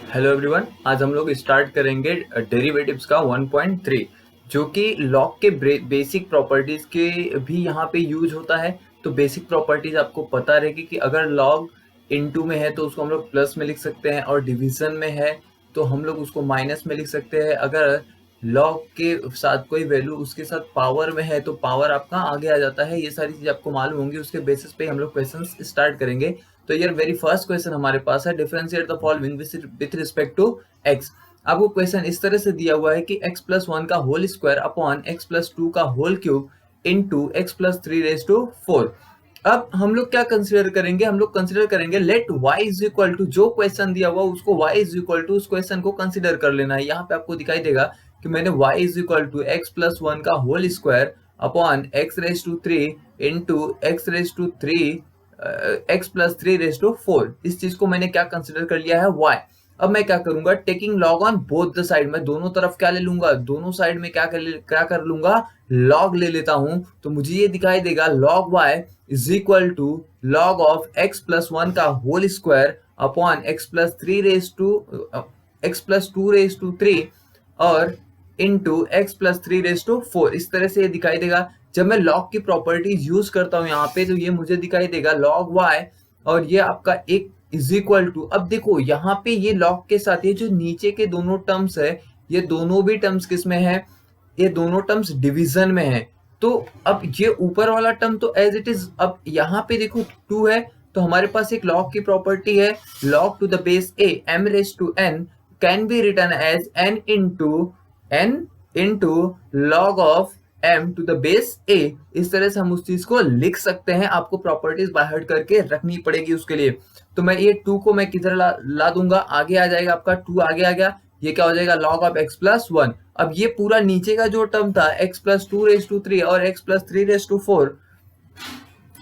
Hello everyone, आज हम लोग स्टार्ट करेंगे डेरिवेटिव्स का 1.3 जो कि लॉग के बेसिक प्रॉपर्टीज के भी यहाँ पे यूज होता है। तो बेसिक प्रॉपर्टीज आपको पता रहेगी कि अगर लॉग इनटू में है तो उसको हम लोग प्लस में लिख सकते हैं, और डिवीजन में है तो हम लोग उसको माइनस में लिख सकते हैं। अगर लॉग के साथ कोई वैल्यू उसके साथ पावर में है तो पावर आपका आगे आ जाता है। ये सारी चीज़ आपको मालूम होंगी, उसके बेसिस पे हम लोग क्वेश्चन स्टार्ट करेंगे। तो यार वेरी फर्स्ट क्वेश्चन हमारे पास है, differentiate the following with respect to x. आपको क्वेश्चन इस तरह से दिया हुआ है कि x प्लस वन का whole square upon x plus two का whole cube into x plus three raise to four. अब हम लोग क्या कंसिडर करेंगे, हम लोग कंसिडर करेंगे let y is equal to, जो क्वेश्चन दिया हुआ उसको y इज इक्वल टू उस क्वेश्चन को कंसिडर कर लेना है। यहाँ पे आपको दिखाई देगा कि मैंने y is equal to x plus one का whole square upon x raise to three into x raise to three x plus three raise to four, इस चीज को मैंने क्या कंसिडर कर लिया है y। अब मैं क्या करूंगा, taking log on both the side, मैं दोनों तरफ क्या ले लूंगा, दोनों साइड में क्या कर लूंगा, लॉग ले लेता हूं। तो मुझे ये दिखाई देगा log y is equal to log of x plus one का whole square upon x plus three raise to x plus two raise to three और into x plus three raise to four. इस तरह से ये दिखाई देगा। जब मैं लॉग की प्रॉपर्टीज यूज करता हूं यहाँ पे तो ये मुझे दिखाई देगा लॉग y, और ये आपका एक इज इक्वल टू, अब देखो यहाँ पे ये लॉग के साथ ये जो नीचे के दोनों टर्म्स है, ये दोनों भी टर्म्स किस में है, ये दोनों टर्म्स डिवीजन में है। तो अब ये ऊपर वाला टर्म तो एज इट इज, अब यहाँ पे देखो टू है तो हमारे पास एक लॉग की प्रॉपर्टी है, log to the base a m raise to n can be written as n into log of m to the base a। इस तरह से हम उस चीज को लिख सकते हैं। आपको प्रॉपर्टीज बाहर करके रखनी पड़ेगी उसके लिए। तो मैं ये टू को मैं किधर ला दूंगा, आगे आ जाएगा आपका, टू आगे आ गया, ये क्या हो जाएगा log of x plus one. अब ये पूरा नीचे का जो टर्म था x plus two raise to three और x plus three raise to four,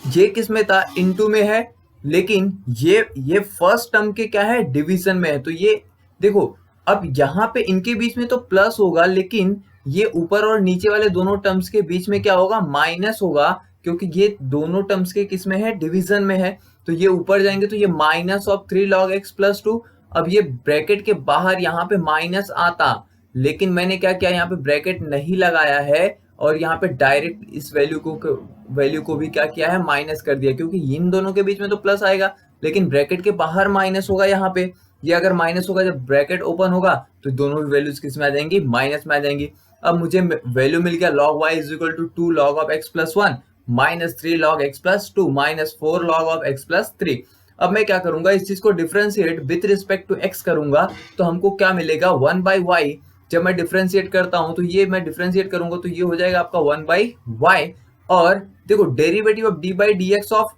ये किस में था, इनटू में है, लेकिन ये फर्स्ट टर्म के क्या है, डिवीजन में है। तो ये देखो, अब यहाँ पे इनके बीच में तो प्लस होगा, लेकिन ये ऊपर और नीचे वाले दोनों टर्म्स के बीच में क्या होगा, माइनस होगा, क्योंकि ये दोनों टर्म्स के किस में है, डिवीजन में है। तो ये ऊपर जाएंगे तो ये minus of three log x plus to. अब ये ब्रैकेट के बाहर यहाँ पे माइनस आता, लेकिन मैंने क्या किया, यहाँ पे ब्रैकेट नहीं लगाया है और यहाँ पे डायरेक्ट इस वैल्यू को भी क्या किया है, माइनस कर दिया, क्योंकि इन दोनों के बीच में तो प्लस आएगा लेकिन ब्रैकेट के बाहर माइनस होगा। यहाँ पे ये अगर माइनस होगा, जब ब्रैकेट ओपन होगा तो दोनों वैल्यूज किस में आ जाएंगी, माइनस में आ जाएंगी। अब मुझे वैल्यू मिल गया log y is equal to two log of x plus one minus three log x plus two minus four log of x plus three. अब मैं क्या करूंगा, इस चीज को differentiate with respect to x करूंगा तो हमको क्या मिलेगा, वन बाई वाई। जब मैं डिफरेंशिएट करता हूं तो ये मैं डिफरेंशिएट करूंगा तो ये हो जाएगा आपका वन बाई वाई। और देखो derivative of d by d x of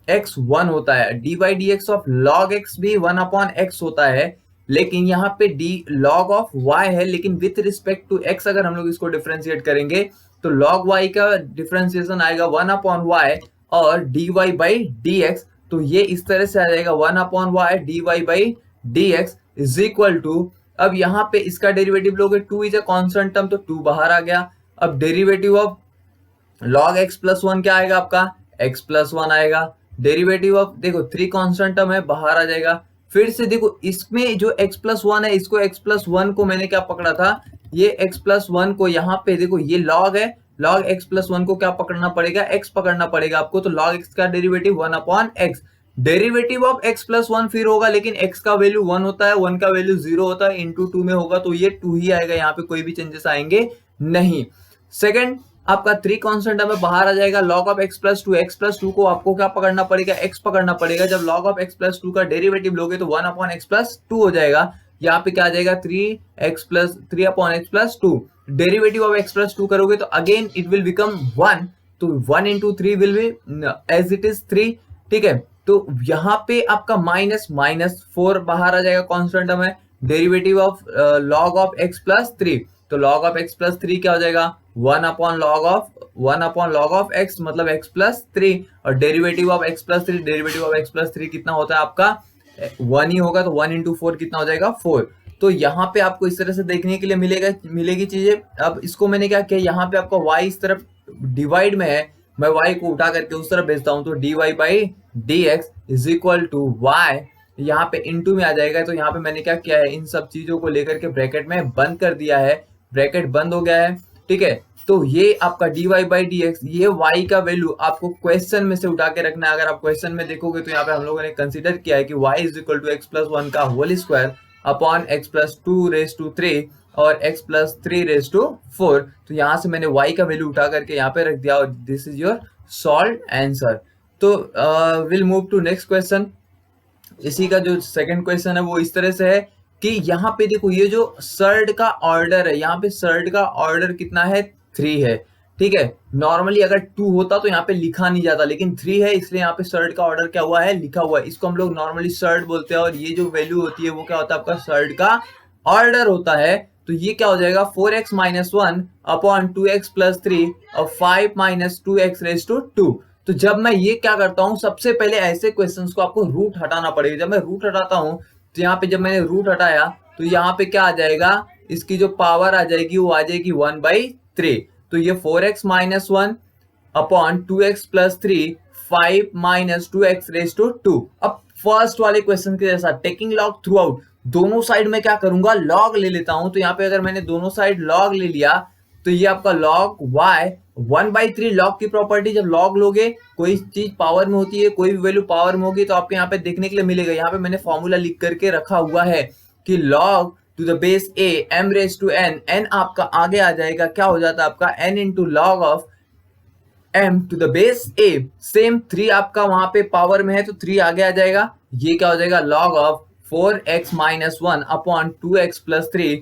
x one होता है, d by d x of log x भी वन अपॉन एक्स होता है, लेकिन यहाँ पे डी लॉग ऑफ y है, लेकिन विथ रिस्पेक्ट टू x अगर हम लोग इसको डिफरेंशिएट करेंगे तो log y का डिफरेंशिएशन आएगा वन अपॉन y और dy बाई dx। तो ये इस तरह से आ जाएगा one upon y dy by dx is equal to, अब यहाँ पे इसका डेरिवेटिव लोगे, two is a constant term तो टू बाहर आ गया। अब derivative of log x plus one क्या आएगा आपका, x प्लस वन आएगा। डेरिवेटिव ऑफ देखो थ्री कॉन्स्टेंट टर्म है, बाहर आ जाएगा। फिर से देखो इसमें जो x प्लस वन है, इसको x प्लस वन को मैंने क्या पकड़ा था, ये x प्लस वन को यहाँ पे देखो ये log है, log x प्लस वन को क्या पकड़ना पड़ेगा, x पकड़ना पड़ेगा आपको। तो log x का derivative one upon x, derivative of x plus one फिर होगा, लेकिन x का वैल्यू वन होता है, वन का वैल्यू जीरो होता है, इंटू टू में होगा तो ये टू ही आएगा, यहाँ पे कोई भी चेंजेस आएंगे नहीं। सेकंड आपका थ्री कॉन्स्टेंट में बाहर आ जाएगा, log of x plus to को आपको क्या पकड़ना पड़ेगा, x पकड़ना पड़ेगा। जब log of x plus two का डेरिवेटिव लोगे तो one upon x plus two हो जाएगा। यहाँ पे क्या आ जाएगा, three upon x plus two. Derivative of x plus two करोगे तो again it will become one, तो one into three will be as it is three, ठीक है। तो यहाँ पे आपका माइनस माइनस फोर बाहर आ जाएगा, कॉन्स्टेंट में derivative of log of x plus three, तो log of x plus three क्या हो जाएगा, one upon log of x मतलब x प्लस थ्री, और derivative of x plus three, derivative of x plus three कितना होता है आपका, वन ही होगा, तो वन इंटू फोर कितना हो जाएगा, फोर। तो यहाँ पे आपको इस तरह से देखने के लिए मिलेगी चीजें। अब इसको मैंने क्या किया, यहाँ पे आपका y इस तरफ डिवाइड में है, मैं y को उठा करके उस तरफ भेजता हूँ, तो dy by dx is equal to y यहाँ पे इनटू में आ जाएगा। तो यहाँ पे मैंने क्या किया है, इन सब चीजों को लेकर के ब्रैकेट में बंद कर दिया है, ब्रैकेट बंद हो गया है, ठीक है। तो ये आपका dy बाई डी एक्स, ये y का वैल्यू आपको क्वेश्चन में से उठा के रखना है। अगर आप क्वेश्चन में देखोगे तो यहाँ पे हम लोगों ने कंसीडर किया है कि y is equal to x plus 1 का whole square upon x plus 2 raise to 3 और x प्लस 3 रेज टू 4। तो यहाँ से मैंने y का वैल्यू उठा करके यहाँ पे रख दिया और this is your solve answer. तो will move to next question. इसी का जो सेकंड क्वेश्चन है वो इस तरह से है कि यहाँ पे देखो, ये जो सर्ड का ऑर्डर है, यहाँ पे सर्ड का ऑर्डर कितना है, 3 है, ठीक है। नॉर्मली अगर 2 होता तो यहाँ पे लिखा नहीं जाता, लेकिन 3 है इसलिए यहाँ पे सर्ड का ऑर्डर क्या हुआ है, लिखा हुआ है। इसको हम लोग नॉर्मली सर्ड बोलते हैं और ये जो वैल्यू होती है वो क्या होता है, आपका सर्ड का ऑर्डर होता है। तो ये क्या हो जाएगा, 4x minus 1 upon 2x plus 3 और 5 माइनस 2x रेज टू 2। तो जब मैं ये क्या करता हूं, सबसे पहले ऐसे क्वेश्चंस को आपको रूट हटाना पड़ेगा। जब मैं रूट हटाता हूं तो यहाँ पे जब मैंने रूट हटाया तो यहाँ पे क्या आ जाएगा, इसकी जो पावर आ जाएगी वो आ जाएगी 1/3। तो ये 4x minus 1 upon 2x plus 3 5 minus 2x raise to 2। अब फर्स्ट वाले क्वेश्चन के जैसा टेकिंग लॉग थ्रू आउट, दोनों साइड में क्या करूंगा, लॉग ले लेता हूं। तो यहाँ पे अगर मैंने दोनों साइड लॉग ले लिया तो ये आपका लॉग y 1/3। लॉग की प्रॉपर्टी, जब लॉग लोगे कोई चीज पावर में होती है, कोई भी वैल्यू पावर में होगी तो आपके यहाँ पे देखने के लिए मिलेगा। यहाँ पे मैंने फॉर्मूला लिख करके रखा हुआ है कि log to the base a m raise to n, n आपका आगे आ जाएगा, क्या हो जाता है आपका n into log of m to the base a। Same 3 आपका वहां पे पावर में है तो 3 आगे आ जाएगा, ये क्या हो जाएगा, log of 4x minus 1 upon 2x plus 3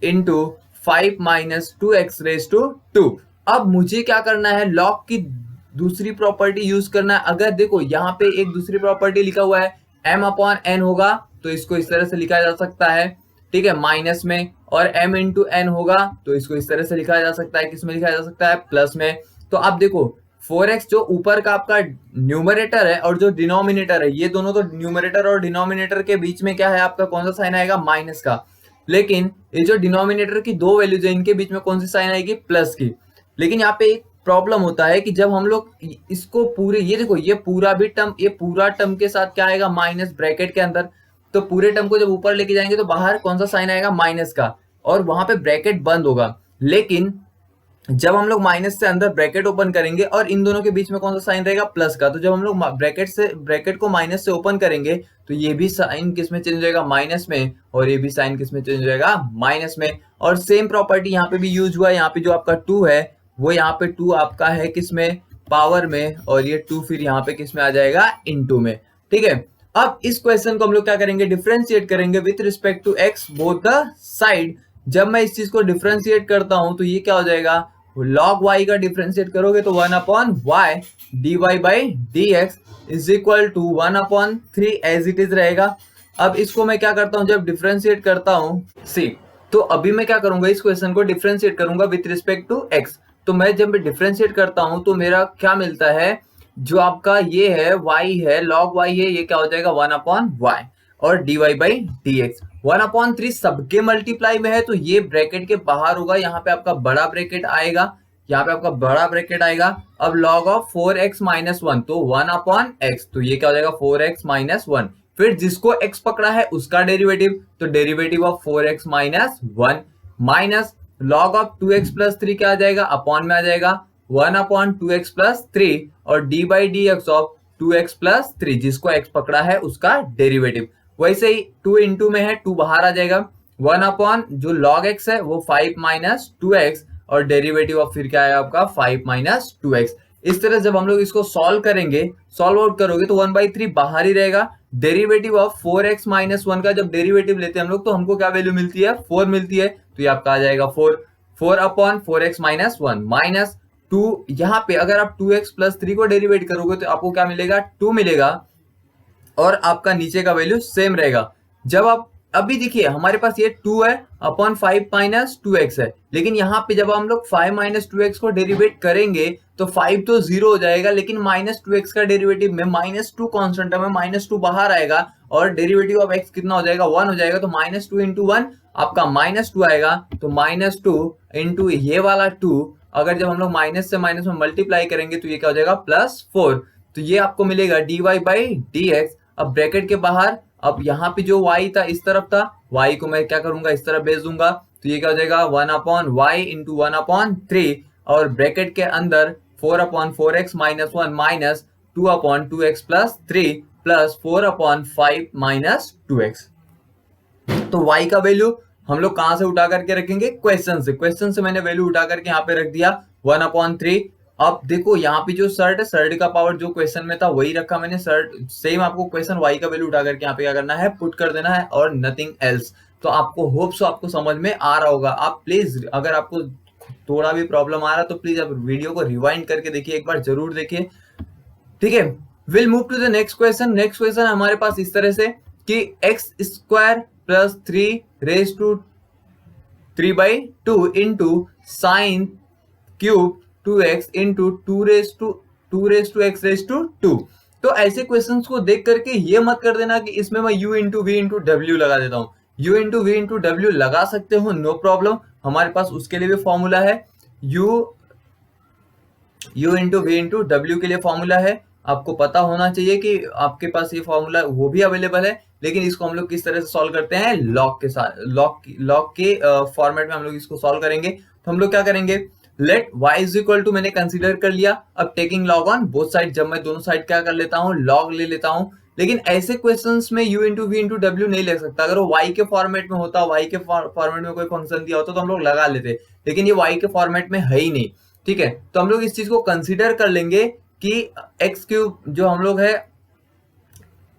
into 5 minus 2x raise to 2। अब मुझे क्या करना है, लॉग की दूसरी प्रॉपर्टी यूज करना है। अगर देखो यहाँ पे एक दूसरी प्रॉपर्टी लिखा हुआ है m अपॉन n होगा तो इसको इस तरह से लिखा जा सकता है, ठीक है, माइनस में। और m इंटू n होगा तो इसको इस तरह से लिखा जा सकता है, किसमें लिखा जा सकता है, प्लस में। तो अब देखो 4x जो ऊपर का आपका न्यूमरेटर है और जो डिनोमिनेटर है, ये दोनों तो न्यूमरेटर और डिनोमिनेटर के बीच में क्या है आपका, कौन सा साइन आएगा, माइनस का। लेकिन ये जो डिनोमिनेटर की दो वैल्यूज है इनके बीच में कौन सी साइन आएगी, प्लस की। लेकिन यहाँ पे एक प्रॉब्लम होता है कि जब हम लोग इसको पूरे, ये देखो ये पूरा भी टर्म, ये पूरा टर्म के साथ क्या आएगा, माइनस ब्रैकेट के अंदर। तो पूरे टर्म को जब ऊपर लेके जाएंगे तो बाहर कौन सा साइन आएगा, माइनस का, और वहां पे ब्रैकेट बंद होगा। लेकिन जब हम लोग माइनस से अंदर ब्रैकेट ओपन करेंगे और इन दोनों के बीच में कौन सा साइन रहेगा, प्लस का। तो जब हम लोग ब्रैकेट को माइनस से ओपन करेंगे तो ये भी साइन किस में चेंज हो जाएगा, माइनस में, और ये भी साइन किस में चेंज हो जाएगा, माइनस में। और सेम प्रॉपर्टी यहाँ पे भी यूज हुआ है। यहाँ पे जो आपका 2 है वो यहाँ पे 2 आपका है किस में, पावर में, और ये 2 फिर यहाँ पे किस में आ जाएगा, इनटू में, ठीक है। अब इस क्वेश्चन को हम लोग क्या करेंगे, डिफरेंशिएट करेंगे with respect to x both the side. जब मैं इस चीज को डिफरेंशिएट करता हूं तो ये क्या हो जाएगा, log y का डिफरेंशिएट करोगे तो 1 upon y dy by d x is equal to 1 upon 3 as it is रहेगा। अब इसको मैं क्या करता हूं, जब डिफरेंशिएट करता हूं, सी, तो अभी मैं क्या करूंगा, इस क्वेश्चन को डिफरेंशिएट करूंगा विथ रिस्पेक्ट टू x। तो मैं जब डिफरेंशिएट करता हूं तो मेरा क्या मिलता है, जो आपका ये है y है, log y है, ये क्या हो जाएगा 1 अपॉन y, और dy बाई डी एक्स 1/3 सबके मल्टीप्लाई में है तो ये ब्रैकेट के बाहर होगा। यहाँ पे आपका बड़ा ब्रैकेट आएगा, यहाँ पे आपका बड़ा ब्रैकेट आएगा। अब log ऑफ 4x माइनस 1 तो 1/x, तो ये क्या हो जाएगा 4x माइनस 1। फिर जिसको x पकड़ा है उसका डेरिवेटिव, तो derivative of 4x minus 1 minus log of 2x plus 3 क्या आ जाएगा, अपॉन में आ जाएगा 1/2x प्लस 3, और d by d x of 2x plus 3, जिसको x पकड़ा है उसका डेरिवेटिव। वैसे ही 2 इंटू में है, 2 बाहर आ जाएगा, 1 अपॉन जो log x है वो 5 माइनस 2x, और डेरिवेटिव ऑफ फिर क्या आएगा आपका 5 माइनस 2x। इस तरह जब हम लोग इसको सॉल्व करेंगे, सॉल्व आउट करोगे तो 1/3 बाहर ही रहेगा। डेरिवेटिव ऑफ 4x माइनस 1 का जब डेरिवेटिव लेते हैं हम लोग तो हमको क्या वैल्यू मिलती है, 4 मिलती है। तो ये आपका आ जाएगा 4 अपॉन 4x माइनस 1 माइनस 2। यहाँ पे अगर आप 2x प्लस 3 को डेरिवेट करोगे तो आपको क्या मिलेगा, 2 मिलेगा, और आपका नीचे का वैल्यू सेम रहेगा। जब आप अभी देखिए हमारे पास ये 2 है अपॉन 5 माइनस 2x है, लेकिन यहाँ पे जब हम लोग 5 माइनस 2x को डेरिवेट करेंगे तो 5 तो 0 हो जाएगा, लेकिन माइनस 2x का डेरिवेटिव में -2 कांस्टेंट है, -2 बाहर आएगा, और डेरिवेटिव ऑफ x कितना हो जाएगा, 1 हो जाएगा। तो -2 इंटू 1 आपका -2 आएगा। तो -2 इंटू ये वाला 2, अगर जब हम लोग माइनस से माइनस में मल्टीप्लाई करेंगे तो ये क्या हो जाएगा, +4। तो ये आपको मिलेगा dy बाई डी एक्स। अब ब्रैकेट के बाहर अब यहाँ पे जो y था इस तरफ था, y को मैं क्या करूंगा इस तरफ भेज दूंगा, तो ये क्या हो जाएगा 1/y इंटू 1/3 और ब्रैकेट के अंदर 4/4x minus 1 minus 2/2x plus 3 plus 4/5 minus 2x। तो y का वैल्यू हम लोग कहां से उठा करके रखेंगे, क्वेश्चन से मैंने वैल्यू उठा करके यहाँ पे रख दिया 1/3। अब देखो यहाँ पे जो सर्ड का पावर जो क्वेश्चन में था वही रखा मैंने, सर्ड सेम आपको क्वेश्चन y का वैल्यू उठा करके यहाँ पे क्या करना है, पुट कर देना है और नथिंग एल्स। तो आपको होप सो आपको समझ में आ रहा होगा। आप प्लीज अगर आपको थोड़ा भी प्रॉब्लम आ रहा तो प्लीज आप वीडियो को रिवाइंड करके देखिए, एक बार जरूर देखिए, ठीक है। Will move to the next question. Next question हमारे पास इस तरह से कि x square plus 3 raise to 3/2 into sine cube 2x into 2 raise to x raise to 2। तो ऐसे क्वेश्चंस को देख करके ये मत कर देना कि इसमें मैं u इंटू वी इंटू डब्ल्यू लगा देता हूँ। u इंटू वी इंटू डब्ल्यू लगा सकते हो, नो प्रॉब्लम, हमारे पास उसके लिए भी फॉर्मूला है। u इंटू वी इंटू डब्ल्यू के लिए फॉर्मूला है, आपको पता होना चाहिए कि आपके पास ये फॉर्मूला वो भी अवेलेबल है। लेकिन इसको हम लोग किस तरह से सॉल्व करते हैं, लॉग के साथ, लॉग के फॉर्मेट में हम लोग इसको सॉल्व करेंगे। तो हम लोग क्या करेंगे, let y is equal to मैंने कंसीडर कर लिया, अब taking log on both side, जब मैं दोनों साइड क्या कर लेता हूँ, लॉग ले लेता हूँ। लेकिन ऐसे क्वेश्चंस में u इंटू वी इंटू डब्ल्यू नहीं ले सकता। अगर वो y के फॉर्मेट में होता, y के फॉर्मेट में कोई फंक्शन दिया होता तो हम लोग लगा लेते, लेकिन ये y के फॉर्मेट में है ही नहीं, ठीक है। तो हम लोग इस चीज को कंसीडर कर लेंगे कि एक्स क्यूब जो हम लोग है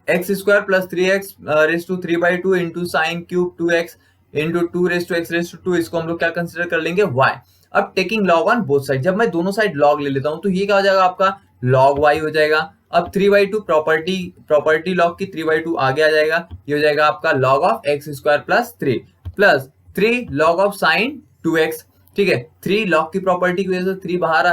x square plus 3x raise to 3/2 into sine cube 2x into 2 raise to x raise to 2, इसको हम लोग क्या कंसीडर कर लेंगे, y। अब taking log on both side, जब मैं दोनों साइड लॉग ले लेता हूं तो ये क्या हो जाएगा आपका log y हो जाएगा। अब 3/2 प्रॉपर्टी लॉग की 3/2 आगे आ जाएगा, ये हो जाएगा आपका log of x square plus 3 log of sign 2x, ठीक है। 3 लॉग की प्रॉपर्टी की वजह से 3 बाहर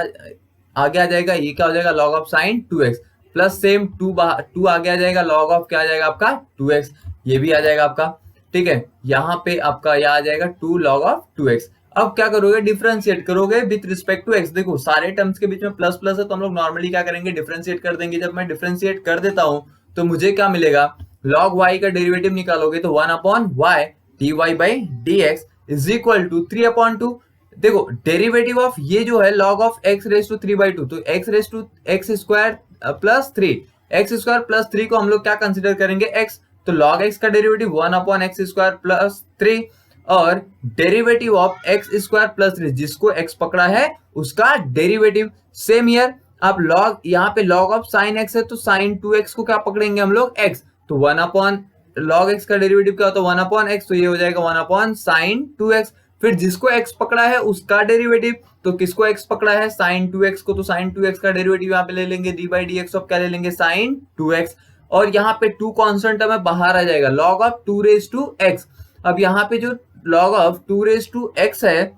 आगे आ जाएगा, ये क्या हो जाएगा log of sign 2x plus same 2 आगे आ जाएगा, log ऑफ क्या आ जाएगा आपका 2x, ये भी आ जाएगा आपका, ठीक है। यहाँ पे आपका यह आ जाएगा 2 log ऑफ 2x। अब क्या करोगे, डिफरेंशिएट करोगे विथ रिस्पेक्ट टू x। देखो सारे टर्म्स के बीच में प्लस प्लस है तो हम लोग नॉर्मली क्या करेंगे, डिफरेंशिएट कर देंगे। जब मैं डिफरेंशिएट कर देता हूं तो मुझे क्या मिलेगा, log y का डेरिवेटिव निकालोगे तो 1/y dy/dx is equal to 3/2। देखो डेरिवेटिव ऑफ ये जो है log of x raise to 3/2, तो x raise to x square plus 3, x square plus 3 को हम लोग क्या कंसिडर करेंगे, x। तो log x का डेरिवेटिव 1/x स्क्वायर प्लस 3 और derivative of x square plus 3, जिसको x पकड़ा है उसका डेरिवेटिव। सेम ईयर आप log, यहाँ पे log ऑफ साइन x है तो साइन 2x को क्या पकड़ेंगे हम लोग, x। तो 1/log x का डेरिवेटिव क्या होता है 1/x, तो ये हो जाएगा 1/sin 2x। फिर जिसको x पकड़ा है उसका डेरिवेटिव, तो किसको x पकड़ा है sin 2x को, तो sin 2x का डेरिवेटिव यहाँ पे ले लेंगे d/dx ऑफ क्या ले लेंगे sin 2x। और यहाँ पे 2 कांस्टेंट में बाहर आ जाएगा log of 2 raise to x। अब यहाँ पे जो log of 2 raise to x है,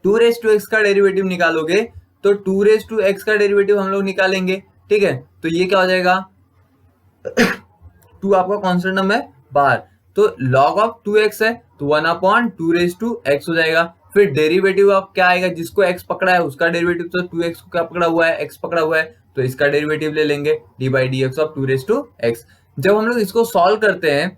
2 रेज टू x का डेरिवेटिव निकालोगे तो 2 रेज टू x का डेरिवेटिव हम लोग निकालेंगे, ठीक है। तो ये क्या हो जाएगा 2 आपका कांस्टेंट नंबर है बाहर, तो log ऑफ 2x है तो 1/2 रेज टू x हो जाएगा। फिर डेरिवेटिव ऑफ क्या आएगा, जिसको x पकड़ा है उसका डेरिवेटिव, तो 2x को क्या पकड़ा हुआ है, x पकड़ा हुआ है, तो इसका डेरिवेटिव ले लेंगे d/dx of 2 raise to x। जब हम लोग इसको सॉल्व करते हैं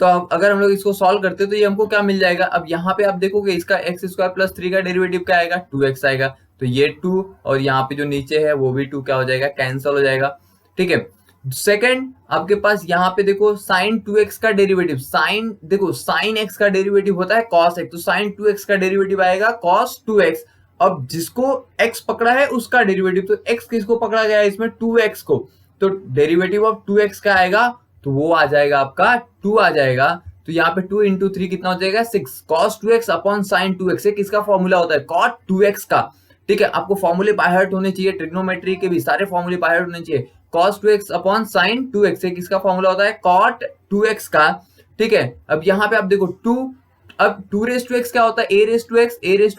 तो अगर हम लोग इसको सॉल्व करते हैं तो ये हमको क्या मिल जाएगा, अब यहाँ पे आप देखोगे इसका एक्स स्क्वायर प्लस 3 का डेरिवेटिव क्या आएगा 2x आएगा, तो ये 2 और यहाँ पे जो नीचे है वो भी 2 क्या हो जाएगा, कैंसिल हो जाएगा, ठीक है। सेकंड आपके पास यहाँ पे देखो साइन 2x का डेरिवेटिव, साइन देखो साइन x का डेरिवेटिव होता है cos x, तो साइन 2x का डेरिवेटिव आएगा cos 2x। अब जिसको x पकड़ा है उसका डेरिवेटिव, तो x किसको पकड़ा गया है इसमें 2x को, तो डेरिवेटिव ऑफ 2x का आएगा तो वो आ जाएगा आपका 2 आ जाएगा। तो यहाँ पे 2 इंटू 3 कितना हो जाएगा 6, cos 2x upon sine 2x। ये किसका फॉर्मूला होता है, cot 2x का, ठीक है। आपको फॉर्मूले बाय हार्ट होने चाहिए, ट्रिग्नोमेट्री के भी सारे फॉर्मूले बाय हार्ट होने चाहिए। cos 2x upon sine 2x, किसका फॉर्मूला होता है cot 2x का, ठीक है। अब यहाँ पे आप देखो 2, अब 2 रेज टू एक्स क्या होता है a raise to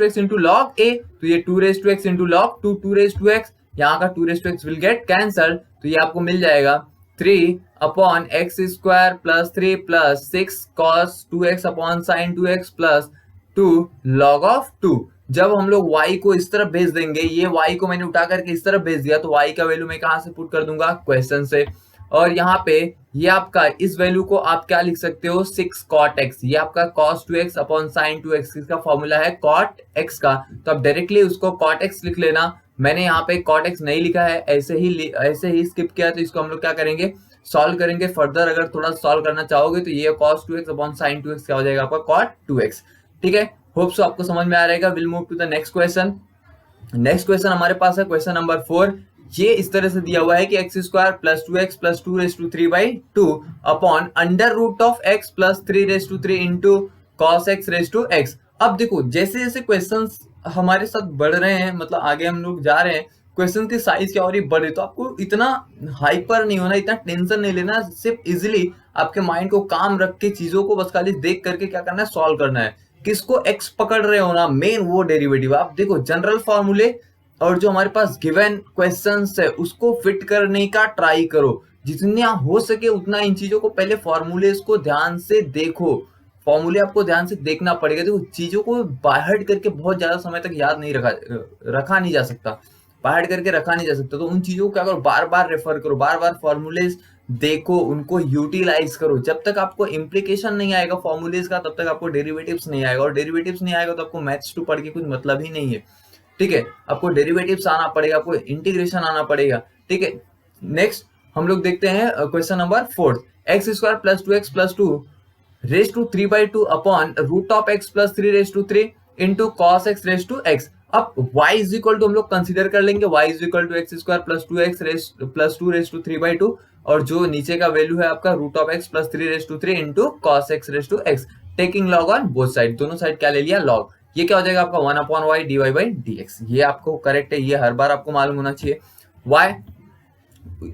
x into log a, तो ये 2 raise to x into log 2 raise to x, यहाँ का 2 raise to x will get cancel, तो ये आपको मिल जाएगा 3 upon x square plus 3 plus 6 cos 2x upon sine 2x plus 2 log of 2। जब हम लोग y को इस तरफ भेज देंगे, ये y को मैंने उठा करके इस तरफ भेज दिया, तो y का वैल्यू मैं कहां से पुट कर दूंगा, क्वेश्चन से। और यहाँ पे ये आपका इस वैल्यू को आप क्या लिख सकते हो 6 cot x, ये आपका cos 2x upon sin 2x इसका फॉर्मूला है cot x का, तो आप डायरेक्टली उसको cot x लिख लेना। मैंने यहाँ पे cot x नहीं लिखा है, ऐसे ही स्किप किया, तो इसको हम लोग क्या करेंगे सॉल्व करेंगे फर्दर। अगर थोड़ा सॉल्व करना चाहोगे तो ये cos 2x upon sin 2x क्या हो जाएगा आपका cot 2x। ठीक है, होप सो आपको समझ में आ रहेगा। Will move to the next question. Next question हमारे पास है क्वेश्चन नंबर 4। ये इस तरह से दिया हुआ है कि x square plus 2x plus 2 raise to 3/2 upon under root of x plus 3 raise to 3 into cos x raise to x। अब देखो जैसे जैसे क्वेश्चंस हमारे साथ बढ़ रहे हैं, मतलब आगे हम लोग जा रहे हैं, क्वेश्चन की साइज क्या हो रही बढ़ रही, तो आपको इतना हाइपर नहीं होना, इतना टेंशन नहीं लेना, सिर्फ इजिली आपके माइंड को काम रख के चीजों को बस खाली देख करके क्या करना है सॉल्व करना है। किसको x पकड़ रहे हो ना, मेन वो डेरिवेटिव। आप देखो जनरल फॉर्मूले और जो हमारे पास गिवन क्वेश्चंस है उसको फिट करने का ट्राई करो, जितना हो सके उतना इन चीजों को पहले फॉर्मूले को ध्यान से देखो। फॉर्मूले आपको ध्यान से देखना पड़ेगा। देखो चीजों को बाहर करके बहुत ज्यादा समय तक याद नहीं रखा नहीं जा सकता, बाहर करके रखा नहीं जा सकता। तो उन चीजों को क्या करो, बार बार रेफर करो, बार बार फॉर्मूले देखो, उनको यूटिलाइज करो। जब तक आपको इम्प्लीकेशन नहीं आएगा फॉर्मूलेज का तब तक आपको डेरिवेटिव्स नहीं आएगा, और डेरिवेटिव्स नहीं आएगा तो आपको मैथ्स 2 पढ़ के कुछ मतलब ही नहीं है। ठीक है, आपको डेरिवेटिव्स आना पड़ेगा, आपको इंटीग्रेशन आना पड़ेगा। ठीक है, नेक्स्ट हम लोग देखते हैं question number 4। X square plus 2x plus 2 raise to 3/2 upon root of x plus 3 raise to 3 into cos x raise to x। अब y इज इक्वल टू हम लोग कंसिडर कर लेंगे, y is equal to x square plus 2x plus 2 raise to 3/2, और जो नीचे का value है आपका root of x plus 3 raise to 3 into cos x raise to x, taking log on both side. दोनों साइड क्या ले लिया लॉग। ये क्या हो जाएगा आपका 1 upon y d y by d x. ये आपको करेक्ट है, ये हर बार आपको मालूम होना चाहिए। y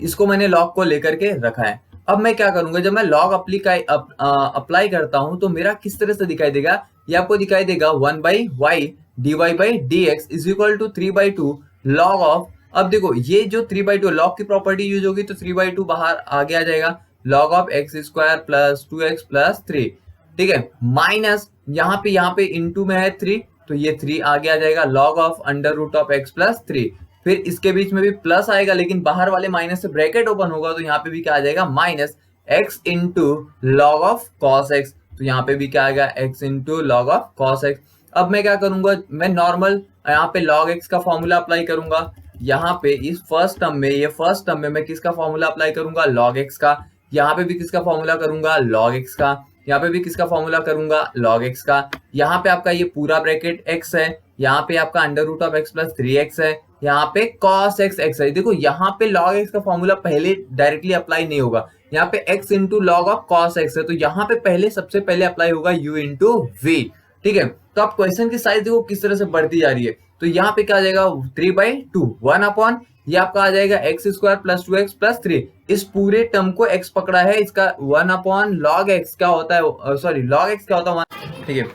इसको मैंने लॉग को लेकर के रखा है। अब मैं क्या करूंगा, जब मैं लॉग अप्लाई करता हूं तो मेरा किस तरह से दिखाई देगा, ये आपको दिखाई देगा 1 by y d y by d x is equal to 3/2 log of. अब देखो ये जो 3/2 लॉग की प्रॉपर्टी यूज होगी तो 3/2 बाहर आगे आ जाएगा, log of x square plus 2x plus 3। ठीक है, माइनस यहाँ पे इंटू में है 3 तो ये 3 आगे आ जाएगा, log of under root of x plus 3। फिर इसके बीच में भी प्लस आएगा, लेकिन बाहर वाले माइनस से ब्रैकेट ओपन होगा तो यहाँ पे भी क्या आ जाएगा minus x into log of cos x, तो यहाँ पे भी क्या आएगा x into log of cos x. अब मैं क्या करूंगा, मैं नॉर्मल यहाँ पे log x का फॉर्मूला अप्लाई करूंगा। यहाँ पे इस फर्स्ट टर्म में, ये फर्स्ट टर्म में मैं किसका फॉर्मूला अप्लाई करूंगा log x का, यहाँ पे भी किसका फॉर्मूला करूंगा log x का, यहाँ पे भी किसका फॉर्मूला करूंगा log x का। यहाँ पे आपका ये पूरा ब्रैकेट x है, यहाँ पे आपका under root of x plus 3x है, यहाँ पे cos x x है। देखो यहाँ पे log x का फॉर्मूला पहले डायरेक्टली अप्लाई नहीं होगा, यहाँ पे x into log of cos x है, तो यहाँ पे पहले सबसे पहले अप्लाई होगा u इंटू v। ठीक है, तो आप क्वेश्चन की साइज देखो किस तरह से बढ़ती जा रही है। तो यहाँ पे क्या आ जाएगा 3/2 1 अपॉन ये आपका आ जाएगा x square plus 2x plus 3। इस पूरे टर्म को x पकड़ा है, इसका 1 अपॉन लॉग x क्या होता है, सॉरी लॉग x क्या होता है 1। ठीक है,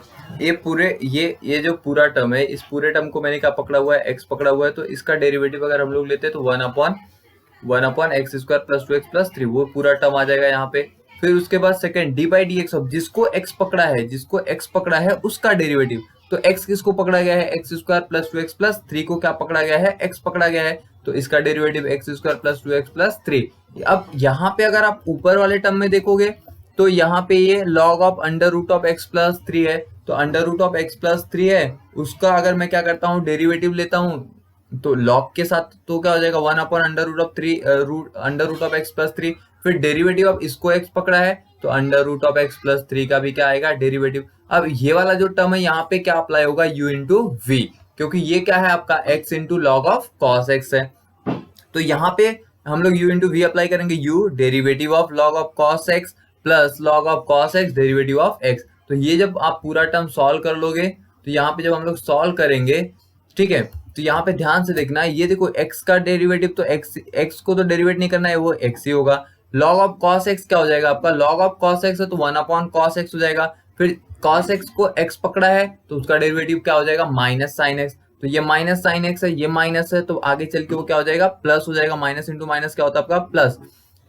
ये पूरे ये जो पूरा टर्म है, इस पूरे टर्म को मैंने क्या पकड़ा हुआ है x पकड़ा हुआ है, तो इसका डेरिवेटिव अगर हम लोग लेते हैं तो 1 upon x square plus 2x plus 3 वो पूरा टर्म आ जाएगा यहाँ पे। फिर उसके बाद second D by d x, जिसको x पकड़ा है उसका डेरिवेटिव, तो x किसको पकड़ा गया है x square plus 2x plus 3 को क्या पकड़ा गया है x पकड़ा गया है, तो इसका derivative x square plus 2x plus 3। अब यहाँ पे अगर आप ऊपर वाले टर्म में देखोगे तो यहाँ पे ये log of under root of x plus 3 है, तो under root of x plus 3 है, उसका अगर मैं क्या करता हूँ डेरिवेटिव लेता हूँ तो लॉग के साथ तो क्या हो जाएगा 1 upon under root of 3 under root of x plus 3। फिर डेरिवेटिव अब इसको x पकड़ा है तो under root of x plus 3 का भी क्या आएगा डेरिवेटिव। अब ये वाला जो टर्म है यहाँ पे क्या अप्लाई होगा u इंटू v, क्योंकि ये क्या है आपका x into log of cos x है, तो यहाँ पे हम लोग u इंटू v अप्लाई करेंगे, u derivative of log of cos x plus log of cos x derivative of x। तो ये जब आप पूरा टर्म सॉल्व कर लोगे तो यहाँ पे जब हम लोग सॉल्व करेंगे, ठीक है, तो यहाँ पे ध्यान से देखना, ये देखो x का डेरिवेटिव तो x को तो डेरिवेट नहीं करना है, वो x ही होगा। लॉग ऑफ cos x क्या हो जाएगा आपका, लॉग ऑफ cos x है तो 1 अपॉन cos x हो जाएगा। फिर cos x को x पकड़ा है तो उसका डेरिवेटिव क्या हो जाएगा माइनस साइन x, तो ये माइनस साइन x है, ये माइनस है, तो आगे चल के वो क्या हो जाएगा प्लस हो जाएगा, माइनस इंटू माइनस क्या होता है आपका प्लस।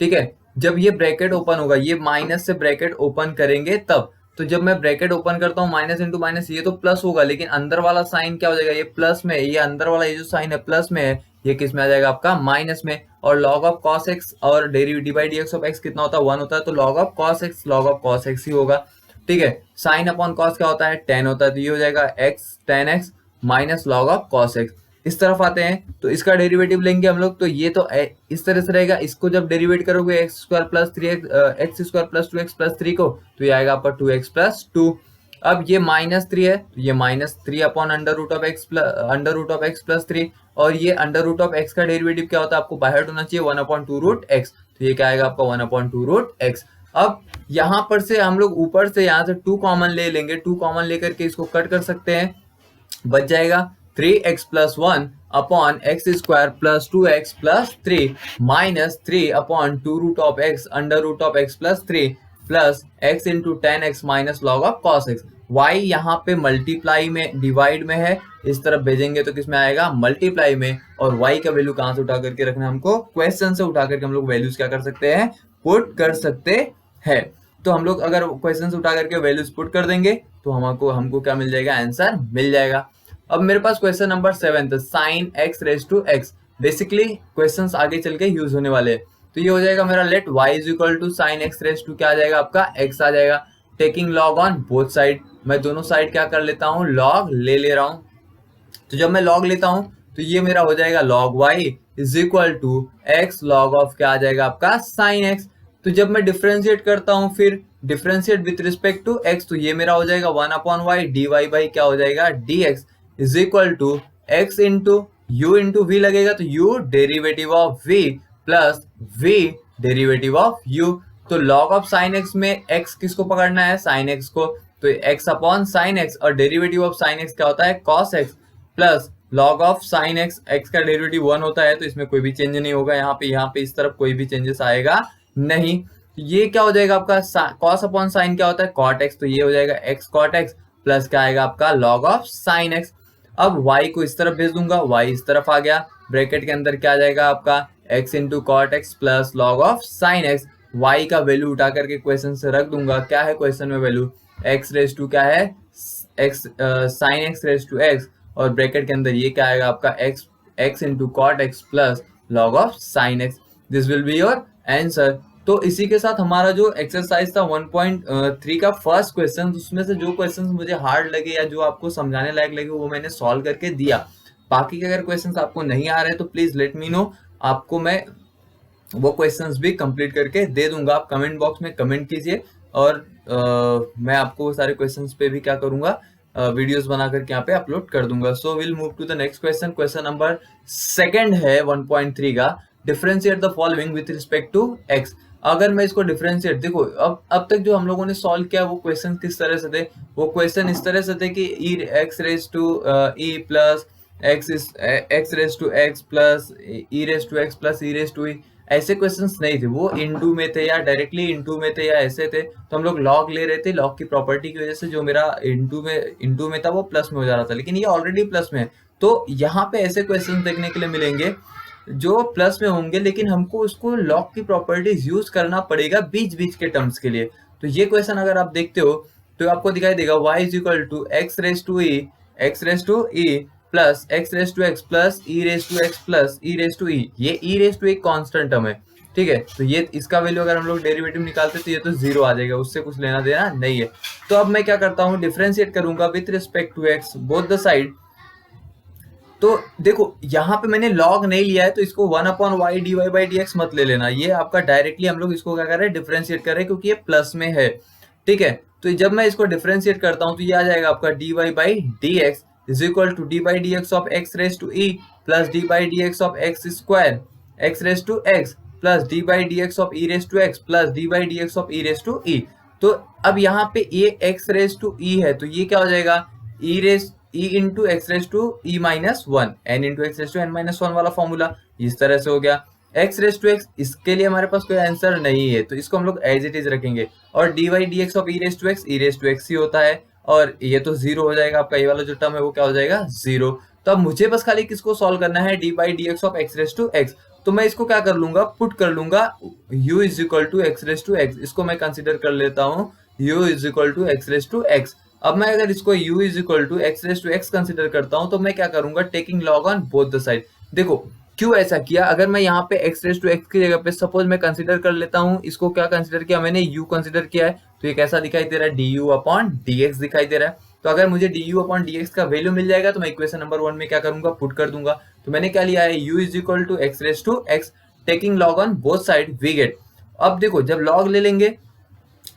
ठीक है, जब ये ब्रैकेट ओपन होगा, ये माइनस से ब्रैकेट ओपन करेंगे तब, तो जब मैं ब्रैकेट ओपन करता हूँ माइनस इंटू माइनस ये तो प्लस होगा, लेकिन अंदर वाला साइन क्या हो जाएगा, ये प्लस में, ये अंदर वाला ये जो साइन है प्लस में है, ये किस में आ जाएगा आपका माइनस में, और log ऑफ cos x और d by d x of x कितना होता है 1 होता है, तो log ऑफ cos x ही होगा। ठीक है, साइन अपॉन कॉस क्या होता है 10 होता है, तो ये हो जाएगा x tan x minus log of cos x। इस तरफ आते हैं तो इसका डेरिवेटिव लेंगे हम लोग, तो ये तो इस तरह से रहेगा, इसको जब डेरिवेट करोगे एक्स स्क्वायर प्लस 2x को, तो ये आएगा आपका 2x प्लस 2। अब ये -3 है, तो ये -3 upon under root of x plus 3, और ये अंडर रूट ऑफ एक्स का डेरिवेटिव क्या होता है आपको बाहर होना चाहिए 1/2 रूट एक्स, तो ये क्या आएगा आपका 1/2 रूट एक्स। अब यहाँ पर से हम लोग ऊपर से यहाँ से 2 कॉमन ले लेंगे, 2 कॉमन लेकर के इसको कट कर सकते हैं, बच जाएगा 3x plus 1 upon x square plus 2x plus 3 minus 3 upon 2 root of x under root of x plus 3 plus x into tan x minus log of cos x. y यहाँ पे मल्टीप्लाई में divide में है, इस तरफ भेजेंगे तो किस में आएगा मल्टीप्लाई में, और y का वैल्यू कहाँ से उठा करके रखना है हमको, क्वेश्चन से उठा करके हम लोग वैल्यूज क्या कर सकते हैं पुट कर सकते हैं। तो हम लोग अगर क्वेश्चन से उठा करके वैल्यूज पुट कर देंगे तो हमको क्या मिल जाएगा, आंसर मिल जाएगा। अब मेरे पास क्वेश्चन नंबर 7 था, sine x raise to x. Basically questions आगे चल के यूज होने वाले हैं, तो ये हो जाएगा मेरा let y is equal to sine x raise to क्या आ जाएगा आपका x आ जाएगा, taking log on both side. मैं दोनों साइड क्या कर लेता हूँ लॉग ले रहा हूँ, तो जब मैं लॉग लेता हूँ तो ये मेरा हो जाएगा log y is equal to x log of क्या आ जाएगा आपका साइन x। तो जब मैं डिफरेंशिएट करता हूँ फिर differentiate with respect to x, तो ये मेरा हो जाएगा 1/y dy बाई क्या हो जाएगा dx is equal to x into u into v लगेगा, तो u derivative of v plus v derivative of u। तो log ऑफ साइन x में x किसको पकड़ना है साइन x को, तो x अपॉन साइन x, और डेरिवेटिव ऑफ साइन x क्या होता है cos x plus log of sine x, x का डेरिवेटिव 1 होता है, तो इसमें कोई भी चेंज नहीं होगा, यहाँ पे इस तरफ कोई भी चेंजेस आएगा नहीं। ये क्या हो जाएगा आपका cos अपॉन साइन क्या होता है cot x, तो ये हो जाएगा x cot x प्लस क्या आएगा आपका log ऑफ साइन x। अब y को इस तरफ भेज दूंगा, y इस तरफ आ गया, ब्रैकेट के अंदर क्या आ जाएगा आपका x into cot x plus log of sine x. y का वैल्यू उठा करके क्वेश्चन से रख दूंगा, क्या है क्वेश्चन में वैल्यू x रेज टू क्या है x sine x raise to x, और ब्रैकेट के अंदर ये क्या आएगा आपका x into cot x plus log of sine x. This will be your answer. तो इसी के साथ हमारा जो एक्सरसाइज था 1.3 का फर्स्ट क्वेश्चन, उसमें से जो क्वेश्चंस मुझे हार्ड लगे या जो आपको समझाने लायक लगे वो मैंने सॉल्व करके दिया। बाकी के अगर क्वेश्चंस आपको नहीं आ रहे तो प्लीज लेट मी नो, आपको मैं वो क्वेश्चंस भी कंप्लीट करके दे दूंगा। आप कमेंट बॉक्स में कमेंट कीजिए, और मैं आपको सारे क्वेश्चंस पे भी क्या करूंगा वीडियोस बना करके यहाँ पे अपलोड कर दूंगा। So will move to the next question. Question number 2 है 1.3 का, differentiate the following with respect to x. अगर मैं इसको डिफरेंशिएट, देखो अब तक जो हम लोगों ने सॉल्व किया वो क्वेश्चन किस तरह से थे, वो क्वेश्चन इस तरह से थे कि x raise to e plus x raise to x plus e raise to x plus e raise to e, ऐसे क्वेश्चंस नहीं थे, वो इनटू में थे या डायरेक्टली इनटू में थे या ऐसे थे। तो हम लोग लॉग ले रहे थे, लॉग की प्रॉपर्टी की वजह से जो मेरा इनटू में था वो प्लस में हो जा रहा था, लेकिन ये ऑलरेडी प्लस में है। तो यहाँ पे ऐसे क्वेश्चन देखने के लिए मिलेंगे जो प्लस में होंगे, लेकिन हमको उसको लॉग की प्रॉपर्टीज यूज करना पड़ेगा बीच बीच के टर्म्स के लिए। तो ये क्वेश्चन अगर आप देखते हो तो आपको दिखाई देगा y is equal to x raise to e plus x raise to x plus e raise to x plus e raise to e. ये ई रेज टू एक कांस्टेंट टर्म है, ठीक है। तो ये इसका वैल्यू अगर हम लोग डेरिवेटिव निकालते तो ये तो 0 आ जाएगा, उससे कुछ लेना देना नहीं है। तो अब मैं क्या करता हूँ, डिफरेंशिएट करूंगा with respect to x both the side. तो देखो यहाँ पे मैंने लॉग नहीं लिया है, तो इसको 1/y dy बाई dx मत ले लेना, ये आपका डायरेक्टली हम लोग इसको क्या कर रहे हैं डिफरेंशिएट कर रहे हैं, क्योंकि ये प्लस में है, ठीक है। तो जब मैं इसको डिफरेंशिएट करता हूँ तो ये आ जाएगा आपका dy by dx is equal to d by dx of x raise to e plus d by dx of x square x raise to x plus d by dx of e raise to x plus d by dx of e raise to e। तो अब यहाँ पे ये x raise to e है, तो ये क्या हो जाएगा e into x raise to e minus one, n into x raise to n minus one वाला फॉर्मूला इस तरह से हो गया। एक्स रेज टू एक्स, इसके लिए हमारे पास कोई आंसर नहीं है, तो इसको हम लोग एज इट इज रखेंगे, और d y d x of e raise to x ही होता है, और ये तो 0 हो जाएगा आपका, ये वाला जो टर्म है वो क्या हो जाएगा 0। तो अब मुझे बस खाली किसको सॉल्व करना है, d by d x of x raise to x. तो मैं इसको क्या कर लूंगा, पुट कर लूंगा u is equal to x raise to x, इसको मैं कंसिडर कर लेता हूँ u is equal to x raise to x. अब मैं अगर इसको u is equal to x raise to x consider करता हूं तो मैं क्या करूंगा, taking log on both the side. देखो क्यों ऐसा किया? अगर मैं यहाँ पे x रेस टू एक्स की जगह पे सपोज मैं कंसिडर कर लेता हूँ, इसको क्या कंसिडर किया मैंने, u कंसिडर किया है, तो ये कैसा दिखाई दे रहा है, du अपॉन dx दिखाई दे रहा है। तो अगर मुझे du अपॉन dx का वैल्यू मिल जाएगा तो मैं इक्वेशन नंबर 1 में क्या करूंगा, पुट कर दूंगा। तो मैंने क्या लिया है, u is equal to x raise to x, taking log on both side we get. अब देखो जब लॉग ले लेंगे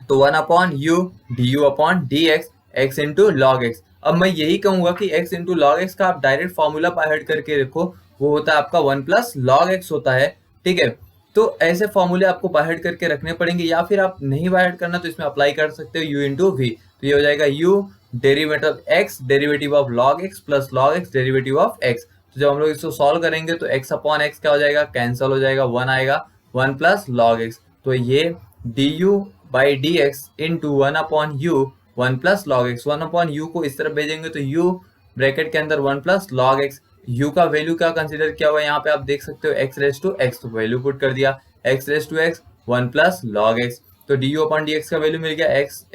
तो 1 upon u d u upon d x, x into log x. अब मैं यही कहूंगा कि x इंटू लॉग एक्स का आप डायरेक्ट फॉर्मूला बाय हार्ट करके रखो, वो होता है आपका 1 प्लस लॉग एक्स होता है, ठीक है। तो ऐसे फॉर्मूले आपको बाय हार्ट करके रखने पड़ेंगे, या फिर आप नहीं बाय हार्ट करना तो इसमें अप्लाई कर सकते हो u इंटू वी। तो ये हो जाएगा u derivative x derivative of log x plus log x derivative of x। तो जब हम लोग इसको सॉल्व करेंगे तो x अपॉन एक्स क्या हो जाएगा, कैंसिल हो जाएगा, 1 आएगा, 1 प्लस लॉग एक्स। तो ये du by d x into 1 upon you, 1 plus log x. 1 upon you को इस तरफ भेजेंगे तो u ब्रैकेट के अंदर 1 प्लस लॉग एक्स। u का वैल्यू क्या कंसीडर किया हुआ है यहाँ पे आप देख सकते हो, x रेस टू x, तो वैल्यू पुट कर दिया x raise to x 1 plus log x. तो du अपॉन dx का वैल्यू मिल गया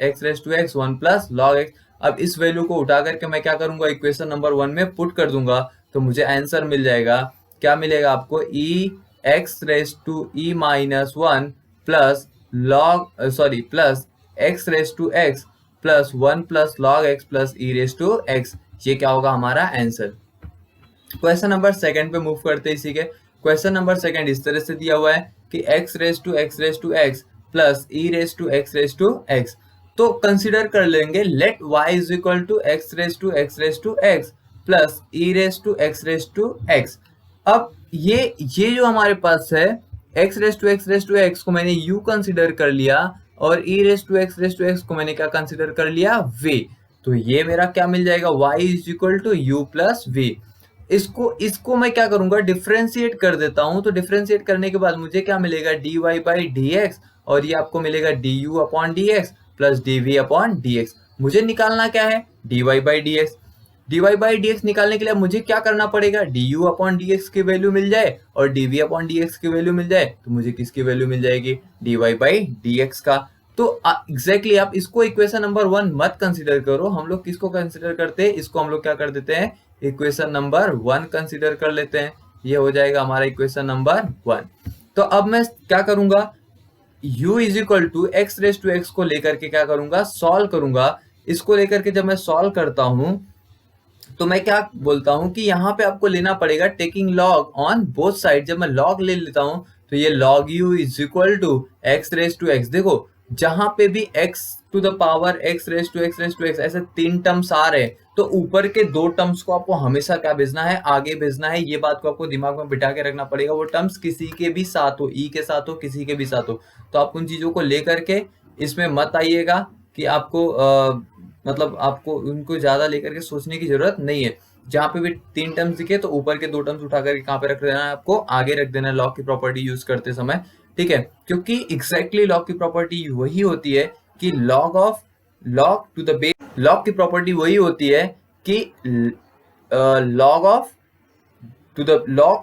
x raise to x 1 plus log x. अब इस वैल्यू को उठा करके मैं क्या करूंगा, इक्वेशन नंबर 1 में पुट कर दूंगा, तो मुझे आंसर मिल जाएगा। क्या मिलेगा आपको, e x raise to e minus 1 plus log sorry plus x raise to x plus 1 plus log x plus e raise to x। ये क्या होगा हमारा आंसर। क्वेश्चन नंबर सेकंड पे मूव करते हैं इसी के। क्वेश्चन नंबर सेकंड इस तरह से दिया हुआ है कि x raise to x plus e raise to x। तो कंसीडर कर लेंगे let y is equal to x raise to x plus e raise to x। अब ये जो हमारे पास है x रेस टू x को मैंने u कंसीडर कर लिया, और e रेस टू x को मैंने क्या कंसीडर कर लिया, v। तो ये मेरा क्या मिल जाएगा, y is equal to u plus v। इसको मैं क्या करूंगा, डिफरेंशिएट कर देता हूं। तो डिफरेंशिएट करने के बाद मुझे क्या मिलेगा, dy बाई dx, और ये आपको मिलेगा du upon dx plus dv upon dx। मुझे निकालना क्या है, dy by dx। dy by dx निकालने के लिए मुझे क्या करना पड़ेगा, du अपॉन dx की वैल्यू मिल जाए और dv अपॉन dx की वैल्यू मिल जाए, तो मुझे किसकी वैल्यू मिल जाएगी, dy बाई dx का। तो एग्जैक्टली आप इसको इक्वेशन नंबर 1 मत कंसीडर करो, हम लोग किसको कंसीडर करते हैं, इसको हम लोग क्या कर देते हैं, इक्वेशन नंबर 1 कंसीडर कर लेते हैं। ये हो जाएगा हमारा इक्वेशन नंबर 1। तो अब मैं क्या करूंगा, u is equal to x raise to x को लेकर के क्या करूंगा, सॉल्व करूंगा। इसको लेकर के जब मैं सॉल्व करता हूं तो मैं क्या बोलता हूं कि यहाँ पे आपको लेना पड़ेगा taking log on both side. जब मैं लॉग ले लेता हूं तो ये log u is equal to x raise to x. देखो जहां पे भी x to the power x raise to x ऐसे 3 टर्म्स आ रहे हैं, तो ऊपर के 2 टर्म्स को आपको हमेशा क्या भेजना है, आगे भेजना है। ये बात को आपको दिमाग में बिठा के रखना पड़ेगा। वो टर्म्स किसी के भी साथ हो, e के साथ हो, किसी के भी साथ हो, तो आप उन चीजों को लेकर के इसमें मत आइएगा कि आपको मतलब आपको उनको ज्यादा लेकर के सोचने की जरूरत नहीं है। जहां पे भी 3 टर्म्स दिखे तो ऊपर के 2 टर्म्स उठा करके कहाँ पे रख देना है, आपको आगे रख देना है लॉग की प्रॉपर्टी यूज करते समय, ठीक है। क्योंकि एग्जैक्टली लॉग की प्रॉपर्टी वही होती है कि log to the base, log की प्रॉपर्टी वही होती है कि log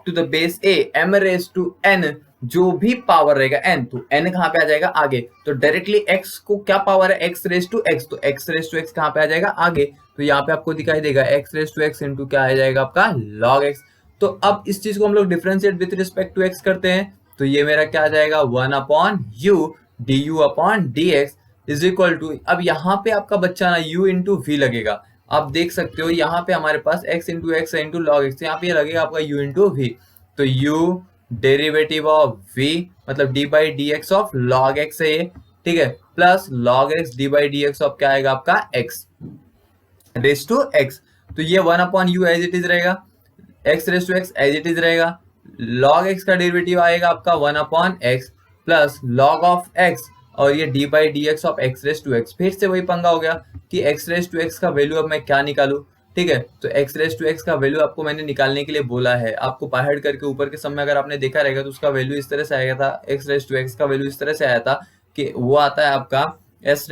to the base a m raise to n, जो भी पावर रहेगा n, तो n कहाँ पे आ जाएगा, आगे। तो डायरेक्टली x को क्या पावर है, x रेस टू x, तो x रेस टू x कहाँ पे आ जाएगा, आगे। तो यहाँ पे आपको दिखाई देगा x raise to x into क्या आ जाएगा आपका log x। तो अब इस चीज को हम लोग differentiate with respect to x करते हैं, तो ये मेरा क्या आ जाएगा, 1 upon u du upon dx is equal to, अब यहाँ पे आपका बच्चा ना u इंटू v लगेगा। आप देख सकते हो यहाँ पे हमारे पास x into x into log x, यहाँ पे ये लगेगा आपका u इंटू v। तो u डेरिवेटिव ऑफ v मतलब d by d x of log x है ये, ठीक है, plus log x d by d x of क्या आएगा आपका x रेस टू x। तो ये 1 upon u as it is रहेगा, x raise to x as it is रहेगा, log x का डेरिवेटिव आएगा आपका 1 upon x plus log of x, और ये d by d x of x raise to x। फिर से वही पंगा हो गया कि x रेस टू x का वैल्यू अब मैं क्या निकालूं, ठीक है। तो x रेस टू x का वैल्यू आपको मैंने निकालने के लिए बोला है, आपको बाय हार्ट करके ऊपर के समय अगर आपने देखा रहेगा तो उसका वैल्यू इस तरह से आया था, x रेस टू x का वैल्यू इस तरह से आया था कि वो आता है आपका x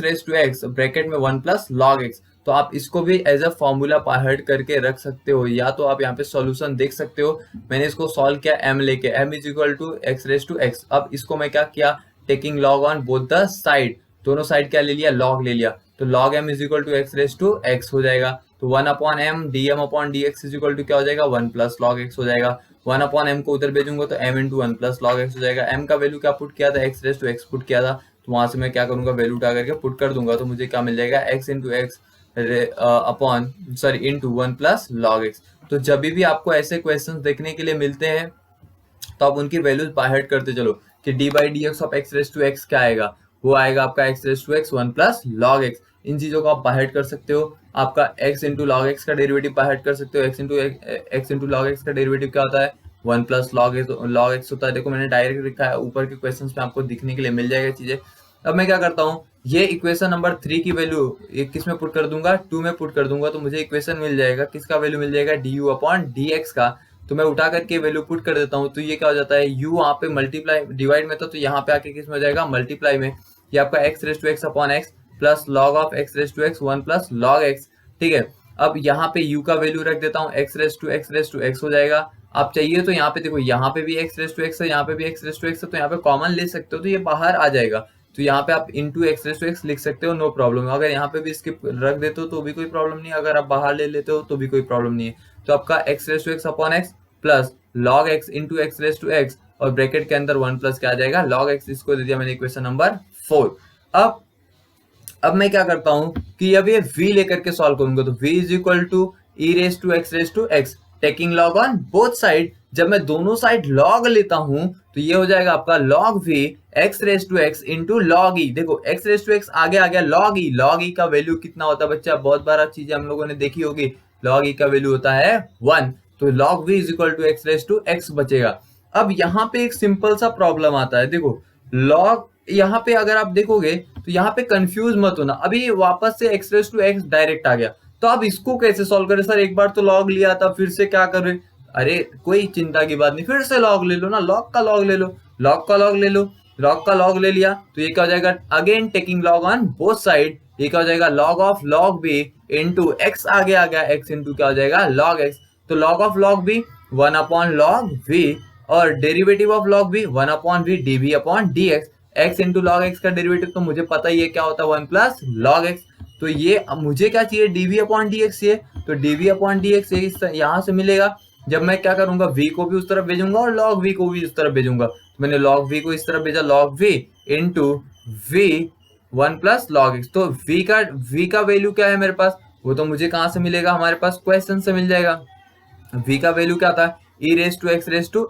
raise to x bracket में 1 प्लस लॉग x। तो आप इसको भी as a formula by heart करके रख सकते हो, या तो आप यहाँ पे सॉल्यूशन देख सकते हो। मैंने इसको सॉल्व किया m लेके, m is equal to x raise to x। अब इसको मैं क्या किया, taking log on both the side, दोनों साइड क्या ले लिया, लॉग ले लिया। तो log m is equal to x raise to x हो जाएगा। तो 1 upon m dm upon dx is equal to क्या हो जाएगा, 1 प्लस लॉग x हो जाएगा। 1 अपॉन एम को उधर भेजूंगा तो m into one plus log x हो जाएगा। m का वैल्यू क्या पुट किया था, x raise to x put किया था, तो वहां से मैं क्या करूंगा, वैल्यू उठा करके पुट कर दूंगा, तो मुझे क्या मिल जाएगा, x into x upon sorry into one plus log x. तो जब भी आपको ऐसे क्वेश्चन देखने के लिए मिलते हैं तो आप उनकी वैल्यूज बाय हार्ट करते चलो कि d by d x of x raise to x क्या आएगा, वो आएगा आपका x raise to x one plus log x. इन चीजों को आप बाय हार्ट कर सकते हो। आपका x इंटू लॉग एक्स का डेरिवेटिव बाय हार्ट कर सकते हो। x इंटू लॉग एक्स का डेरिवेटिव क्या होता है, वन प्लस लॉग एक्स होता है। देखो मैंने डायरेक्ट लिखा है, ऊपर के क्वेश्चन में आपको दिखने के लिए मिल जाएगा चीजें। अब मैं क्या करता हूँ, ये इक्वेशन नंबर 3 की वैल्यू किस में पुट कर दूंगा, 2 में पुट कर दूंगा, तो मुझे इक्वेशन मिल जाएगा, किसका वैल्यू मिल जाएगा, D u upon d x का। तो मैं उठा करके वैल्यू पुट कर देता हूँ, तो ये क्या हो जाता है, u वहाँ पे मल्टीप्लाई डिवाइड में था, तो यहाँ पे आके किस में हो जाएगा, मल्टीप्लाई में। ये आपका x raise to x upon x plus log of x raise to x one plus log x. ठीक है, अब यहाँ पे u का वैल्यू रख देता हूँ, एक्स रेस टू एक्स हो जाएगा। आप चाहिए तो यहाँ पे देखो, यहाँ पे भी एक्स रेस टू एक्स है, यहाँ पे भी एक्स रेस टू एक्स है, तो यहाँ पे कॉमन ले सकते हो, तो ये बाहर आ जाएगा। तो यहाँ पे आप into x raise to x लिख सकते हो, नो प्रॉब्लम। अगर यहाँ पे भी स्किप रख देते हो तो भी कोई प्रॉब्लम नहीं है, अगर आप बाहर ले लेते हो तो भी कोई प्रॉब्लम नहीं है। तो आपका x raise to x upon x plus log x into x raise to x, और ब्रैकेट के अंदर वन प्लस क्या आ जाएगा, लॉग एक्स। इसको दे दिया मैंने इक्वेशन नंबर 4। अब मैं क्या करता हूं कि अब ये v लेकर के सॉल्व करूंगा, तो v is equal to e raise to x taking log on both side. जब मैं दोनों साइड लॉग लेता हूं तो ये हो जाएगा आपका log v x raise to x into log e. देखो एक्स रेस टू एक्स आगे आ गया, लॉग ई का वैल्यू कितना होता है बच्चा, बहुत बार चीजें हम लोगों ने देखी होगी, लॉग ई का वैल्यू होता है 1, तो log v is equal to x raise to x बचेगा। अब यहाँ पे एक सिंपल सा प्रॉब्लम आता है, देखो लॉग यहाँ पे अगर आप देखोगे तो यहाँ पे कंफ्यूज मत होना, अभी वापस से x raise to x direct आ गया, तो आप इसको कैसे सॉल्व करें, सर एक बार तो लॉग लिया था फिर से क्या करें, अरे कोई चिंता की बात नहीं, फिर से लॉग ले लो ना, लॉग का लॉग ले लो, लॉग का लॉग ले लो, लॉग का लॉग ले लिया तो ये क्या हो जाएगा, again taking log on both side, ये क्या हो जाएगा, log of log b into x आगे आ गया, एक्स इंटू क्या हो जाएगा, लॉग एक्स। तो log of log b 1 upon log v, और derivative of log b 1 upon v d b upon d x. X into log x का derivative तो मुझे पता ही है क्या होता है, 1 प्लस लॉग एक्स। तो ये अब मुझे क्या चाहिए, डीवी अपॉन डी एक्स चाहिए, तो डीवी अपॉन डी एक्स यहाँ से मिलेगा। जब मैं क्या करूंगा, v को भी उस तरफ भेजूंगा और log v को भी उस तरफ भेजूंगा, तो मैंने log v को इस तरफ भेजा, log v into v 1 plus log x. तो v का वैल्यू क्या है मेरे पास, वो तो मुझे कहाँ से मिलेगा, हमारे पास क्वेश्चन से मिल जाएगा। v का वैल्यू क्या था, e रेस टू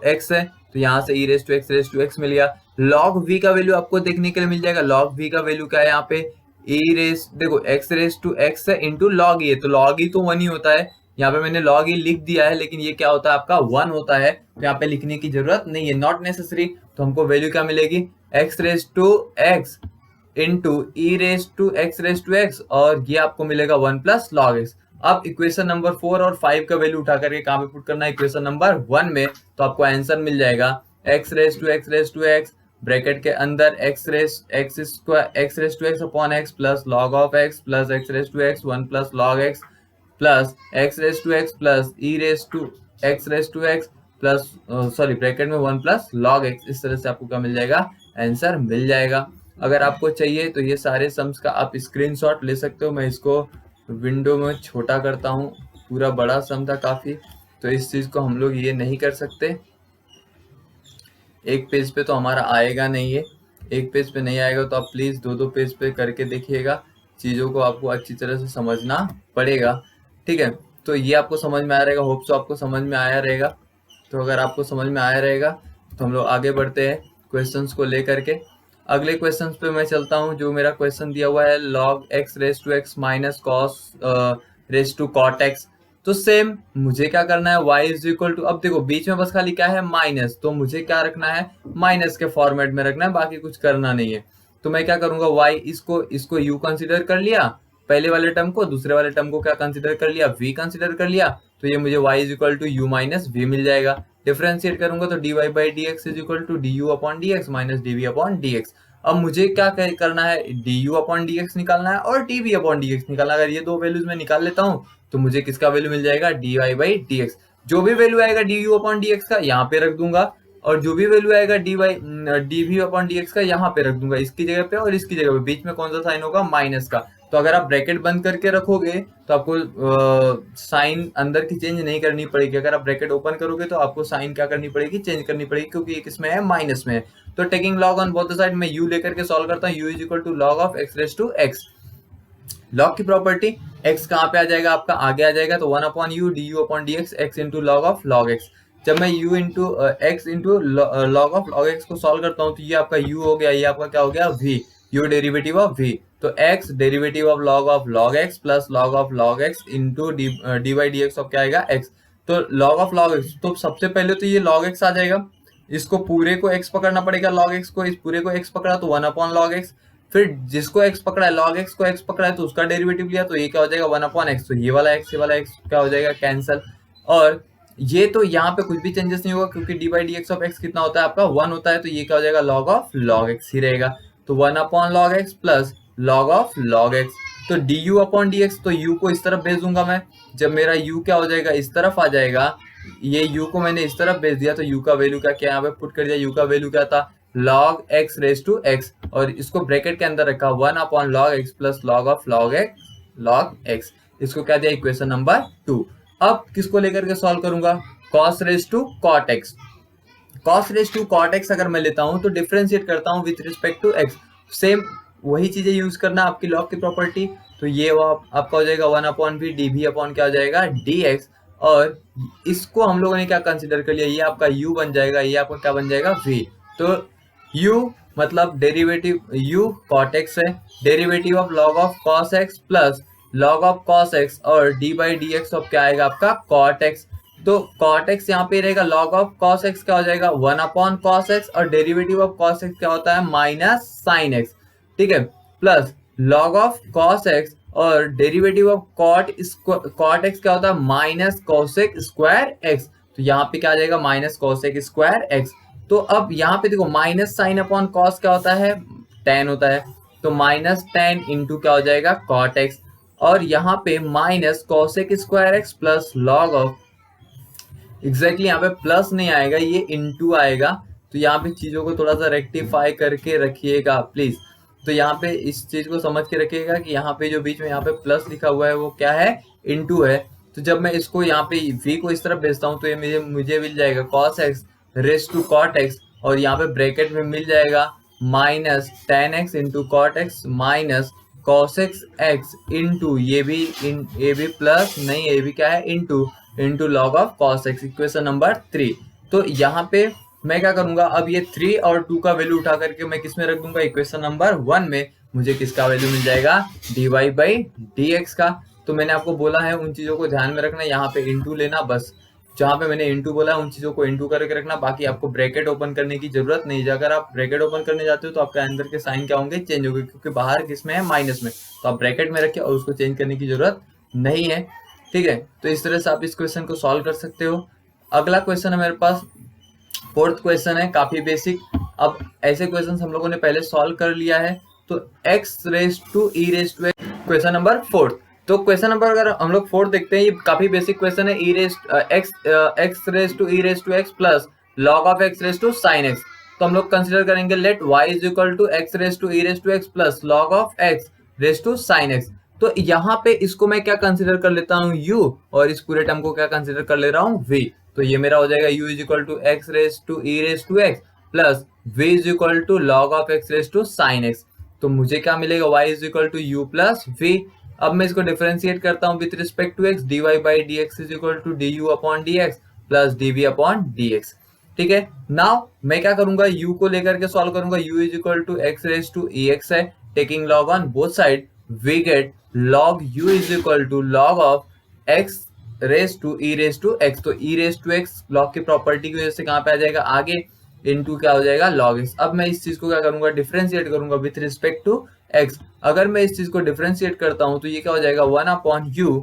एक्स है, तो यहाँ से e रेस टू एक्स मिल गया। log v का वैल्यू आपको देखने के लिए मिल जाएगा, log v का वैल्यू क्या है यहाँ पे, देखो x रेस टू एक्स है इंटू लॉग ई, तो लॉग ई तो 1 ही होता है, यहाँ पे मैंने log ई लिख दिया है, लेकिन ये क्या होता है आपका 1 होता है, तो यहाँ पे लिखने की जरूरत नहीं है, नॉट नेसेसरी। तो हमको वैल्यू क्या मिलेगी, x raise to x into e raise to x, और ये आपको मिलेगा 1 प्लस लॉग एक्स। अब इक्वेशन नंबर 4 और 5 का वैल्यू उठा करके कहाँ पे पुट करना है, इक्वेशन नंबर 1 में, तो आपको आंसर मिल जाएगा x raise to x bracket के अंदर x raise to x upon x plus log of x plus x raise to x 1 plus log x plus x raise to x plus e raise to x plus sorry bracket में 1 plus log x. इस तरह से आपको क्या मिल जाएगा, answer मिल जाएगा। अगर आपको चाहिए तो ये सारे सम्स का आप स्क्रीनशॉट ले सकते हो, मैं इसको विंडो में छोटा करता हूँ, पूरा बड़ा सम था काफी, तो इस चीज को हम लोग ये नहीं कर सकते, एक पेज पे तो हमारा आएगा नहीं है, एक पेज पे नहीं आएगा, तो आप प्लीज दो पेज पे करके देखिएगा, चीजों को आपको अच्छी तरह से समझना पड़ेगा। ठीक है, तो ये आपको समझ में आया रहेगा, होप सो आपको समझ में आया रहेगा। तो अगर आपको समझ में आया रहेगा तो हम लोग आगे बढ़ते हैं क्वेश्चंस को लेकर के। अगले क्वेश्चंस पे मैं चलता हूँ, जो मेरा क्वेश्चन दिया हुआ है log x raise to x minus cos raise to cot x. तो सेम मुझे क्या करना है, y इज इक्वल टू, अब देखो बीच में बस खाली क्या है, माइनस, तो मुझे क्या रखना है, माइनस के फॉर्मेट में रखना है, बाकी कुछ करना नहीं है। तो मैं क्या करूंगा, y इसको u कंसिडर कर लिया पहले वाले टर्म को, दूसरे वाले टर्म को क्या कंसिडर कर लिया, v कंसिडर कर लिया, तो ये मुझे y is equal to u minus v मिल जाएगा। डिफरेंशिएट करूंगा तो dy by d x is equal to du upon d x minus dv upon dx। अब मुझे क्या करना है, du अपॉन dx निकालना है और dv अपॉन dx निकालना है। अगर ये दो वैल्यूज में निकाल लेता हूँ तो मुझे किसका वैल्यू मिल जाएगा, dy बाई dx। जो भी वैल्यू आएगा du अपॉन dx का यहाँ पे रख दूंगा, और जो भी वैल्यू आएगा dv अपॉन dx का यहाँ पे रख दूंगा, इसकी जगह पे और इसकी जगह पे, बीच में कौन सा साइन होगा, माइनस का। तो अगर आप ब्रैकेट बंद करके रखोगे तो आपको साइन अंदर की चेंज नहीं करनी पड़ेगी। अगर आप ब्रैकेट ओपन करोगे तो आपको साइन क्या करनी पड़ेगी, चेंज करनी पड़ेगी, क्योंकि एक इसमें है माइनस में है। तो taking log on both the side में u लेकर के सॉल्व करता हूँ, u is equal to log of x raise to x। Log की प्रॉपर्टी x कहाँ पे आ जाएगा, आपका आगे आ जाएगा, तो 1 upon u d u upon d x, x into log of log x. जब मैं u into x into log of log x को सॉल्व करता हूँ तो ये आपका u हो गया, ये आपका क्या हो गया v, u derivative of v। तो x derivative of log x plus log of log x into D by d x of क्या आएगा x। तो लॉग ऑफ लॉग एक्स, तो सबसे पहले तो ये लॉग एक्स आ जाएगा, इसको पूरे को x पकड़ना पड़ेगा, लॉग एक्स को, इस पूरे को x पकड़ा तो 1 अपॉन लॉग एक्स। फिर जिसको x पकड़ा है, log x को x पकड़ा है तो उसका डेरिवेटिव लिया, तो ये क्या हो जाएगा 1 अपॉन x। तो ये वाला x क्या हो जाएगा, कैंसल। और ये तो यहाँ पे कुछ भी चेंजेस नहीं होगा, क्योंकि D by d x of x कितना होता है आपका 1 होता है, तो ये क्या हो जाएगा लॉग ऑफ लॉग एक्स ही रहेगा। तो 1 upon log x plus log of log x. तो d u upon d x, तो u को इस तरफ भेज दूंगा मैं। जब मेरा u क्या हो जाएगा, इस तरफ आ जाएगा, ये u को मैंने इस तरफ भेज दिया, तो u का वैल्यू क्या यहाँ पे पुट कर दिया, u का वैल्यू क्या था, log x raise to x, और इसको ब्रैकेट के अंदर रखा 1 upon log x plus log of log x। इसको क्या दिया, इक्वेशन नंबर 2। अब किसको लेकर के सॉल्व करूंगा, cos raise to cot x। cos raise to cot x अगर मैं लेता हूं तो डिफरेंशिएट करता हूं with respect to x, same वही चीजें यूज करना आपकी लॉग की प्रॉपर्टी। तो ये वो आपका हो जाएगा 1 upon v d v upon क्या हो जाएगा dx, और इसको हम लोगों ने क्या कंसिडर कर लिया, ये आपका u बन जाएगा, ये आपका क्या बन जाएगा v। तो u मतलब डेरिवेटिव u cot x है, derivative of log of cos x plus log of cos x, और d by d x of क्या आएगा आपका cot x। तो cot x यहाँ पे रहेगा, log ऑफ cos x क्या हो जाएगा 1 अपॉन cos x, और डेरिवेटिव ऑफ cos x क्या होता है माइनस sin x, ठीक है, plus log of cos x, और डेरिवेटिव ऑफ cot x क्या होता है माइनस cosec स्क्वायर x। तो यहाँ पे क्या आ जाएगा माइनस cosec स्क्वायर x। तो अब यहाँ पे देखो माइनस साइन अपॉन कॉस क्या होता है, tan होता है, तो माइनस tan इंटू क्या हो जाएगा cot x, और यहाँ पे minus cosec square x plus log of, exactly यहाँ पे प्लस नहीं आएगा, ये इंटू आएगा। तो यहाँ पे चीजों को थोड़ा सा रेक्टिफाई करके रखिएगा प्लीज। तो यहाँ पे इस चीज को समझ के रखिएगा कि यहाँ पे जो बीच में यहाँ पे प्लस लिखा हुआ है वो क्या है, इंटू है। तो जब मैं इसको यहाँ पे v को इस तरफ भेजता हूँ तो ये मुझे मिल जाएगा cos x raise to cot x, और यहाँ पे ब्रैकेट में मिल जाएगा minus tan x into cot x minus cosec x into ये भी प्लस नहीं, ये भी क्या है into log of cos x, equation number 3। तो यहाँ पे मैं क्या करूंगा, अब ये 3 और 2 का वैल्यू उठा करके मैं किस में रख दूंगा, इक्वेशन नंबर 1 में। मुझे किसका वैल्यू मिल जाएगा, dy बाई डी एक्स का। तो मैंने आपको बोला है उन चीजों को ध्यान में रखना, यहाँ पे इंटू लेना, बस जहाँ पे मैंने इंटू बोला उन चीजों को इंटू करके रखना, बाकी आपको ब्रैकेट ओपन करने की जरूरत नहीं है। अगर आप ब्रैकेट ओपन करने जाते हो तो आपके अंदर के साइन क्या होंगे, चेंज होंगे, क्योंकि बाहर किसमें है माइनस में, तो आप ब्रैकेट में रखिए और उसको चेंज करने की जरूरत नहीं है, ठीक है। तो इस तरह से आप इस क्वेश्चन को सॉल्व कर सकते हो। अगला क्वेश्चन है मेरे पास, फोर्थ क्वेश्चन है, काफी बेसिक। अब ऐसे क्वेश्चन हम लोगों ने पहले सॉल्व कर लिया है, तो x raise to e raise to x, question number 4। तो क्वेश्चन नंबर अगर हम लोग 4 देखते हैं, ये काफी बेसिक क्वेश्चन है, x raise to e raise to x plus log of x raise to sin x। तो हम लोग कंसिडर करेंगे let y is equal to x raise to e raise to x plus log of x raise to sin x। तो यहाँ पे इसको मैं क्या कंसिडर कर लेता हूँ u, और इस पूरे टर्म को क्या कंसिडर कर ले रहा हूँ v। तो ये मेरा हो जाएगा u is equal to x raise to e raise to x plus v is equal to log of x raise to sin x। तो मुझे क्या मिलेगा, y is equal to u plus v। अब मैं इसको डिफरेंशिएट करता हूँ with respect to x, dy by d x is equal to du upon d x plus dv upon d x, ठीक है। नाउ मैं क्या करूंगा, u को लेकर के सॉल्व करूंगा, u is equal to x raise to ex है, taking log on both side, we get log u is equal to log of x raise to e raise to x। तो e raise to x log की property की वजह से कहाँ पे आ जाएगा आगे, इनटू क्या हो जाएगा log x। अब मैं इस चीज को क्या करूंगा, डिफरेंशिएट करूंगा विथ रिस्पेक्ट टू x। अगर मैं इस चीज को डिफरेंशिएट करता हूं तो ये क्या हो जाएगा 1 अपॉन u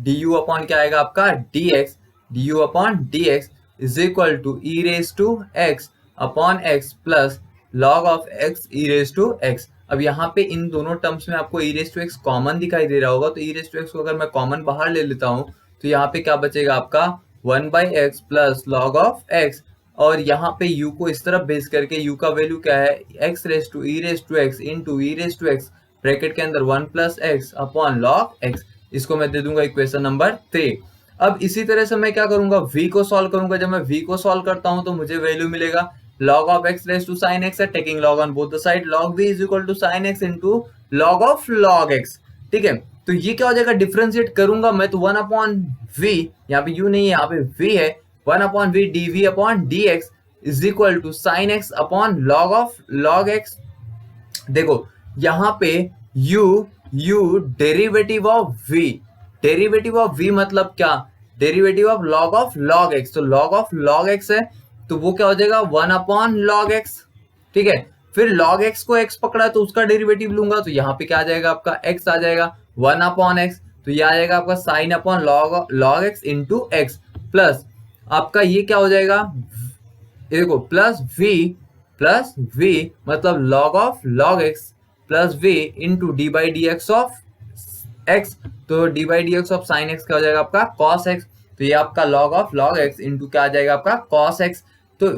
du अपॉन क्या आएगा आपका dx, du upon dx is equal to e raise to x upon x plus log of x e raise to x। अब यहाँ पे इन दोनों टर्म्स में आपको e raise to x common दिखाई दे रहा होगा, तो e रेज टू x को अगर मैं कॉमन बाहर ले लेता हूँ तो यहाँ पे क्या बचेगा आपका 1 by x plus log of x, और यहाँ पे u को इस तरफ बेस करके u का वैल्यू क्या है, x raise to e raise to x into e raise to x bracket के अंदर 1 plus x upon log x। इसको मैं दे दूंगा इक्वेशन नंबर 3। अब इसी तरह से मैं क्या करूंगा, v को सॉल्व करूंगा। जब मैं v को सॉल्व करता हूं तो मुझे वैल्यू मिलेगा log of x raise to sine x है, taking log on both the side, log v is equal to sine x into log of log x। ठीक है, तो ये क्या हो जाएगा, डिफरेंशिएट करूंगा मैं तो 1 अपॉन v, यहाँ पे u नहीं है, यहाँ पे v है, 1 upon v dv upon dx is equal to sine x upon log of log x। देखो यहाँ पे u derivative of v, derivative of v मतलब क्या, डेरिवेटिव ऑफ log x, तो log ऑफ log x है तो वो क्या हो जाएगा 1 अपॉन log x। ठीक है, फिर log x को x पकड़ा तो उसका डेरिवेटिव लूंगा तो यहाँ पे क्या आ जाएगा आपका x आ जाएगा 1 अपॉन x, तो ये आ जाएगा आपका sine upon log x into x plus आपका ये क्या हो जाएगा, ये देखो प्लस v मतलब log of log x plus v into D by d x of x, तो d by d x of sine x क्या हो जाएगा आपका cos x, तो ये आपका log of log x into क्या आ जाएगा आपका cos x। तो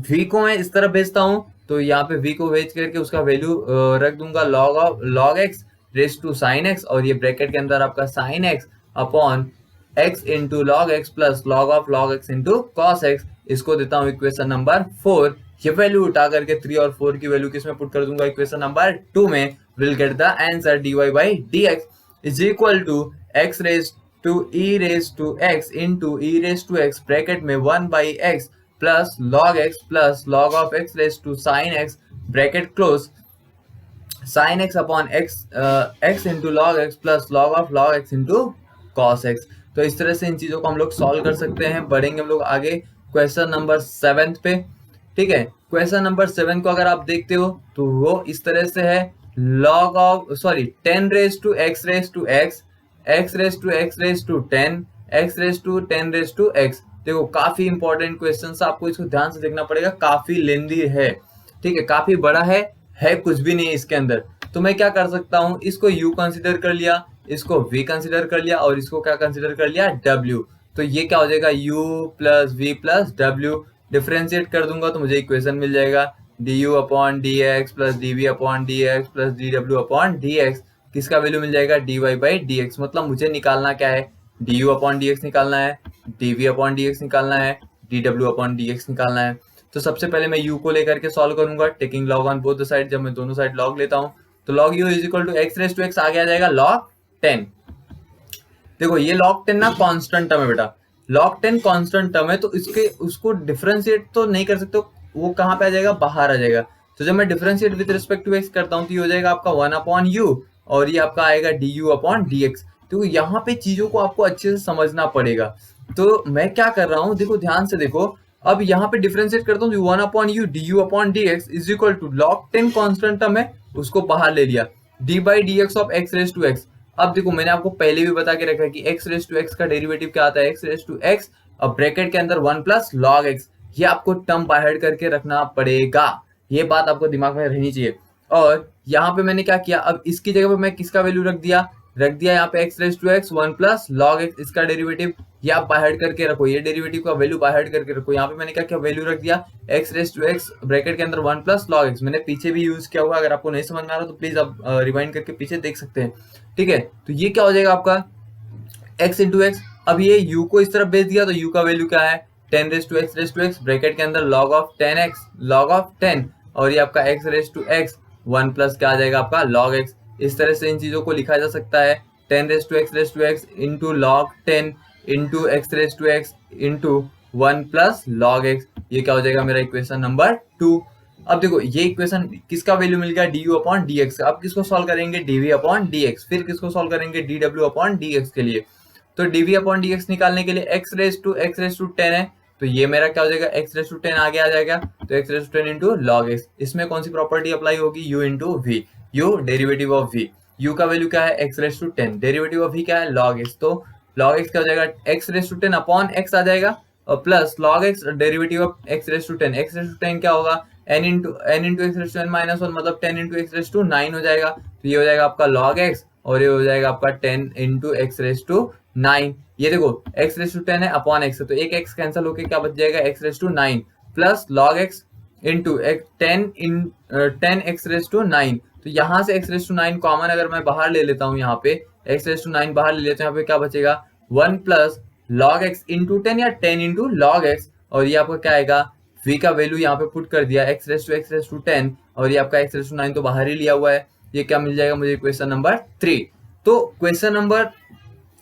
v को मैं इस तरह भेजता हूं तो यहाँ पे v को भेज करके उसका वैल्यू रख दूंगा log of log x raise to sine x, और ये ब्रैकेट के अंदर आपका sine x upon x into log x plus log of log x into cos x। इसको देता हूँ इक्वेशन नंबर 4। ये वैल्यू उठा करके 3 और 4 की वैल्यू किसमें पुट कर दूंगा, इक्वेशन नंबर 2 में। Will get the answer dy by dx is equal to x raise to e raise to x into e raise to x bracket में 1 by x plus log of x raise to sine x bracket close sine x upon x into log x plus log of log x into cos x। तो इस तरह से इन चीजों को हम लोग solve कर सकते हैं। बढ़ेंगे हम लोग आगे क्वेश्चन नंबर 7 पे। ठीक है, क्वेश्चन नंबर 7 को अगर आप देखते हो तो वो इस तरह से है, log of 10 raise to x raise to x, x raise to x raise to 10, x raise to 10 raise to x। देखो काफी इंपॉर्टेंट क्वेश्चन, आपको इसको ध्यान से देखना पड़ेगा, काफी लेंदी है। ठीक है, काफी बड़ा है कुछ भी नहीं इसके अंदर। तो मैं क्या कर सकता हूँ, इसको u कंसिडर कर लिया, इसको v कंसिडर कर लिया और इसको क्या कंसिडर कर लिया w। तो ये क्या हो जाएगा u plus v plus w, differentiate कर दूंगा तो मुझे इक्वेशन मिल जाएगा du upon dx plus dv upon dx plus dw upon dx। किसका वैल्यू मिल जाएगा dy बाई dx, मतलब मुझे निकालना क्या है, du अपॉन dx निकालना है, dv अपॉन dx निकालना है, dw अपॉन dx निकालना है। तो सबसे पहले मैं u को लेकर के सॉल्व करूंगा, taking log on both the side. जब मैं दोनों साइड log लेता हूं तो log u is equal to x raise to x आगे आ जाएगा log 10। देखो ये log 10 ना कांस्टेंट टर्म है बेटा, log 10 कांस्टेंट टर्म है तो इसके उसको डिफरेंशिएट तो नहीं कर सकते, वो कहाँ पे आ जाएगा, बाहर आ जाएगा। तो जब मैं differentiate with respect to x करता हूँ तो ये हो जाएगा आपका 1 अपॉन u और ये आपका आएगा du अपॉन dx। तो यहाँ पे चीजों को आपको अच्छे से समझना पड़ेगा। तो मैं क्या कर रहा हूँ, देखो ध्यान से देखो, अब यहाँ पे डिफरेंशिएट करता हूँ 1 upon u du upon dx is equal to log 10 constant term है उसको बाहर ले लिया, d by dx of x raise to x। अब देखो मैंने आपको पहले भी बता के रखा है कि x रेस टू x का डेरिवेटिव क्या आता है, x रेस टू x और ब्रैकेट के अंदर 1 प्लस log x। ये आपको टर्म बाहर करके रखना पड़ेगा, ये बात आपको दिमाग में रहनी चाहिए। और यहाँ पे मैंने क्या किया, अब इसकी जगह पे मैं किसका वैल्यू रख दिया यहाँ पे x raise to x 1 plus log x, इसका डेरिवेटिव ये आप बाहर करके रखो, ये डेरिवेटिव का वैल्यू बाहर करके रखो। यहाँ पे मैंने क्या किया, वैल्यू रख दिया x raise to x bracket के अंदर 1 प्लस log x। मैंने पीछे भी यूज किया हुआ, अगर आपको नहीं समझ में आ रहा तो प्लीज आप रिवाइंड करके पीछे देख सकते हैं। ठीक है, तो ये क्या हो जाएगा आपका x इंटू एक्स। अब ये u को इस तरफ भेज दिया तो u का वैल्यू क्या है 10 रेस टू x ब्रैकेट के अंदर log ऑफ 10 और ये आपका x raise to x 1 plus क्या आ जाएगा आपका log x। इस तरह से इन चीजों को लिखा जा सकता है 10 raise to x into log 10 into x raise to x into 1 plus log x। ये क्या हो जाएगा मेरा इक्वेशन नंबर 2। अब देखो ये इक्वेशन किसका वैल्यू मिल गया du अपॉन dx। अब किसको सॉल्व करेंगे dv अपॉन dx, फिर किसको सॉल्व करेंगे dw अपॉन dx के लिए। तो dv अपॉन dx निकालने के लिए x रेस टू 10 है तो ये मेरा क्या हो जाएगा x रेस टू 10 आगे आ जाएगा, तो x raise to 10 into log x। इसमें कौन सी प्रॉपर्टी अप्लाई होगी, u into v, u derivative of v, u का वैल्यू क्या है x raise to 10, derivative of v क्या है log x। तो log x क्या हो जाएगा x raise to 10 upon x आ जाएगा और plus log x derivative of x raise to 10, x raise to 10 क्या होगा n into x raise to n minus 1 मतलब 10 इंटू x रेस टू 9 हो जाएगा। तो ये हो जाएगा आपका log x और ये हो जाएगा आपका 10 इंटू x रेस टू 9। ये देखो x रेस टू 10 है अपॉन x है तो एक x कैंसिल होके क्या बच जाएगा x raise to 9। Plus log x into 10x⁹9। तो यहाँ से x⁹9 कॉमन अगर मैं बाहर ले लेता हूँ, यहाँ पे x⁹9 बाहर ले लेते हैं, यहाँ पे क्या बचेगा 1 प्लस लॉग एक्स इंटू 10 या 10 इंटू लॉग एक्स, और ये आपका क्या आएगा v का वैल्यू यहाँ पे पुट कर दिया x⁻10, और ये आपका x⁹9 तो बाहर ही लिया हुआ है, ये क्या मिल जाएगा मुझे क्वेश्चन नंबर 3। तो क्वेश्चन नंबर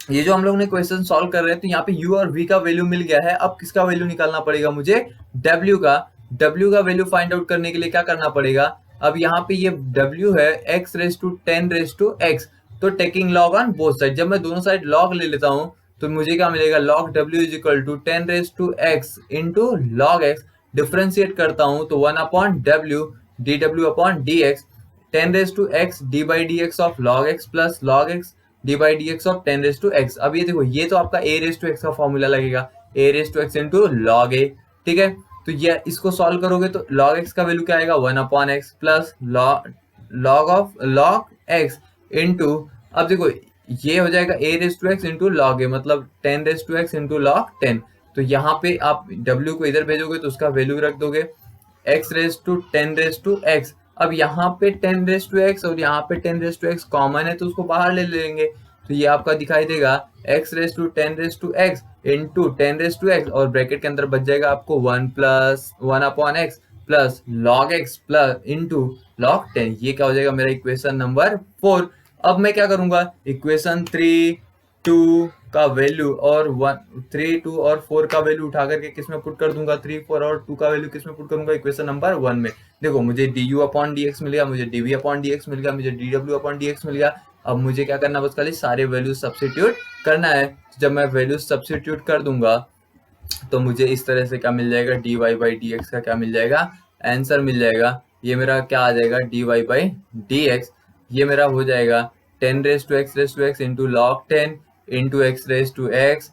ये जो हम लोग ने क्वेश्चन सॉल्व कर रहे हैं, तो यहाँ पे u और v का वैल्यू मिल गया है। अब किसका वैल्यू निकालना पड़ेगा मुझे, w का वैल्यू फाइंड आउट करने के लिए क्या करना पड़ेगा, अब यहाँ पे ये w है x⁻10⁻x, तो taking log on both side, जब मैं दोनों साइड लॉग ले लेता हूँ तो मुझे क्या मिलेगा log w is equal to 10⁻x into log x, differentiate करता हूँ तो 1/w dw/dx 10⁻x d/dx of log x plus log x d/dx of 10⁻x। अब ये देखो, ये तो आपका a⁻x का फॉर्मूला लगेगा, a⁻x इंटू log a, ठीक है। तो ये इसको सॉल्व करोगे तो log x का वैल्यू क्या आएगा 1/x plus log x into, अब देखो ये हो जाएगा a⁻x इंटू log a, मतलब 10⁻x इंटू log 10। तो यहाँ पे आप w को इधर भेजोगे तो उसका वैल्यू रख दोगे x⁻10⁻x। अब यहाँ पे 10⁻x और यहाँ पे 10⁻x कॉमन है तो उसको बाहर ले लेंगे, तो ये आपका दिखाई देगा x⁻10⁻x इंटू 10⁻x, और ब्रैकेट के अंदर बच जाएगा आपको 1 plus 1/x plus log x plus into log 10। ये क्या हो जाएगा मेरा इक्वेशन नंबर 4। अब मैं क्या करूंगा, इक्वेशन 3, 2 का वैल्यू और 3, 2 और 4 का वैल्यू उठा करके किसमें पुट कर दूंगा, 3, 4 और 2 का वैल्यू किसमें पुट करूंगा, इक्वेशन नंबर 1 में। देखो मुझे du/dx मिल गया, मुझे dv/dx मिल गया, मुझे dw/dx मिल गया। अब मुझे क्या करना, बस खाली सारे वैल्यू सब्स्टिट्यूट करना है। जब मैं वैल्यू सब्स्टिट्यूट कर दूंगा तो मुझे इस तरह से क्या मिल जाएगा, dy/dx का क्या मिल जाएगा, आंसर मिल जाएगा। ये मेरा क्या आ जाएगा, dy/dx, ये मेरा हो जाएगा 10⁻x into log 10 into x⁻x,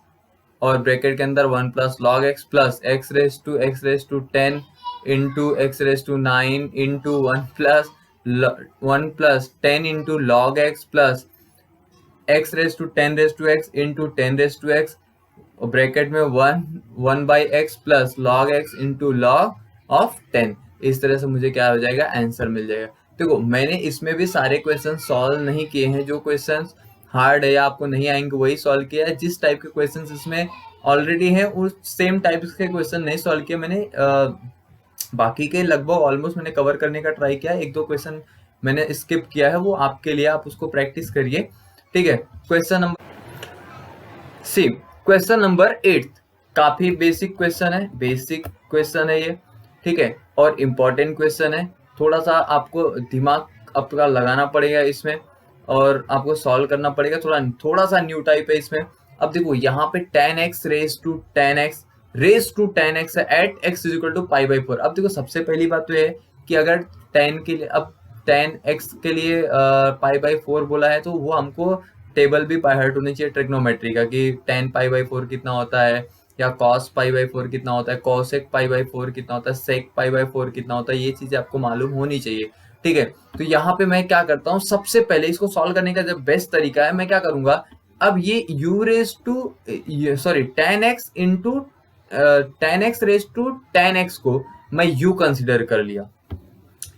और ब्रैकेट के अंदर 1 plus log x plus x⁻10 into x⁻9 into 1 plus 10 into log x plus x⁻10⁻x into 10⁻x, और ब्रैकेट में 1/x plus log x into log of 10। इस तरह से मुझे क्या हो जाएगा, आंसर मिल जाएगा। देखो मैंने इसमें भी सारे क्वेश्चन सॉल्व नहीं किए हैं, जो क्वेश्चंस हार्ड है या आपको नहीं आएंगे वही सॉल्व किया है। जिस टाइप के क्वेश्चंस इसमें ऑलरेडी हैं उस सेम टाइप के क्वेश्चन नहीं सॉल्व किए मैंने। बाकी के लगभग ऑलमोस्ट मैंने कवर करने का ट्राई किया, 1-2 क्वेश्चन मैंने स्किप किया है, वो आपके लिए, आप उसको प्रैक्टिस करिए, ठीक है। क्वेश्चन नंबर 8 काफी बेसिक क्वेश्चन है ये, ठीक है, और इम्पोर्टेंट क्वेश्चन है। थोड़ा सा आपको दिमाग आपका लगाना पड़ेगा इसमें, और आपको सॉल्व करना पड़ेगा। थोड़ा सा न्यू टाइप है इसमें। अब देखो यहाँ पे 10x रेज टू 10x है at x is equal to π/4। अब देखो सबसे पहली बात तो ये है कि अगर 10 के लिए, अब 10x के लिए π/4 बोला है तो वो हमको टेबल भी बाय हार्ट होनी चाहिए ट्रिग्नोमेट्री का, कि 10 π/4 कितना होता है, या cos π/4 कितना होता है, cosec π/4 कितना होता है, sec π/4 कितना होता है, ये चीजें आपको मालूम होनी चाहिए, ठीक है। तो यहाँ पे मैं क्या करता हूँ, सबसे पहले इसको सॉल्व करने का जब बेस्ट तरीका है, मैं क्या करूंगा, अब ये tan x raise to tan x को मैं u कंसिडर कर लिया।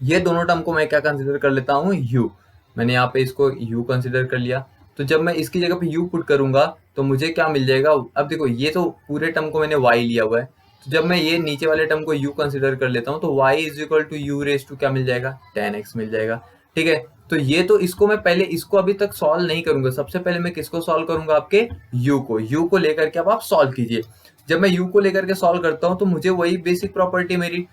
ये दोनों टर्म को मैं क्या कंसिडर कर लेता हूँ, u। मैंने यहाँ पे इसको u कंसिडर कर लिया। तो जब मैं इसकी जगह पे u पुट करूंगा तो मुझे क्या मिल जाएगा, अब देखो ये तो पूरे टर्म को मैंने y लिया हुआ है, तो जब मैं ये नीचे वाले टर्म को u कंसिडर कर लेता हूँ तो y is equal to u raise to क्या मिल जाएगा, tan x मिल जाएगा, ठीक है। तो ये तो इसको मैं पहले, इसको अभी तक सॉल्व नहीं करूंगा, सबसे पहले मैं किसको सॉल्व करूंगा, आपके u को लेकर के अब आप सॉल्व कीजिए। जब मैं u को लेकर के सॉल्व करता हूँ तो मुझे वही बेसिक प्रॉपर्टी मेरी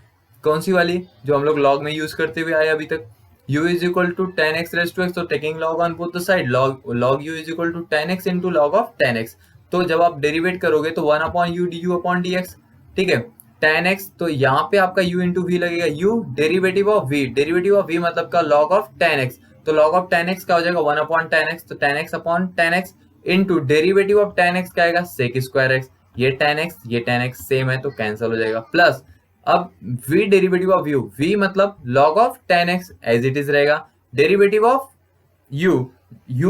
कौन सी वाली, जो हम लोग लॉग में यूज करते हुए आए अभी तक, u is equal to tan x raise to x, तो taking log on both the side, log u is equal to tan x into log of tan x। तो जब आप डेरिवेट करोगे तो 1/u du/dx, ठीक है। tan x, तो यहाँ पे आपका u इंटू v लगेगा, u डेरिवेटिव ऑफ v मतलब का log ऑफ tan x, तो log ऑफ tan x क्या हो जाएगा 1/tan x, तो tan x into derivative of tan x क्या आएगा sec स्क्वायर x, ये tan x सेम है तो कैंसिल हो जाएगा, प्लस अब v डेरिवेटिव ऑफ v मतलब log of tan x as it is रहेगा, डेरिवेटिव ऑफ u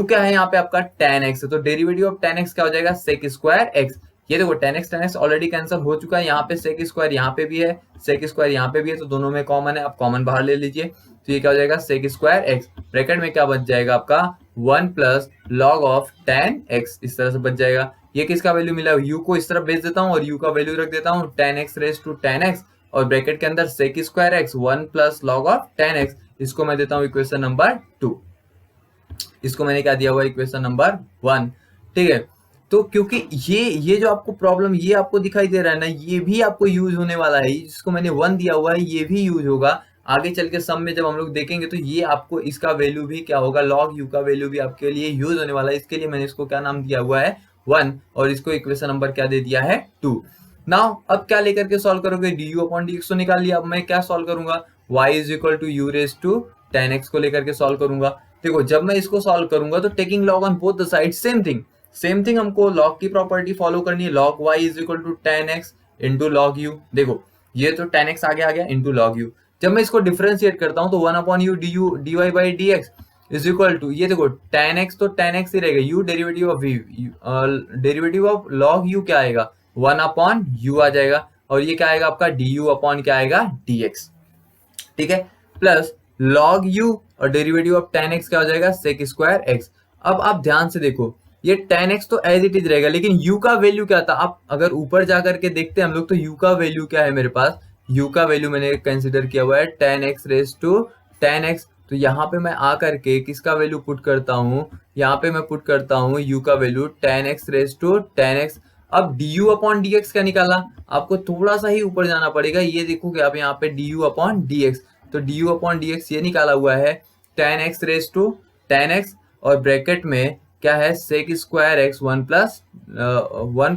क्या है यहाँ पे आपका tan x, तो डेरिवेटिव ऑफ tan x क्या हो जाएगा sec स्क्वायर x, ये देखो 10x ऑलरेडी कैंसिल हो चुका है, यहाँ पे सेक स्क्वायर यहाँ पे भी है, सेक स्क्वायर यहाँ पे भी है, तो दोनों में कॉमन है, अब कॉमन बाहर ले लीजिए, तो ये क्या हो जाएगा सेक स्क्वायर एक्स, ब्रैकेट में क्या बच जाएगा आपका 1 प्लस लॉग ऑफ 10x, इस तरह से बच जाएगा। ये किसका वैल्यू मिला, u को इस तरफ भेज देता हूँ और u का वैल्यू रख देता हूँ 10x रेज टू 10x, और ब्रैकेट के अंदर sec square x 1 plus log of 10x, इसको मैं देता हूँ इक्वेशन नंबर 2, इसको मैंने क्या दिया हुआ इक्वेशन नंबर 1। ठीक है, तो क्योंकि ये जो आपको प्रॉब्लम ये आपको दिखाई दे रहा है ना, ये भी आपको यूज होने वाला है, जिसको मैंने 1 दिया हुआ है ये भी यूज होगा आगे चल के सम में, जब हम लोग देखेंगे तो ये आपको इसका वैल्यू भी क्या होगा, लॉग यू का वैल्यू भी आपके लिए यूज होने वाला है, इसके लिए मैंने इसको क्या नाम दिया हुआ है 1, और इसको इक्वेशन नंबर क्या दे दिया है 2। नाउ अब क्या लेकर के सॉल्व करोगे, du अपॉन dx तो निकाल लिया, अब मैं क्या सॉल्व करूंगा, y is equal to u raise to 10x को लेकर के सॉल्व करूंगा। देखो जब मैं इसको सॉल्व करूंगा तो taking log on both the side same thing हमको लॉग की प्रॉपर्टी फॉलो करनी है, log y is equal to 10x into log u. देखो ये तो 10x आगे आ गया इंटू लॉग यू, जब मैं इसको डिफरेंशिएट करता हूं तो 1 upon u d y by d x is equal to, ये देखो 10x तो 10x ही रहेगा, u derivative of log u क्या आएगा 1 अपॉन यू आ जाएगा, और ये क्या आएगा आपका du अपॉन क्या आएगा dx। ठीक है, प्लस log u और डेरिवेटिव ऑफ 10x क्या हो जाएगा sec स्क्वायर x। अब आप ध्यान से देखो ये 10x तो एज इट इज रहेगा, लेकिन u का वैल्यू क्या था, आप अगर ऊपर जाकर के देखते हैं हम लोग तो u का वैल्यू क्या है मेरे पास, u का वैल्यू मैंने कंसिडर किया हुआ है 10x रेज टू 10x, तो यहाँ पे मैं आकर के किसका वैल्यू पुट करता हूँ, यहाँ पे मैं पुट करता हूँ u का value 10x raise to 10x। अब du अपॉन dx क्या निकाला, आपको थोड़ा सा ही ऊपर जाना पड़ेगा, ये देखोगे आप यहाँ पे du अपॉन dx, तो du अपॉन dx ये निकाला हुआ है 10x रेज टू 10x, और ब्रैकेट में क्या है sec square x 1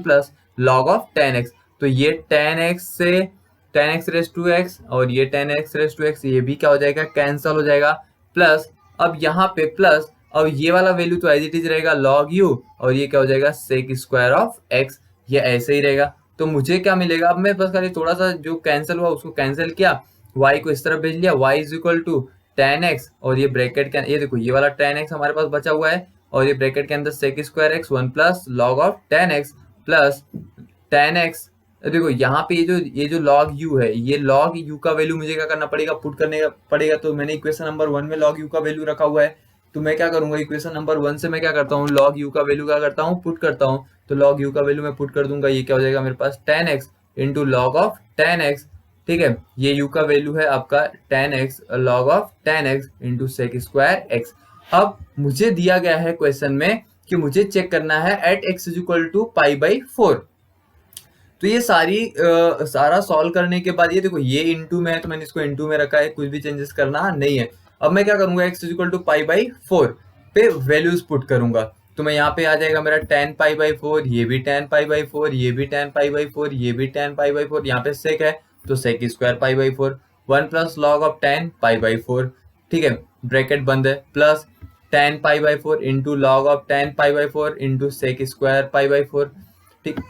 plus log of 10x, तो ये 10x से 10x रेज टू x और ये 10x रेज टू x ये भी क्या हो जाएगा कैंसल हो जाएगा, प्लस अब यहाँ पे प्लस, अब ये वाला वैल्यू तो एज इट इज रहेगा log u, और ये क्या हो जाएगा सेक स्क्वायर ऑफ x, ये ऐसे ही रहेगा। तो मुझे क्या मिलेगा, अब मैं बस खाली थोड़ा सा जो कैंसिल हुआ उसको कैंसिल किया, y को इस तरफ भेज लिया, y is equal to 10x, और ये ब्रैकेट के ये देखो ये वाला 10x हमारे पास बचा हुआ है, और ये ब्रैकेट के अंदर sec square x 1 plus log of 10x plus 10x। देखो यहाँ पे ये जो log u है, ये log u का वैल्यू मुझे क्या करना पड़ेगा, पुट करने पड़ेगा, तो मैंने इक्वेशन नंबर 1 में log u का वैल्यू रखा हुआ है, तो मैं क्या करूंगा इक्वेशन नंबर 1 से मैं क्या करता हूँ log u का वैल्यू क्या करता हूँ पुट करता हूँ, तो log u का वैल्यू मैं पुट कर दूंगा, ये क्या हो जाएगा मेरे पास 10x into log of 10x। ठीक है, ये u का वैल्यू है आपका 10x log of 10x into sec square x। अब मुझे दिया गया है क्वेश्चन में कि मुझे चेक करना है at x is equal to pi by 4, तो ये सारा सॉल्व करने के बाद ये देखो ये इंटू में है तो मैंने इसको इंटू में रखा है, कुछ भी चेंजेस करना नहीं है। अब मैं क्या करूंगा x is equal to pi by 4 पे वैल्यूज पुट करूंगा, तो मैं यहाँ पे आ जाएगा मेरा 10 पाई बाई 4, ये भी 10 पाई बाई 4, ये भी 10 पाई बाई 4, ये भी 10 पाई बाई 4, यहाँ पे सेक है तो sec square pi by 4, 1 plus log of 10 pi by 4। ठीक है, ब्रैकेट बंद है, plus 10 pi by 4 into log of 10 pi by 4 into sec square pi by 4। ठीक,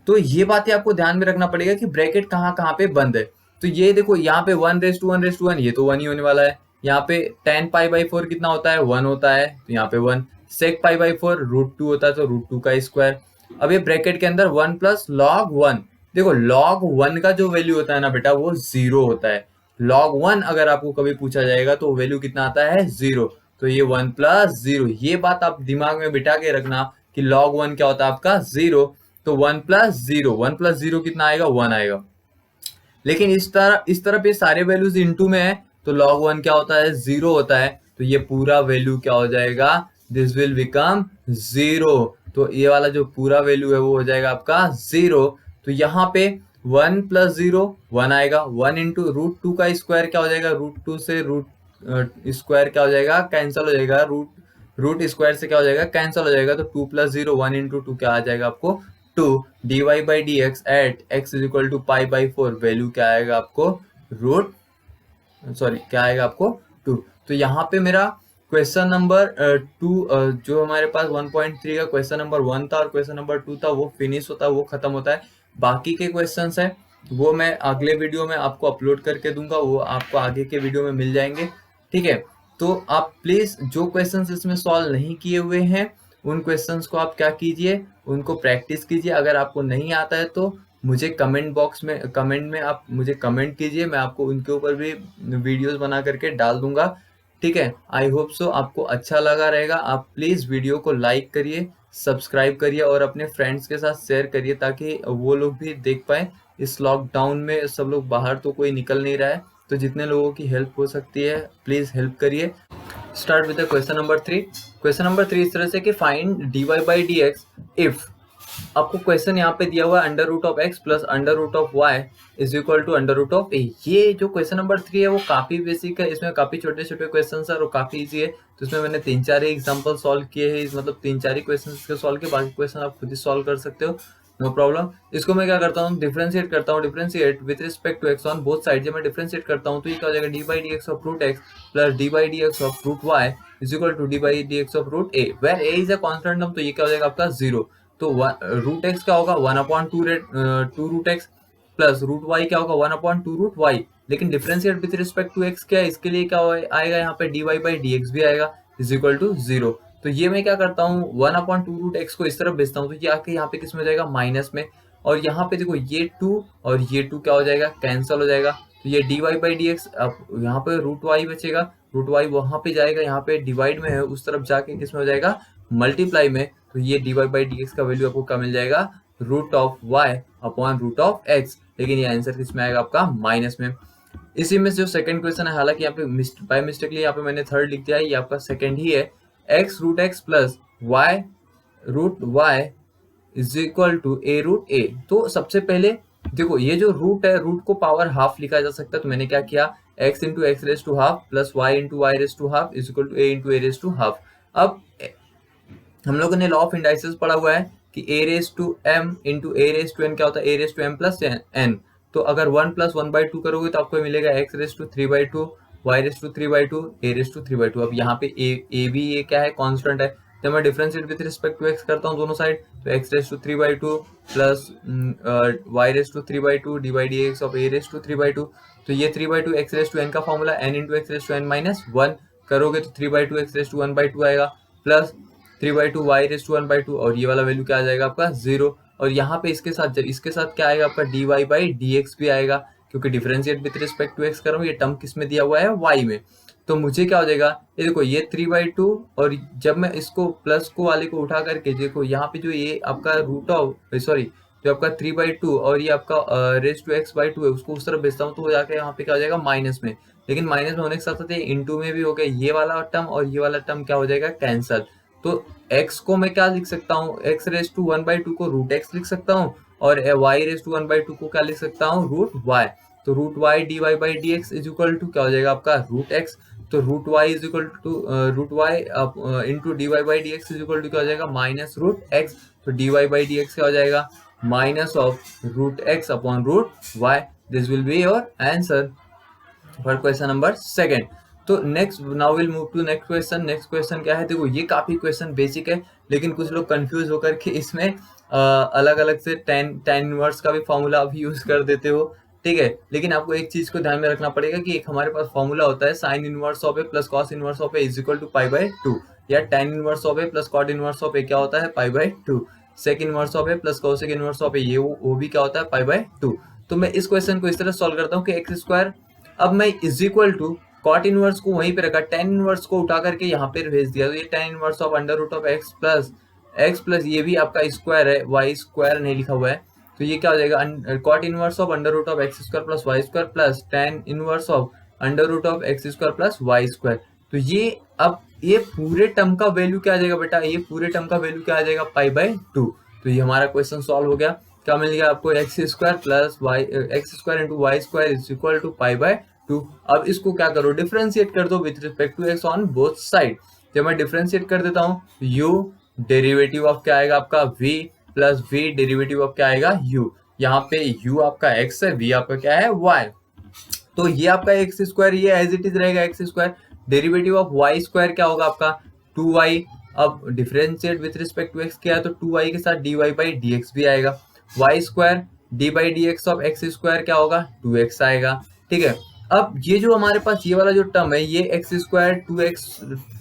तो ये बातें आपको ध्यान में रखना पड़ेगा कि ब्रैकेट कहाँ कहाँ पे बंद है। तो ये देखो यहाँ पे 1 रेज टू 1 रेज टू 1, ये तो 1 ही होने वाला है। यहाँ पे 10 पाई बाई 4 कितना होता है 1 होता है, तो यहाँ पे 1, सेक पाई बाई 4 रूट 2 होता है तो रूट 2 का स्क्वायर। अब ये ब्रैकेट के अंदर 1 प्लस लॉग 1, देखो log 1 का जो वैल्यू होता है ना बेटा वो 0 होता है, log 1 अगर आपको कभी पूछा जाएगा तो वैल्यू कितना आता है 0, तो ये 1 प्लस 0, ये बात आप दिमाग में बिठा के रखना कि log 1 क्या होता है आपका 0, तो 1 प्लस 0 कितना आएगा 1 आएगा। लेकिन इस तरफ ये सारे वैल्यूज इनटू में है तो log 1 क्या होता है 0 होता है, तो ये पूरा वैल्यू क्या हो जाएगा, दिस विल बिकम 0, तो ये वाला जो पूरा वैल्यू है वो हो जाएगा आपका 0। तो यहाँ पे 1 प्लस 0 1 आएगा, 1 इंटू रूट 2 का स्क्वायर क्या हो जाएगा, रूट 2 से रूट स्क्वायर क्या हो जाएगा कैंसिल हो जाएगा, रूट स्क्वायर से क्या हो जाएगा कैंसिल हो जाएगा, तो 2 प्लस 0 1 इंटू 2 क्या आ जाएगा आपको 2 dy by d x at x is equal to pi by 4, value क्या आएगा आपको क्या आएगा आपको 2। तो यहाँ पे मेरा क्वेश्चन नंबर 2 जो हमारे पास 1.3 का क्वेश्चन नंबर 1 था और क्वेश्चन नंबर 2 था वो फिनिश होता है, वो खत्म होता है। बाकी के क्वेश्चंस है वो मैं अगले वीडियो में आपको अपलोड करके दूंगा, वो आपको आगे के वीडियो में मिल जाएंगे। ठीक है, तो आप प्लीज जो क्वेश्चंस इसमें सॉल्व नहीं किए हुए हैं उन क्वेश्चंस को आप क्या कीजिए, उनको प्रैक्टिस कीजिए। अगर आपको नहीं आता है तो मुझे कमेंट में आप मुझे कमेंट कीजिए, मैं आपको उनके ऊपर भी वीडियोस बना करके डाल दूंगा। ठीक है, आई होप सो आपको अच्छा लगा रहेगा। आप प्लीज़ वीडियो को लाइक करिए, सब्सक्राइब करिए और अपने फ्रेंड्स के साथ शेयर करिए ताकि वो लोग भी देख पाएँ। इस लॉकडाउन में सब लोग बाहर तो कोई निकल नहीं रहा है, तो जितने लोगों की हेल्प हो सकती है प्लीज़ हेल्प करिए। Start with the question number 3। Question number 3 इस तरह से कि find dy by d x if, आपको क्वेश्चन यहाँ पे दिया हुआ है under root of x plus under root of y is equal to under root of a. ये जो क्वेश्चन नंबर 3 है वो काफी बेसिक है, इसमें काफी छोटे छोटे क्वेश्चन है और काफी इजी है। तो इसमें मैंने 3-4 ही एग्जाम्पल सॉल्व किए हैं, मतलब 3-4 ही क्वेश्चन इसके सॉल्व किए, बाकी क्वेश्चन आप खुद ही सॉल्व कर सकते हो, नो प्रॉब्लम। इसको मैं क्या करता हूँ, डिफरेंशिएट करता हूँ, differentiate with respect to x on both side. जब मैं डिफरेंशिएट करता हूँ तो ये क्या हो जाएगा, d by d x of root x plus d by d x of root y is equal to d by d x of root a, where a is a constant number. तो ये क्या हो जाएगा आपका 0। तो root x क्या होगा 1/2 root x plus root y क्या होगा 1/2 रूट वाई। लेकिन differentiate with respect to x क्या है, इसके लिए क्या आएगा यहाँ पे d y by d x भी आएगा इज इक्वल टू 0। तो ये मैं क्या करता हूँ 1/2 रूट एक्स को इस तरफ भेजता हूँ, तो ये आके यहाँ पे किस में हो जाएगा माइनस में, और यहाँ पे देखो ये 2 और ये 2 क्या हो जाएगा कैंसिल हो जाएगा। तो ये d y by d x, अब यहाँ पे रूट वाई बचेगा, रूट वाई वहां पे जाएगा, यहाँ पे डिवाइड में है उस तरफ जाके किस में हो जाएगा मल्टीप्लाई में। तो ये d y by d x का वैल्यू आपको क्या मिल जाएगा, root of y upon root of x. लेकिन ये आंसर किस में आएगा आपका माइनस में। इसी में जो सेकंड क्वेश्चन है, हालांकि यहाँ पे बाय मिस्टेकली यहाँ पे मैंने थर्ड लिख दिया है, ये आपका सेकंड ही है। X root x plus y root y is equal to a root a. तो सबसे पहले देखो ये जो रूट है, रूट को पावर हाफ लिखा जा सकता है, तो मैंने क्या किया x into x raise to half plus y into y raise to half is equal to a into a raise to half. अब हम लोगों ने लॉ ऑफ इंडाइसेस पढ़ा हुआ है कि a raise to m into a raise to n क्या होता है, a raise to m plus n. तो अगर 1 प्लस 1/2 करोगे तो आपको मिलेगा x raise to 3/2 y raise to 3/2 a raise to 3/2। अब यहाँ पे ए भी ये क्या है कांस्टेंट है, जब मैं differentiate with respect to x करता हूँ दोनों साइड, तो x raise to 3/2 plus y raise to 3/2 d by d x of a raise to 3/2। तो ये 3/2 एक्स रेस टू एन का formula n into x raise to n minus 1 करोगे तो 3/2 x raise to 1/2 आएगा plus 3/2 y raise to 1/2, और ये वाला value क्या आ जाएगा आपका 0। और यहाँ पे इसके साथ क्या आएगा आपका d y by d x भी आएगा, क्योंकि differentiate with respect to x कर रहा हूँ, ये टर्म किस में दिया हुआ है वाई में। तो मुझे क्या हो जाएगा, ये देखो ये 3/2, और जब मैं इसको प्लस को वाले को उठा करके देखो यहाँ पे जो ये आपका रूट ऑफ सॉरी जो आपका 3/2 और ये आपका रेस टू एक्स बाई 2 है, उसको उस तरफ भेजता हूँ तो वो जाके यहाँ पे क्या हो जाएगा माइनस में। लेकिन माइनस में होने के साथ साथ ये इंटू में भी हो गया, ये वाला टर्म और ये वाला टर्म क्या हो जाएगा कैंसल। तो x को मैं क्या लिख सकता हूँ, x रेस टू 1/2 को रूट x लिख सकता हूँ, और y रेस टू 1/2 को क्या लिख सकता हूँ रूट y। तो root y d y by d x is equal to क्या हो जाएगा आपका रूट x। तो root y is equal to root y into d y by d x is equal to क्या हो जाएगा माइनस रूट x। तो d y by d x क्या हो जाएगा minus of root x upon root y। This will be your answer for question number second. तो next now will move to next question. Next question क्या है, देखो ये काफी क्वेश्चन बेसिक है, लेकिन कुछ लोग कंफ्यूज होकर के इसमें अलग अलग से tan इनवर्स का भी फॉर्मूला भी यूज कर देते हो, ठीक है। लेकिन आपको एक चीज को ध्यान में रखना पड़ेगा कि एक हमारे पास फॉर्मूला होता है sine inverse of a plus cos inverse of a is equal to π/2, या tan inverse of a plus cot inverse of a क्या होता है π/2, sec inverse of a plus cosec inverse of a ये वो भी क्या होता है π/2। तो मैं इस क्वेश्चन को इस तरह सॉल्व करता हूँ कि एक्स स्क्वायर, अब मैं is equal to cot inverse को वहीं पे रखा, tan इनवर्स को उठा करके यहाँ पे भेज दिया, तो ये tan inverse of under root of x plus ये भी आपका स्क्वायर है, वाई स्क्वायर नहीं लिखा हुआ है, तो ये क्या हो जाएगा cot inverse of under root of x square plus y square plus tan inverse of under root of x square plus y square. तो ये अब ये पूरे टर्म का वैल्यू क्या आ जाएगा बेटा, ये पूरे टर्म का वैल्यू क्या आ जाएगा π/2। तो ये हमारा क्वेश्चन सॉल्व हो गया, क्या मिल गया आपको x square plus y x square into y square is equal to π/2। अब इसको क्या करो डिफरेंशिएट कर दो with respect to x on both side. जब मैं डिफरेंशिएट कर देता हूँ u डेरिवेटिव ऑफ क्या आएगा आपका v plus v derivative of क्या आएगा u। यहाँ पे u आपका x है, v आपका क्या है y। तो ये आपका एक्स स्क्वायर ये एज इट इज रहेगा x square, derivative of y square क्या होगा आपका 2y। अब differentiate with respect to x किया है तो 2y के साथ dy बाई dx भी आएगा, y square d by d x of x square क्या होगा 2x आएगा, ठीक है। अब ये जो हमारे पास ये वाला जो टर्म है, ये x square 2x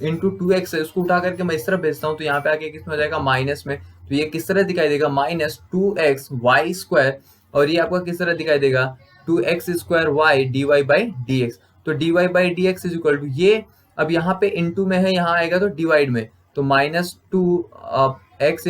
into 2x है, उसको उठा करके मैं इस तरफ भेजता हूँ तो यहाँ पे आके किस में हो जाएगा, माइनस में। तो ये किस तरह दिखाई देगा, माइनस 2x वाई स्क्वायर, और ये आपका किस तरह दिखाई देगा, 2x square y d y by d x. तो d y by d x is equal to ये, अब यहाँ पे इंटू में है, यहाँ आएगा तो डिवाइड में, तो minus 2x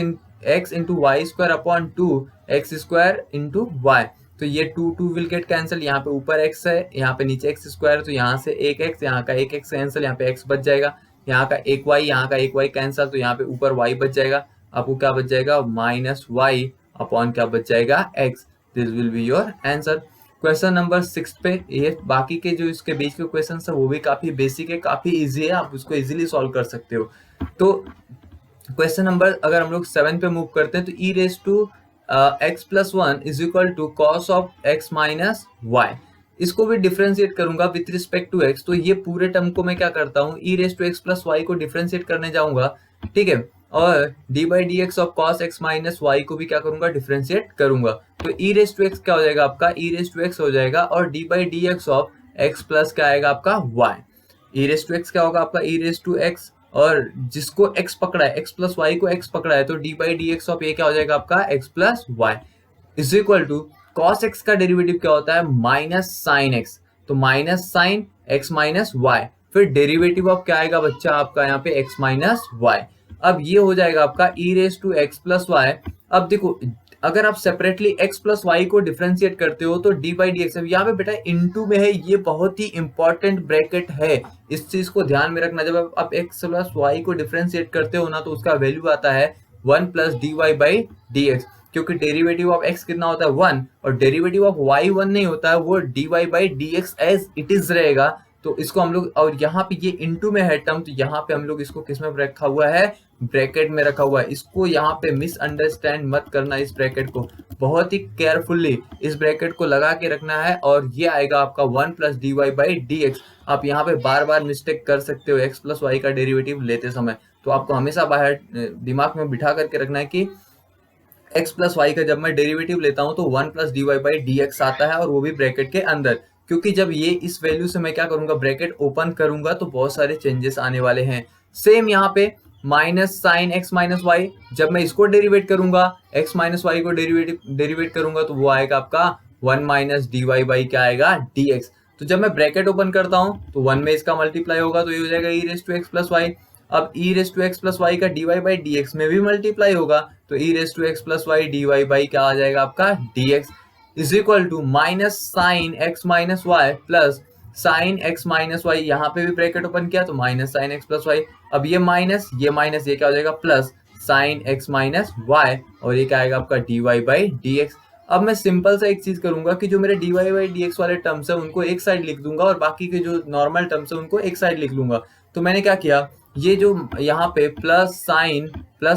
into y square upon 2x square into y. तो ये 2 विल गेट कैंसिल, यहाँ पे ऊपर x है, यहाँ पे नीचे x स्क्वायर, तो यहाँ से एक x, यहाँ का एक x कैंसिल, यहाँ पे x बच जाएगा, यहाँ का एक y, यहाँ का एक y कैंसिल, तो यहाँ पे ऊपर y बच जाएगा। आपको क्या बच जाएगा, माइनस y अपॉन क्या बच जाएगा, x। This will be your answer. Question number 6 पे, ये बाकी के जो इसके बीच के क्वेश्चन है वो भी काफी बेसिक है, काफी इजी है, आप उसको इजीली सॉल्व कर सकते हो। तो क्वेश्चन नंबर अगर हम लोग 7 पे मूव करते हैं, तो e raise to x plus 1 is equal to cos of x minus y. इसको भी डिफरेंशिएट करूंगा विथ रिस्पेक्ट टू एक्स। तो ये पूरे टर्म को मैं क्या करता हूँ, e raise to x plus y को डिफरेंशिएट करने जाऊंगा, ठीक है, और d by d x of cos x minus y को भी क्या करूंगा, डिफरेंशिएट करूंगा। तो ई रेस टू एक्स क्या हो जाएगा आपका, ई रेस टू एक्स हो जाएगा, और d by d x of x plus क्या आएगा आपका, y. E raise to x क्या होगा आपका, ई रेस टू एक्स, और जिसको x पकड़ा है, x प्लस वाई को x पकड़ा है, तो d by d x of a क्या हो जाएगा आपका, x plus y is equal to cos x का डेरिवेटिव क्या होता है, माइनस साइन एक्स, तो minus sine x minus y, फिर डेरिवेटिव ऑफ क्या आएगा बच्चा आपका यहाँ पे x माइनस वाई। अब ये हो जाएगा आपका e raise to x plus y. अब देखो, अगर आप सेपरेटली x प्लस वाई को डिफरेंशिएट करते हो तो डी बाई डी एक्स, यहाँ पे बेटा इनटू में है, ये बहुत ही इंपॉर्टेंट ब्रैकेट है, इस चीज को ध्यान में रखना। जब आप x प्लस वाई को डिफरेंशिएट करते हो ना, तो उसका वैल्यू आता है 1 plus d y by d x, क्योंकि डेरिवेटिव ऑफ x कितना होता है 1, और डेरिवेटिव ऑफ y 1 नहीं होता है, वो d y by d x as it is रहेगा। तो इसको हम लोग, और यहाँ पे ये इनटू में है टर्म, तो यहाँ पे हम लोग इसको किस में रखा हुआ है, ब्रैकेट में रखा हुआ है। इसको यहाँ पे मिसअंडरस्टैंड मत करना, इस ब्रैकेट को बहुत ही केयरफुल्ली इस ब्रैकेट को लगा के रखना है, और ये आएगा आपका 1 plus d y by d x. आप यहाँ पे बार बार मिस्टेक कर सकते हो एक्स प्लस वाई का डेरिवेटिव लेते समय, तो आपको हमेशा बाहर दिमाग में बिठा करके रखना है कि एक्स प्लस वाई का जब मैं डेरिवेटिव लेता हूं तो 1 plus d y by d x आता है, और वो भी ब्रैकेट के अंदर, क्योंकि जब ये इस वैल्यू से मैं क्या करूंगा, ब्रैकेट ओपन करूंगा, तो बहुत सारे चेंजेस आने वाले हैं। सेम यहाँ पे minus sine x minus y, जब मैं इसको डेरिवेट करूंगा, एक्स माइनस वाई को डेरिवेट करूंगा, तो वो आएगा आपका 1 माइनस डी वाई बाई क्या आएगा, डी एक्स। तो जब मैं ब्रैकेट ओपन करता हूँ तो 1 में इसका मल्टीप्लाई होगा, तो ये हो जाएगा e raise to x plus y. अब e raise to x plus y का d y by d x में भी मल्टीप्लाई होगा, तो e raise to x plus y d y by क्या आ जाएगा आपका, d x is equal to minus sine x minus y plus sign x minus y. यहाँ पे भी ब्रैकेट ओपन किया तो minus sine x plus y, अब ये माइनस ये क्या हो जाएगा, plus sign x minus y, और ये क्या आएगा आपका d y by d x. अब मैं सिंपल सा एक चीज करूंगा कि जो मेरे d y by d x वाले टर्म्स है उनको एक साइड लिख दूंगा, और बाकी के जो नॉर्मल टर्म्स है उनको एक साइड लिख लूंगा। तो मैंने क्या किया, ये जो यहाँ पे plus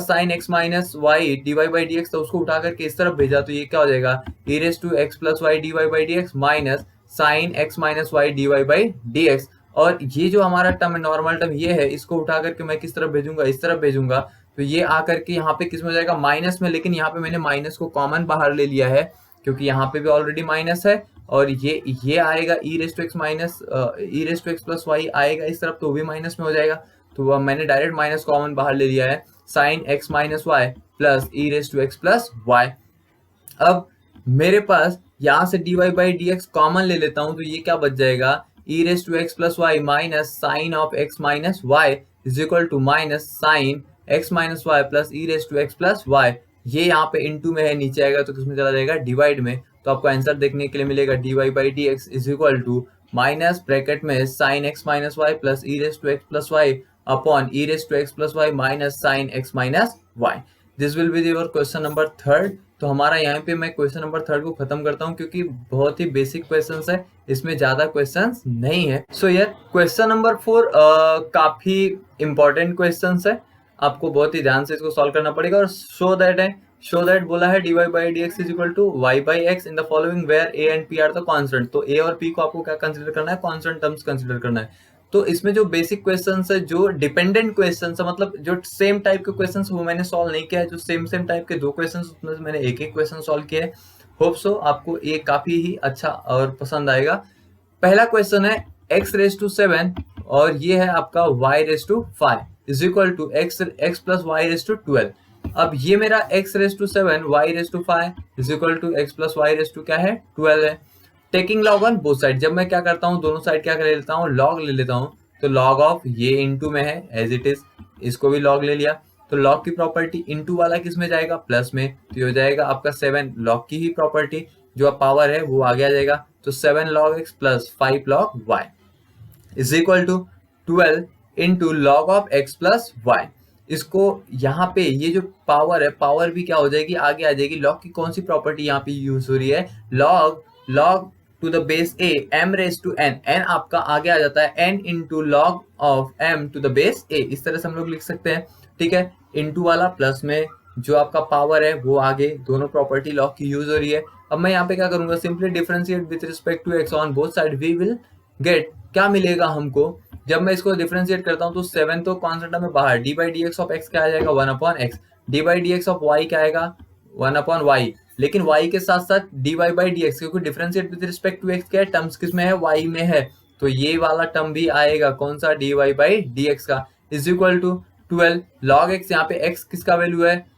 sign x minus y d y by d x था, उसको उठा करके इस तरफ भेजा, तो ये क्या हो जाएगा, e raise to x plus y d y by d x minus sine x minus y d y by d x. और ये जो हमारा टर्म है, नॉर्मल टर्म ये है, इसको उठा करके मैं किस तरफ भेजूंगा, इस तरफ भेजूंगा, तो ये आकर के यहाँ पे किस में हो जाएगा, माइनस में। लेकिन यहाँ पे मैंने माइनस को कॉमन बाहर ले लिया है, क्योंकि यहाँ पे भी ऑलरेडी माइनस है, और ये आएगा e raise to x minus e raise to x plus y आएगा इस तरफ, तो भी माइनस में हो जाएगा। तो मैंने डायरेक्ट माइनस कॉमन बाहर ले लिया है, sine x minus y plus e raise to x plus y. अब मेरे पास यहाँ से d y by d x common ले लेता हूँ, तो ये क्या बच जाएगा, e raise to x plus y minus sine of x minus y is equal to minus sine x minus y plus e raise to x plus y. ये यहाँ पे इनटू में है, नीचे आएगा तो किसमें चला जाएगा, डिवाइड में। तो आपको आंसर देखने के लिए मिलेगा d y by d x is equal to minus bracket में sine x minus y plus e raise to x plus y upon e raise to x plus y minus sine x minus y. This will be your question number 3। तो हमारा यहाँ पे मैं question number 3 को खत्म करता हूँ, क्योंकि बहुत ही बेसिक क्वेश्चंस है, इसमें ज्यादा क्वेश्चंस नहीं है। सो यार क्वेश्चन नंबर 4 काफी इंपॉर्टेंट क्वेश्चंस है, आपको बहुत ही ध्यान से इसको सॉल्व करना पड़ेगा। और शो दैट बोला है d y by d x is equal to y by x in the following where a and p are the constant. तो ए और पी को आपको क्या कंसिडर करना है, कॉन्स्टेंट टर्म्स कंसिडर करना है। तो इसमें जो बेसिक क्वेश्चंस है, जो डिपेंडेंट क्वेश्चंस है, मतलब जो सेम टाइप के क्वेश्चंस वो मैंने सॉल्व नहीं किया है। जो सेम टाइप के 2 क्वेश्चंस, उसमें मैंने एक क्वेश्चन सॉल्व किया है। होप सो आपको ये काफी ही अच्छा और पसंद आएगा। पहला क्वेश्चन है x⁻⁷ और ये है आपका y⁵ is equal to x plus y⁻12। अब ये मेरा x⁻⁷ y⁵ is equal to x plus y⁻ क्या है 12 है। Taking log on both side, जब मैं क्या करता हूँ दोनों साइड क्या कर लेता हूँ लॉग ले लेता हूँ, तो लॉग ऑफ ये इनटू में है एज इट इज, इसको भी लॉग ले लिया, तो लॉग की प्रॉपर्टी इनटू वाला किस में जाएगा प्लस में, तो ये हो जाएगा आपका 7 लॉग की ही प्रॉपर्टी जो पावर है वो आगे आ जाएगा, तो 7 log x plus 5 log y is equal to 12 into log of x plus Y. इसको यहाँ पे ये जो पावर है पावर भी क्या हो जाएगी आगे आ जाएगी, लॉग की कौन सी प्रॉपर्टी यहाँ पे यूज हो रही है log to the base a m⁻n, n आपका आगे आ जाता है n into log of m to the base a, इस तरह से हम लोग लिख सकते हैं। ठीक है, इंटू वाला प्लस में जो आपका पावर है वो आगे, दोनों प्रॉपर्टी लॉग की यूज हो रही है। अब मैं यहाँ पे क्या करूंगा simply differentiate with respect to x on both side, we will get क्या मिलेगा हमको जब मैं इसको डिफरेंशिएट करता हूँ तो 7 तो कॉन्स्टेंट में बाहर, d by d x of x क्या आ जाएगा 1/x, d by d x of y क्या आएगा 1/y, लेकिन y के साथ साथ dy बाई डी एक्स, क्योंकि differentiate with respect to x क्या है टर्म्स किस में है y में है, तो ये वाला टर्म भी आएगा कौन सा dy बाई डी एक्स का is equal to 12 log x, यहाँ पे x किसका वैल्यू है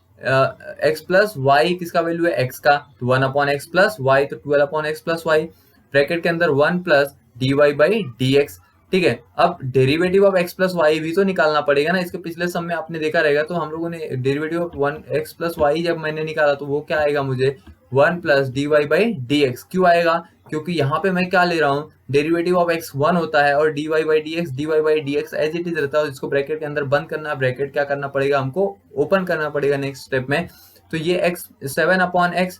x प्लस वाई किसका वैल्यू है x का, तो 1/x प्लस वाई, तो 12/x प्लस वाई, ब्रैकेट के अंदर 1 plus dy by d x. ठीक है, अब derivative of x plus y भी तो निकालना पड़ेगा ना, इसके पिछले सम में आपने देखा रहेगा, तो हम लोगों ने derivative of 1x plus Y जब मैंने निकाला तो वो क्या आएगा मुझे 1 plus dy by d x. क्यों आएगा, क्योंकि यहाँ पे मैं क्या ले रहा हूँ डेरिवेटिव ऑफ x 1 होता है और dy by d x as it is रहता है, इसको ब्रैकेट के अंदर बंद करना है, ब्रैकेट क्या करना पड़ेगा हमको ओपन करना पड़ेगा नेक्स्ट स्टेप में, तो ये x 7/x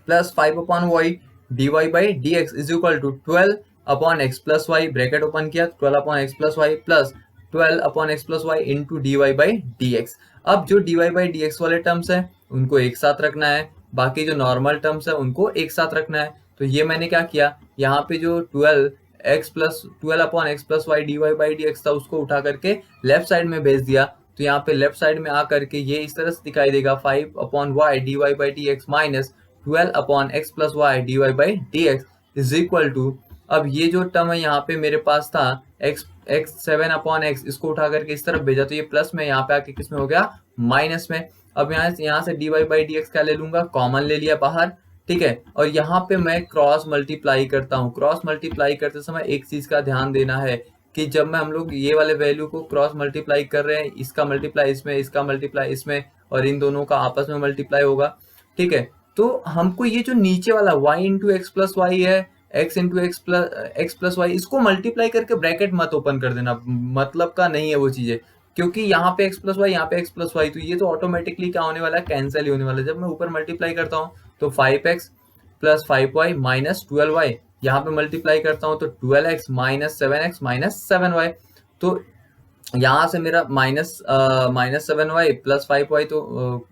plus 5/y dy by d x is equal to 12/x plus y, bracket open किया 12/x plus y plus 12/x plus y into d y by d x. अब जो dy by d x वाले terms हैं उनको एक साथ रखना है, बाकी जो नॉर्मल टर्म्स है उनको एक साथ रखना है, तो ये मैंने क्या किया यहाँ पे जो 12/x plus y d y by d x था उसको उठा करके लेफ्ट साइड में भेज दिया, तो यहाँ पे लेफ्ट साइड में आ करके ये इस तरह से दिखाई देगा 5/y d y by d x minus 12/x plus y d y by d x is equal to, अब ये जो टर्म है यहाँ पे मेरे पास था x 7/x, इसको उठा करके इस तरफ भेजा तो ये प्लस में यहाँ पे आके किस में हो गया माइनस में। अब यहाँ से dy बाई डी एक्स क्या ले लूंगा कॉमन ले लिया बाहर। ठीक है, और यहाँ पे मैं क्रॉस मल्टीप्लाई करता हूँ, क्रॉस मल्टीप्लाई करते समय एक चीज का ध्यान देना है कि जब मैं हम लोग ये वाले वैल्यू को क्रॉस मल्टीप्लाई कर रहे हैं, इसका मल्टीप्लाई इसमें, इसका मल्टीप्लाई इसमें और इन दोनों का आपस में मल्टीप्लाई होगा। ठीक है, तो हमको ये जो नीचे वाला y into x plus y है x into x plus Y, इसको मल्टीप्लाई करके ब्रैकेट मत ओपन कर देना, मतलब का नहीं है वो चीजें, क्योंकि यहाँ पे x प्लस वाई यहाँ पे x प्लस वाई, तो ये तो ऑटोमेटिकली क्या होने वाला है कैंसिल ही होने वाला है। जब मैं ऊपर मल्टीप्लाई करता हूँ तो 5x plus 5y minus 12y, यहाँ पे मल्टीप्लाई करता हूँ तो 12x minus 7x minus 7y, तो यहाँ से मेरा माइनस 7y प्लस 5y, तो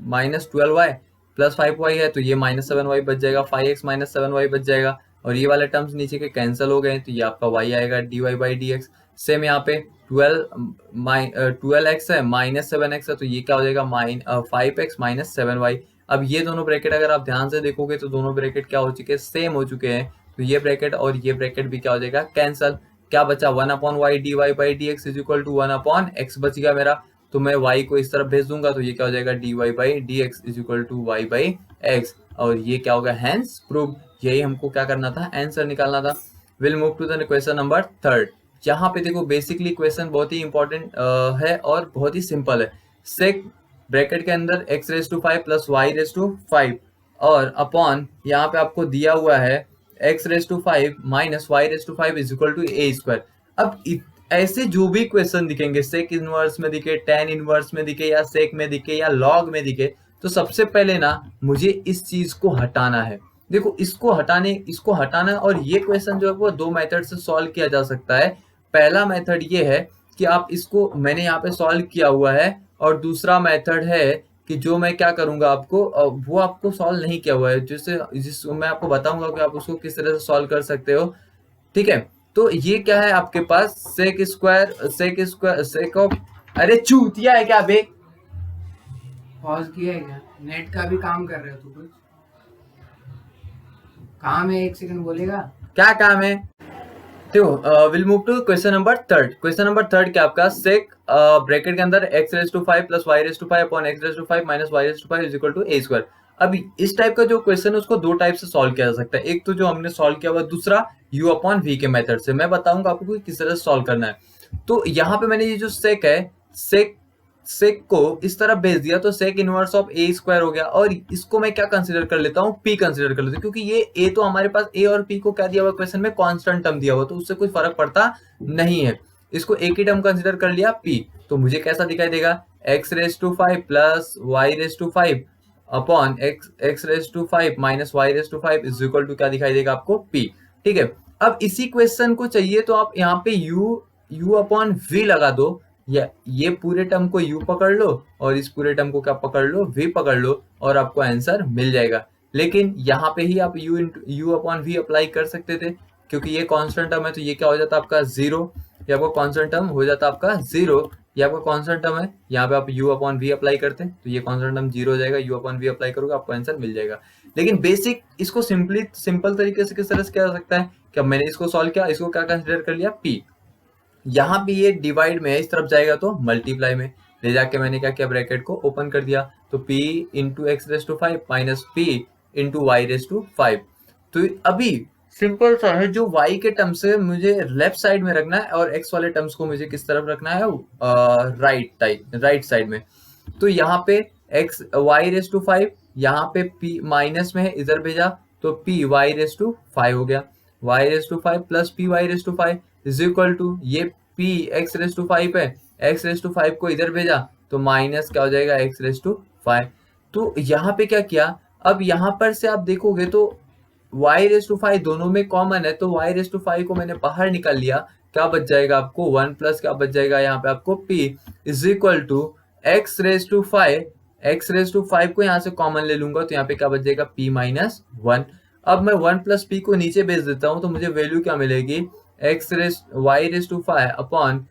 माइनस 12y प्लस 5y है, तो ये माइनस 7y बच जाएगा, 5x माइनस 7y बच जाएगा, और ये वाले टर्म्स नीचे के कैंसिल हो गए, तो ये आपका y आएगा dy by d x. Same यहाँ पे 12x है माइनस 7x है, तो ये क्या हो जाएगा 5x माइनस 7y। अब ये दोनों ब्रैकेट अगर आप ध्यान से देखोगे तो दोनों ब्रैकेट क्या हो चुके हैं सेम हो चुके हैं, तो ये ब्रैकेट और ये ब्रैकेट भी क्या हो जाएगा कैंसिल। क्या बचा 1/y dy by d x is equal to 1/x बच गया मेरा, तो मैं y को इस तरफ भेज दूंगा, तो ये क्या हो जाएगा dy by d x is equal to y by x, और ये क्या होगा हैंस प्रूव। यही हमको क्या करना था आंसर निकालना था। Will move to the question number 3। यहाँ पे देखो बेसिकली क्वेश्चन बहुत ही इंपॉर्टेंट है और बहुत ही सिंपल है। सेक ब्रैकेट के अंदर x⁵ प्लस y⁵ और अपॉन यहाँ पे आपको दिया हुआ है x⁵ minus y⁵ is equal to a²। अब ऐसे जो भी क्वेश्चन दिखेंगे सेक इनवर्स में दिखे, tan इनवर्स में दिखे, या सेक में दिखे, या लॉग में दिखे, तो सबसे पहले ना मुझे इस चीज को हटाना है। देखो इसको हटाना है, और ये क्वेश्चन जो है वो दो मेथड से सॉल्व किया जा सकता है। पहला मेथड ये है कि आप इसको मैंने यहाँ पे सॉल्व किया हुआ है, और दूसरा मेथड है कि जो मैं क्या करूंगा आपको वो आपको सॉल्व नहीं किया हुआ है, जिसको मैं आपको बताऊंगा कि आप उसको किस तरह से सॉल्व कर सकते हो। ठीक है, तो ये क्या है आपके पास सेक ऑफ, अरे चूतिया है क्या बे, पॉज किया है क्या, नेट का भी काम कर रहे हो तू, कुछ काम है 1 सेकंड बोलेगा क्या काम है? तो will move to question number third. Question number third क्या आपका, सेक ब्रैकेट के अंदर x raise to 5 plus y raise to 5 upon x raise to 5 minus y raise to 5 is equal to a square. अभी इस type का जो question है उसको दो टाइप से सॉल्व किया जा सकता है। एक तो जो हमने सॉल्व किया हुआ, दूसरा u अपॉन v के मेथड से। मैं बताऊंगा आपको कि किस तरह से सॉल्व करना है। तो यहाँ पे मैंने ये जो सेक है, सेक सेक को इस तरफ भेज दिया तो sec inverse of a square हो गया, और इसको मैं क्या कंसीडर कर लेता हूँ, पी कंसीडर कर लेता हूँ, क्योंकि ये ए तो हमारे पास ए और पी को क्या दिया हुआ क्वेश्चन में, कांस्टेंट टर्म दिया हुआ, तो उससे कोई फर्क पड़ता नहीं है। इसको एक ही टर्म कंसीडर कर लिया पी, तो मुझे कैसा दिखाई देगा, x raise to 5 plus y raise to 5 upon x raise to 5 minus y raise to 5 is equal to क्या दिखाई देगा आपको, पी। ठीक है, अब इसी क्वेश्चन को चाहिए तो आप यहाँ पे u अपॉन v लगा दो, या ये पूरे टर्म को u पकड़ लो और इस पूरे टर्म को क्या पकड़ लो, v पकड़ लो, और आपको आंसर मिल जाएगा। लेकिन यहाँ पे ही आप u अपॉन v अप्लाई कर सकते थे, क्योंकि ये कांस्टेंट टर्म है, तो ये क्या हो जाता है आपका जीरो, ये आपका कांस्टेंट टर्म हो जाता है आपका जीरो। ये आपका कांस्टेंट टर्म है, यहाँ पे आप u अपॉन v अप्लाई करते हैं तो ये कांस्टेंट टर्म जीरो हो जाएगा, u अपॉन v अप्लाई करोगे आपको आंसर मिल जाएगा। लेकिन बेसिक इसको सिंपल तरीके से किस तरह से किया जा सकता है, कि मैंने इसको सॉल्व किया, इसको क्या कंसिडर कर लिया, p। यहाँ पे ये डिवाइड में है, इस तरफ जाएगा तो मल्टीप्लाई में ले जाके मैंने क्या किया, ब्रैकेट को ओपन कर दिया, तो p into x raise to 5 minus p into y raise to 5। तो अभी सिंपल सा है, जो y के टर्म से मुझे लेफ्ट साइड में रखना है और x वाले टर्म्स को मुझे किस तरफ रखना है, राइट साइड में। तो यहाँ पे x y रेस टू 5, यहाँ पे p माइनस में है, इधर भेजा तो p y रेस टू 5 हो गया, y raise to 5 plus p y raise to 5 is equal to, ये p x रेस टू 5 है, x रेस टू 5 को इधर भेजा तो माइनस क्या हो जाएगा, x रेस टू 5। तो यहाँ पे क्या किया, अब यहाँ पर से आप देखोगे तो y रेस टू 5 दोनों में कॉमन है, तो y रेस टू 5 को मैंने बाहर निकाल लिया, क्या बच जाएगा आपको 1 प्लस क्या बच जाएगा यहाँ पे आपको p is equal to x raise to 5, x raise to 5 को यहाँ से कॉमन ले लूंगा तो यहाँ पे क्या बच जाएगा p माइनस 1। अब मैं 1 प्लस p को नीचे भेज देता हूँ तो मुझे वैल्यू क्या मिलेगी, y raise to 5 upon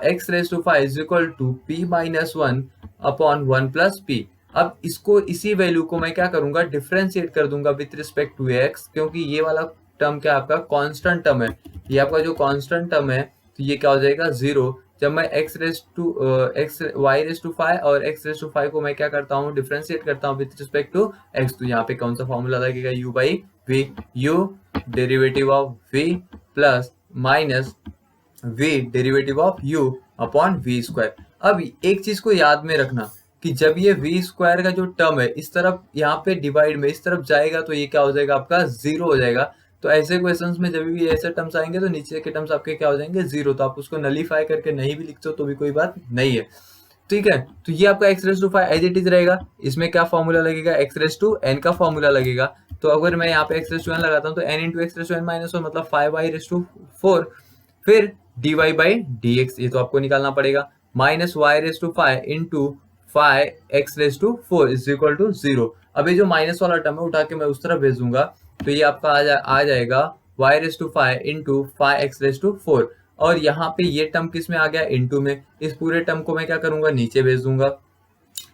x raise to 5 is equal to p minus 1 upon 1 plus p। अब इसको, इसी वैल्यू को मैं क्या करूंगा, डिफरेंशिएट कर दूंगा विथ रिस्पेक्ट टू x, क्योंकि ये वाला टर्म क्या आपका कांस्टेंट टर्म है, ये आपका जो कांस्टेंट टर्म है तो ये क्या हो जाएगा जीरो। जब मैं y रेस टू 5 और x रेस टू 5 को मैं क्या करता हूँ, डिफरेंशिएट करता हूँ विथ रिस्पेक्ट टू x, तो यहाँ पे कौन सा फॉर्मूला लगेगा, u by v, u derivative of v plus minus v derivative of u upon v square. अब एक चीज को याद में रखना कि जब ये v स्क्वायर का जो टर्म है इस तरफ यहाँ पे डिवाइड में इस तरफ जाएगा तो ये क्या हो जाएगा आपका जीरो हो जाएगा। तो ऐसे क्वेश्चंस में जब भी ऐसे टर्म्स आएंगे तो नीचे के टर्म्स आपके क्या हो जाएंगे, जीरो। तो आप उसको नलीफाई करके नहीं भी लिखते हो तो भी कोई बात नहीं है, ठीक है। तो ये आपका x raise to 5 as it is रहेगा, इसमें क्या फॉर्मूला लगेगा, एक्स रेस टू एन का फॉर्मूला लगेगा। तो अगर मैं यहाँ पे एक्स रेस टू एन लगाता हूँ तो n into x raise to n minus 1 मतलब 5y रेस टू 4, फिर dy बाई डी एक्स, ये तो आपको निकालना पड़ेगा, minus y raise to 5 into 5x raise to 4 is equal to 0। अब ये जो माइनस वाला टर्म है उठा के मैं उस तरफ भेज दूंगा तो ये आपका आ जाएगा y raise to 5 into 5x raise to 4, और यहाँ पे ये टर्म किस में आ गया, इनटू में। इस पूरे टर्म को मैं क्या करूंगा, नीचे भेज दूंगा,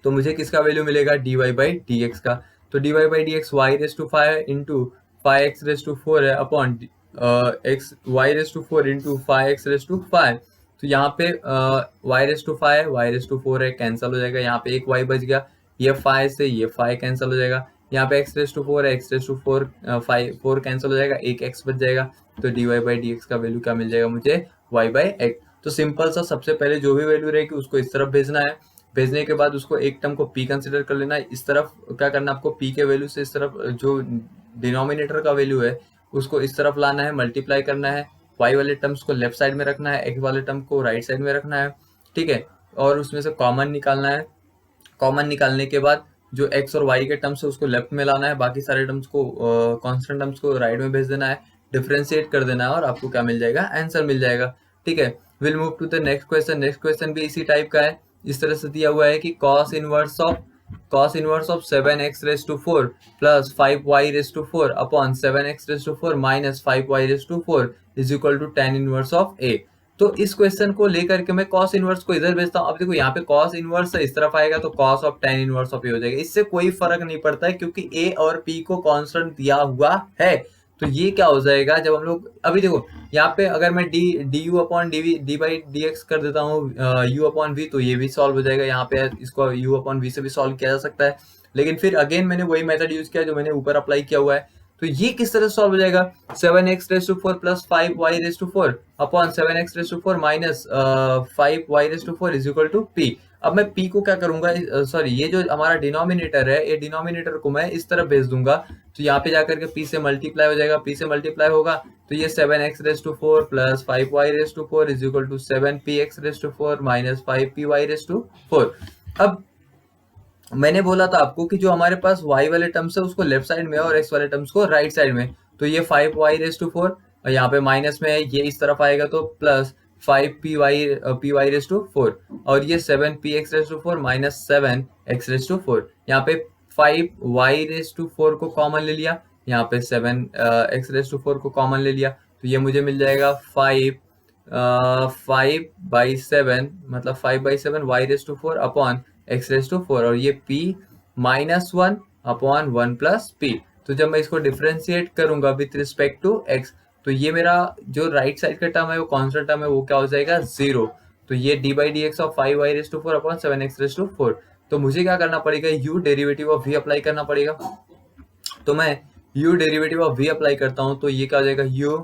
तो मुझे किसका वैल्यू मिलेगा, dy बाई डी एक्स का। तो dy by d x y raise to 5 into 5x raise to 4 है upon x y raise to 4 into 5x raise to 5। तो यहाँ पे y raise to 5 y raise to 4 है, cancel हो जाएगा, यहाँ पे एक y बच गया, ये 5 से ये 5 कैंसिल हो जाएगा, यहाँ पे x रेस टू 4 है, x रेस टू 4 4 कैंसिल हो जाएगा, एक x बच जाएगा। तो dy बाई डी एक्स का वैल्यू क्या मिल जाएगा मुझे, y बाई एक्स। तो सिंपल सा, सबसे पहले जो भी वैल्यू रहेगी उसको इस तरफ भेजना है, भेजने के बाद उसको एक टर्म को p कंसिडर कर लेना है, इस तरफ क्या करना है आपको, p के वैल्यू से इस तरफ जो डिनोमिनेटर का वैल्यू है उसको इस तरफ लाना है, मल्टीप्लाई करना है, y वाले टर्म्स को लेफ्ट साइड में रखना है, x वाले टर्म को राइट साइड में रखना है, ठीक है। और उसमें से कॉमन निकालना है, कॉमन निकालने के बाद जो x और y के टर्म्स है उसको लेफ्ट में लाना है, बाकी सारे टर्म्स को कांस्टेंट टर्म्स को राइट में भेज देना है, डिफरेंशिएट कर देना है और आपको क्या मिल जाएगा, आंसर मिल जाएगा, ठीक है। Will move to the next question. Next question भी इसी टाइप का है, इस तरह से दिया हुआ है कि cos inverse of 7x raise to 4 plus 5y raise to 4 upon 7x raise to 4 minus 5y raise to 4 is equal to tan inverse of a। तो इस क्वेश्चन को लेकर के मैं cos इनवर्स को इधर भेजता हूँ। अब देखो यहाँ पे cos इनवर्स इस तरफ आएगा तो cos of tan inverse of a हो जाएगा। इससे कोई फर्क नहीं पड़ता है क्योंकि a और p को कांस्टेंट दिया हुआ है, तो ये क्या हो जाएगा जब हम लोग, अभी देखो यहाँ पे अगर मैं D u upon D by d x कर देता हूँ यू अपॉन वी, तो ये भी सॉल्व हो जाएगा। यहाँ पे इसको यू अपॉन वी से भी सॉल्व किया जा सकता है, लेकिन फिर अगेन मैंने वही मेथड यूज किया जो मैंने ऊपर अप्लाई किया हुआ है। तो ये किस तरह सॉल्व हो जाएगा, 7x4 plus 5y4 upon 7x4 minus 5y4 is equal to p। अब मैं p को क्या करूंगा, सॉरी ये जो हमारा डिनोमिनेटर है, ये डिनोमिनेटर को मैं इस तरफ भेज दूंगा, तो यहाँ पे जाकर के p से मल्टीप्लाई हो जाएगा, p से मल्टीप्लाई होगा तो ये 7x4 plus 5y4 is equal to 7px4 minus 5py4। अब मैंने बोला था आपको कि जो हमारे पास y वाले टर्म्स है उसको लेफ्ट साइड में और x वाले टर्म्स को राइट साइड में, तो ये 5y4 और यहाँ पे माइनस में है, ये इस तरफ आएगा तो प्लस 5py4 और ये 7px4 माइनस 7x4। यहाँ पे 5y4 को कॉमन ले लिया, यहाँ पे 7x4 को कॉमन ले लिया, तो ये मुझे मिल जाएगा 5/7 मतलब 5/7 y4 अपॉन x4 और ये p minus 1 upon 1 plus p। तो जब मैं इसको डिफ्रेंशिएट करूंगा विथ रिस्पेक्ट टू x, तो ये मेरा जो राइट साइड का टर्म है वो कॉन्स्टेंट टर्म है, वो क्या हो जाएगा 0। तो ये D by d x of 5y4 upon 7x4। तो मुझे क्या करना पड़ेगा, u derivative of v apply करना पड़ेगा। तो मैं u derivative of v apply करता हूं, तो ये क्या हो जाएगा u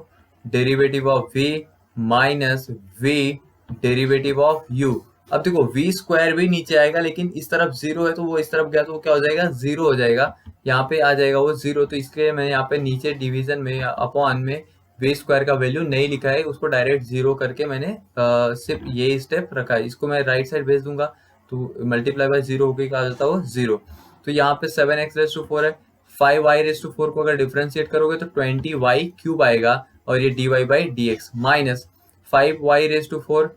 derivative of v minus v derivative of u। अब देखो v स्क्वायर भी नीचे आएगा, लेकिन इस तरफ 0 है तो वो इस तरफ गया तो वो क्या हो जाएगा 0 हो जाएगा, यहाँ पे आ जाएगा वो 0। तो इसलिए मैं यहाँ पे नीचे डिवीजन में अपॉन में v स्क्वायर का वैल्यू नहीं लिखा है, उसको डायरेक्ट 0 करके मैंने सिर्फ ये स्टेप रखा है। इसको मैं राइट साइड भेज दूंगा तो मल्टीप्लाई बाय 0 होकर क्या आ जाता है वो 0। तो यहाँ पे 7x4 है, 5y4 को अगर डिफ्रेंशिएट करोगे तो 20y³ आएगा और ये dy by d x minus 5y4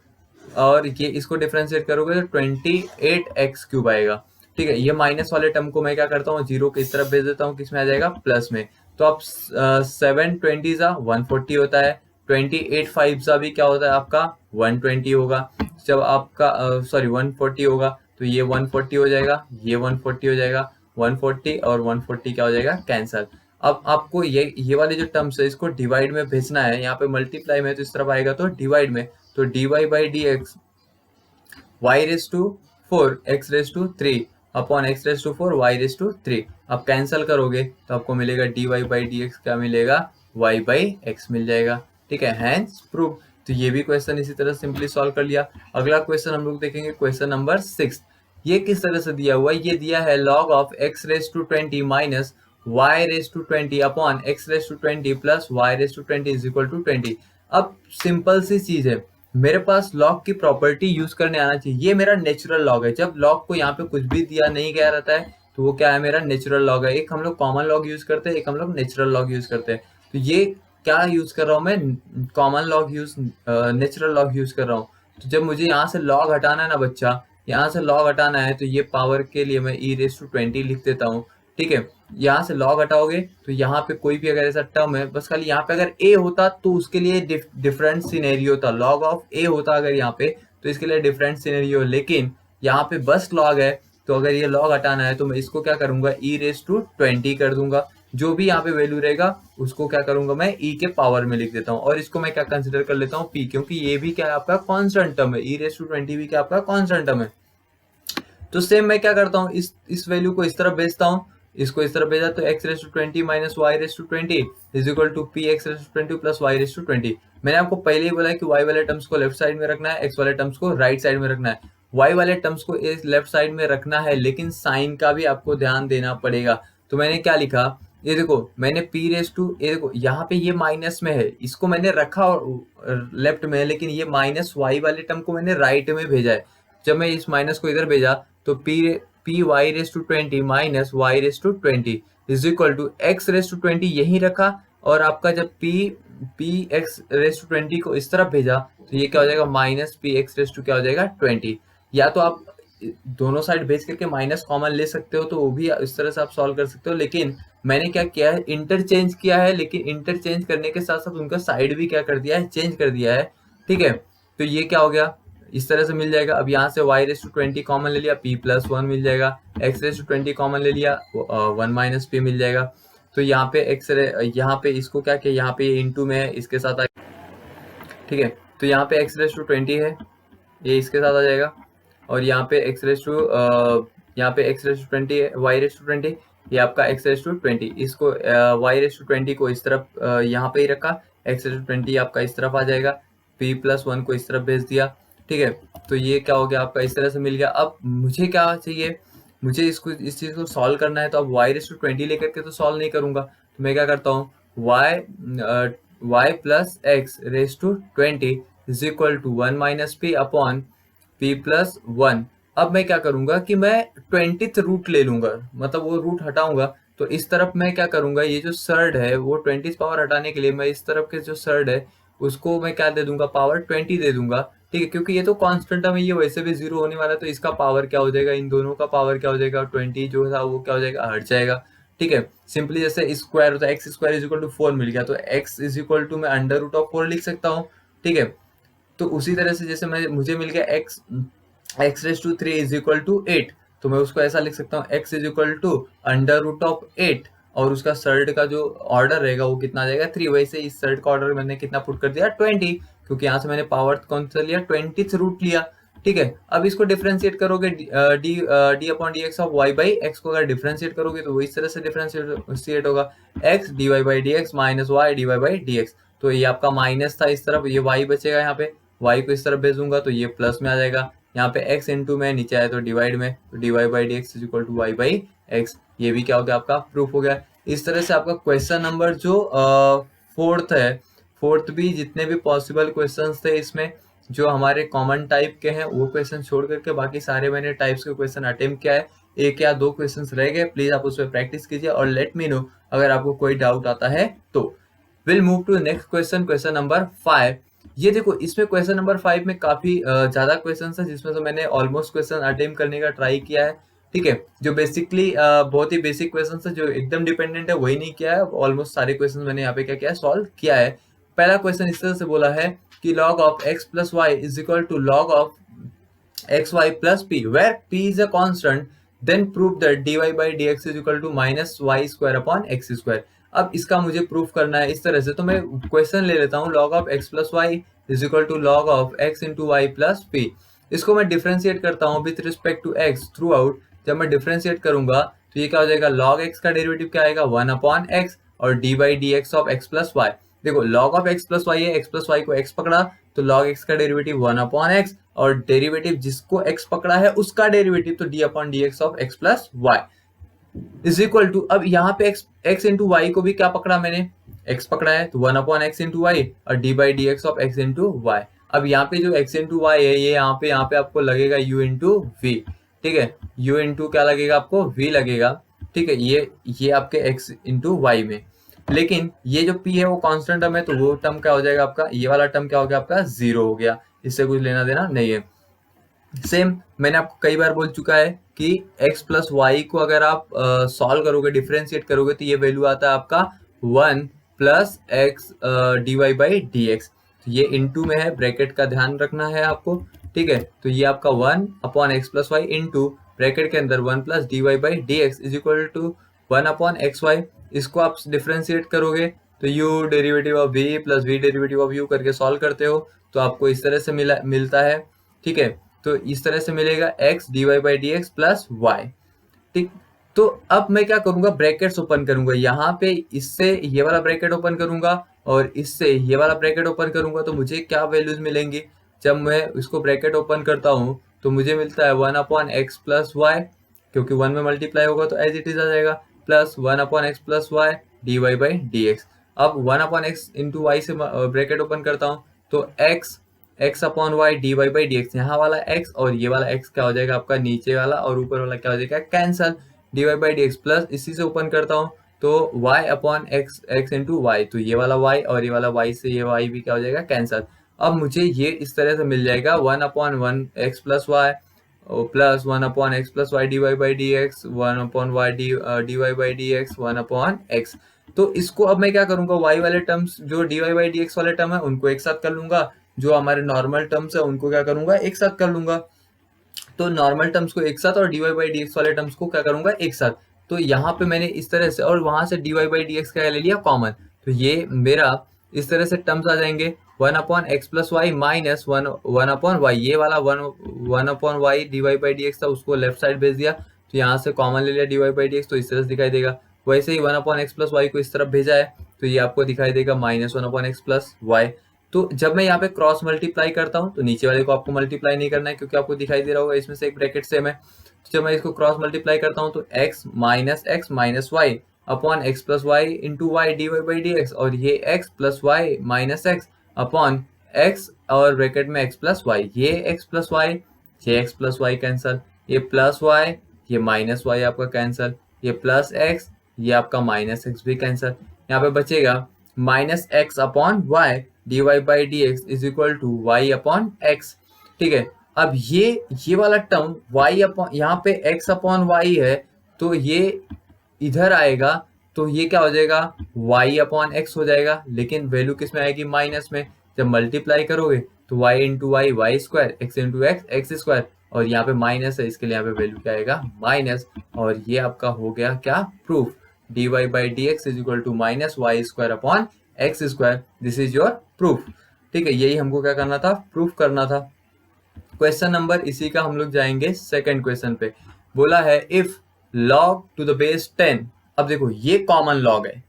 और ये इसको डिफ्रेंशिएट करोगे तो 28x³ आएगा। ठीक है, ये माइनस वाले टर्म को मैं क्या करता हूँ 0 की तरफ भेज देता हूँ, किसमें आ जाएगा प्लस में। तो अब 720 जा 140 होता है, 28 5 जा भी क्या होता है आपका 120 होगा। जब आपका सॉरी 140 होगा तो ये 140 हो जाएगा, ये 140 हो जाएगा, 140 और 140 क्या हो जाएगा कैंसल। अब आपको ये वाले जो टर्म्स है इसको डिवाइड में भेजना है, यहाँ पे मल्टीप्लाई में तो इस तरफ आएगा तो डिवाइड में, तो dy by d x y4 x3 upon x4 y3। अब कैंसल करोगे तो आपको मिलेगा dy बाई डी एक्स क्या मिलेगा y बाई एक्स मिल जाएगा। ठीक है, हैंस प्रूव। तो ये भी क्वेश्चन इसी तरह सिंपली सॉल्व कर लिया। अगला क्वेश्चन हम लोग देखेंगे क्वेश्चन नंबर 6। ये किस तरह से दिया हुआ है, ये दिया है log of x20 minus y20 upon x20 plus y20 is equal to 20। अब सिंपल सी चीज है, मेरे पास लॉग की प्रॉपर्टी यूज करने आना चाहिए। ये मेरा नेचुरल लॉग है, जब लॉग को यहाँ पे कुछ भी दिया नहीं गया रहता है तो वो क्या है मेरा नेचुरल लॉग है। एक हम लोग कॉमन लॉग यूज करते हैं, एक हम लोग नेचुरल लॉग यूज करते हैं। तो ये क्या यूज कर रहा हूँ मैं, common log use natural log use कर रहा हूँ। तो जब मुझे यहाँ से लॉग हटाना है ना बच्चा, यहाँ से लॉग हटाना है तो ये पावर के लिए मैं e⁻20 लिख देता हूँ। ठीक है, यहाँ से लॉग हटाओगे तो यहाँ पे कोई भी अगर ऐसा टर्म है, बस खाली यहाँ पे अगर a होता तो उसके लिए डिफरेंट सिनेरियो था, लॉग ऑफ a होता अगर यहाँ पे तो इसके लिए डिफरेंट सिनेरियो, लेकिन यहाँ पे बस लॉग है। तो अगर ये लॉग हटाना है तो मैं इसको क्या करूंगा e⁻20 कर दूंगा, जो भी यहाँ पे वैल्यू रहेगा उसको क्या करूंगा मैं e के पावर में लिख देता हूँ, और इसको मैं क्या कंसिडर कर लेता हूँ p, क्योंकि ये भी क्या है आपका कॉन्स्टेंट टर्म है, e⁻20 भी क्या आपका कॉन्स्टेंट टर्म है। तो सेम मैं क्या करता हूँ, इस वैल्यू को इस तरफ भेजता हूँ, इसको इस तरफ भेजा तो x20 minus y20 is equal to px20 plus y20। मैंने आपको पहले ही बोला है कि y वाले टर्म्स को लेफ्ट साइड में रखना है, x वाले टर्म्स को राइट साइड में रखना है। y वाले टर्म्स को लेफ्ट साइड में रखना है, लेकिन साइन का भी आपको ध्यान देना पड़ेगा। तो मैंने क्या लिखा, ये देखो मैंने ये देखो यहाँ पे ये माइनस में है, इसको मैंने रखा और लेफ्ट में है, लेकिन ये माइनस y वाले टर्म को मैंने राइट में भेजा है। जब मैं इस माइनस को इधर भेजा तो py20 minus y20 is equal to x20 यही रखा, और आपका जब px20 को इस तरफ भेजा तो ये क्या हो जाएगा माइनस px क्या हो जाएगा 20। या तो आप दोनों साइड भेज करके माइनस कॉमन ले सकते हो, तो वो भी इस तरह से आप सॉल्व कर सकते हो, लेकिन मैंने क्या किया है इंटरचेंज किया है, लेकिन इंटरचेंज करने के साथ साथ उनका साइड भी क्या कर दिया है चेंज कर दिया है। ठीक है, तो ये क्या हो गया इस तरह से मिल जाएगा। अब यहाँ से y20 कॉमन ले लिया, p+1 मिल जाएगा, x20 कॉमन ले लिया 1 माइनस p मिल जाएगा। तो यहाँ पे यहाँ पे इसको क्या किया, यहाँ पे ये इंटू में है, इसके साथ ठीक है। तो यहाँ पे एक्स रेस टू 20 है, ये इसके साथ आ जाएगा। और यहाँ पे एक्स रेस टू यहाँ पे एक्स रेस टू 20 है, वाई रेस टू 20, ये आपका एक्स रेस टू 20, इसको वाई रेस टू 20 को इस तरफ यहाँ पे ही रखा, एक्स रेस टू 20 आपका इस तरफ आ जाएगा, p प्लस 1 को इस तरफ भेज दिया, ठीक है। तो ये क्या हो गया आपका, इस तरह से मिल गया। अब मुझे क्या चाहिए, मुझे इस चीज़ को सॉल्व करना है। तो अब वाई रेस टू 20 लेकर के तो सॉल्व नहीं करूंगा, तो मैं क्या करता हूँ, y plus x raise to 20 is equal to 1 minus p upon p plus 1। अब मैं क्या करूंगा कि मैं 20th रूट ले लूंगा, मतलब वो रूट हटाऊंगा। तो इस तरफ मैं क्या करूंगा, ये जो सर्ड है वो 20th पावर हटाने के लिए मैं इस तरफ के जो सर्ड है उसको मैं क्या दे दूंगा, पावर 20 दे दूंगा, ठीक है। क्योंकि ये तो कांस्टेंट है, ये वैसे भी 0 होने वाला है, तो इसका पावर क्या हो जाएगा, इन दोनों का पावर क्या हो जाएगा, 20 जो था वो क्या हो जाएगा, हट जाएगा, ठीक है। सिंपली जैसे स्क्वायर होता है, x square is equal to 4 मिल गया, तो एक्स इज इक्वल टू मैं अंडर रूट ऑफ 4 लिख सकता हूँ, ठीक है। तो उसी तरह से जैसे मुझे मिल गया x raise to 3 is equal to 8, तो मैं उसको ऐसा लिख सकता हूँ, x is equal to under root of 8, और उसका सर्ड का जो ऑर्डर रहेगा वो कितना आ जाएगा, 3। वैसे इस सर्ड का ऑर्डर मैंने कितना पुट कर दिया, 20, क्योंकि यहाँ से मैंने पावर कौन सा लिया, 20th रूट लिया, ठीक है। अब इसको डिफरेंशिएट करोगे, d upon d x of y by x को अगर डिफरेंशिएट करोगे तो वो इस तरह से डिफरेंशिएट होगा, x d y by d x minus y d y by d x. तो ये आपका माइनस था, इस तरफ ये वाई बचेगा, यहाँ पे वाई को इस तरफ भेजूंगा तो ये प्लस में आ जाएगा। यहाँ पे x इंटू में, नीचे आए तो डिवाइड में, तो d y by d x is equal to y by x. ये भी क्या हो गया, आपका प्रूफ हो गया। इस तरह से आपका क्वेश्चन नंबर जो फोर्थ है, फोर्थ भी जितने भी पॉसिबल क्वेश्चंस थे इसमें जो हमारे कॉमन टाइप के हैं वो क्वेश्चन छोड़ करके बाकी सारे मैंने टाइप्स के क्वेश्चन अटेम्प्ट किया है। एक या दो क्वेश्चंस रह गए, प्लीज आप उस पर प्रैक्टिस कीजिए और लेट मी नो अगर आपको कोई डाउट आता है तो। Will move to next question, question number 5। ये देखो, इसमें क्वेश्चन नंबर 5 में काफी ज्यादा क्वेश्चन है, जिसमें से मैंने ऑलमोस्ट क्वेश्चन अटेम्प्ट करने का ट्राई किया है, ठीक है। जो बेसिकली बहुत ही बेसिक क्वेश्चन है, जो एकदम डिपेंडेंट है, वही नहीं किया है। ऑलमोस्ट सारे क्वेश्चन मैंने यहाँ पे क्या किया है, सॉल्व किया है। पहला क्वेश्चन इस तरह से बोला है कि log of x plus y is equal to log of xy plus p, where p is a constant, then prove that dy by dx is equal to minus y square upon x square। अब इसका मुझे proof करना है इस तरह से, तो मैं क्वेश्चन ले लेता हूँ, log of x plus y is equal to log of x into y plus p। इसको मैं डिफरेंशिएट करता हूँ with respect to x throughout. जब मैं डिफरेंशिएट करूंगा तो ये क्या हो जाएगा, log x का डेरिवेटिव क्या आएगा, 1 अपॉन x, और d by d x of x plus y. देखो log of x plus y है, x प्लस वाई को x पकड़ा तो log x का डेरिवेटिव 1 अपॉन x, और डेरिवेटिव जिसको x पकड़ा है उसका डेरिवेटिव तो d upon d x of x plus y is equal to, अब यहाँ पे x इंटू वाई को भी क्या पकड़ा मैंने, x पकड़ा है तो 1 अपॉन x इंटू वाई, और d by d x of x into y. अब यहाँ पे जो x इंटू वाई है, ये यहाँ पे आपको लगेगा u इंटू वी, ठीक है। u इंटू क्या लगेगा आपको, v लगेगा, ठीक है। ये आपके x इंटू वाई में, लेकिन ये जो p है वो कांस्टेंट टर्म है, तो वो टर्म क्या हो जाएगा आपका, ये वाला टर्म क्या हो गया आपका, 0 हो गया, इससे कुछ लेना देना नहीं है। सेम मैंने आपको कई बार बोल चुका है कि x प्लस वाई को अगर आप सॉल्व करोगे, डिफरेंशिएट करोगे, तो ये वैल्यू आता है आपका 1 plus x d y by d x. तो ये इंटू में है, ब्रैकेट का ध्यान रखना है आपको, ठीक है। तो ये आपका 1 upon x plus y into bracket के अंदर 1 plus d y by d x is equal to 1 upon x y. इसको आप डिफरेंशिएट करोगे तो u derivative of v plus v derivative of u करके सॉल्व करते हो तो आपको इस तरह से मिलता है, ठीक है। तो इस तरह से मिलेगा x dy by d x plus y, ठीक। तो अब मैं क्या करूंगा, ब्रैकेट्स ओपन करूंगा, यहाँ पे इससे ये वाला ब्रैकेट ओपन करूंगा और इससे ये वाला ब्रैकेट ओपन करूंगा, तो मुझे क्या वैल्यूज मिलेंगी। जब मैं इसको ब्रैकेट ओपन करता हूँ तो मुझे मिलता है 1 अपॉन एक्स प्लस वाई, क्योंकि 1 में मल्टीप्लाई होगा तो एज इट इज आ जाएगा, plus 1 upon x plus y d y by d x. अब 1 अपॉन एक्स इंटू वाई से ब्रैकेट ओपन करता हूँ तो x upon y d y by d x, यहाँ वाला x और ये वाला x क्या हो जाएगा आपका नीचे वाला, और ऊपर वाला क्या हो जाएगा cancel, d y by d x, plus इसी से ओपन करता हूँ तो y upon x into y, तो ये वाला y और ये वाला y से ये y भी क्या हो जाएगा कैंसल। अब मुझे ये इस तरह से मिल जाएगा 1 upon 1 x plus y plus 1 upon x plus y d y by d x, 1 upon y d y by d x, 1 upon x. तो इसको अब मैं क्या करूंगा, y वाले टर्म्स जो d y by d x वाले टर्म है उनको एक साथ कर लूंगा, जो हमारे नॉर्मल टर्म्स है उनको क्या करूंगा, एक साथ कर लूंगा। तो नॉर्मल टर्म्स को एक साथ और d y by d x वाले टर्म्स को क्या करूंगा, एक साथ। तो यहाँ पे मैंने इस तरह से, और वहां से dy बाई डी एक्स का ले लिया कॉमन, तो ये मेरा इस तरह से टर्म्स आ जाएंगे 1/x plus y minus 1/y, ये वाला 1/y dy by d x था, उसको लेफ्ट साइड भेज दिया, तो यहाँ से कॉमन ले लिया dy बाई डी एक्स, तो इस तरह से दिखाई देगा। वैसे ही 1/x प्लस वाई को इस तरफ भेजा है, तो ये आपको दिखाई देगा माइनस 1/x प्लस वाई। तो जब मैं यहाँ पे क्रॉस मल्टीप्लाई करता हूँ, तो नीचे वाले को आपको मल्टीप्लाई नहीं करना है, क्योंकि आपको दिखाई दे रहा होगा इसमें से एक ब्रैकेट सेम है। तो जब मैं इसको क्रॉस मल्टीप्लाई करता हूँ, तो x minus y upon x plus y into y d y by d x, और ये x plus y minus x upon x और ब्रैकेट में x प्लस वाई, ये x प्लस वाई, ये x प्लस वाई कैंसल, ये plus y, ये minus y आपका cancel, ये प्लस x, ये आपका माइनस एक्स भी कैंसल। यहाँ पे बचेगा minus x upon y d y by d x is equal to y upon x. ठीक है, अब ये वाला टर्म y अपॉन, यहाँ पे x अपॉन वाई है, तो ये इधर आएगा, तो ये क्या हो जाएगा y अपॉन एक्स हो जाएगा, लेकिन वैल्यू किस में आएगी माइनस में। जब मल्टीप्लाई करोगे तो y into y y square, x into x x square, और यहाँ पे माइनस है, इसके लिए यहाँ पे वैल्यू क्या आएगा माइनस, और ये आपका हो गया क्या proof, d y by d x is equal to minus y square upon x square, this is your proof. ठीक है, यही हमको क्या करना था, प्रूफ करना था। क्वेश्चन नंबर इसी का हम लोग जाएंगे सेकंड क्वेश्चन पे। बोला है if log to the base 10, अब देखो ये कॉमन लॉग है,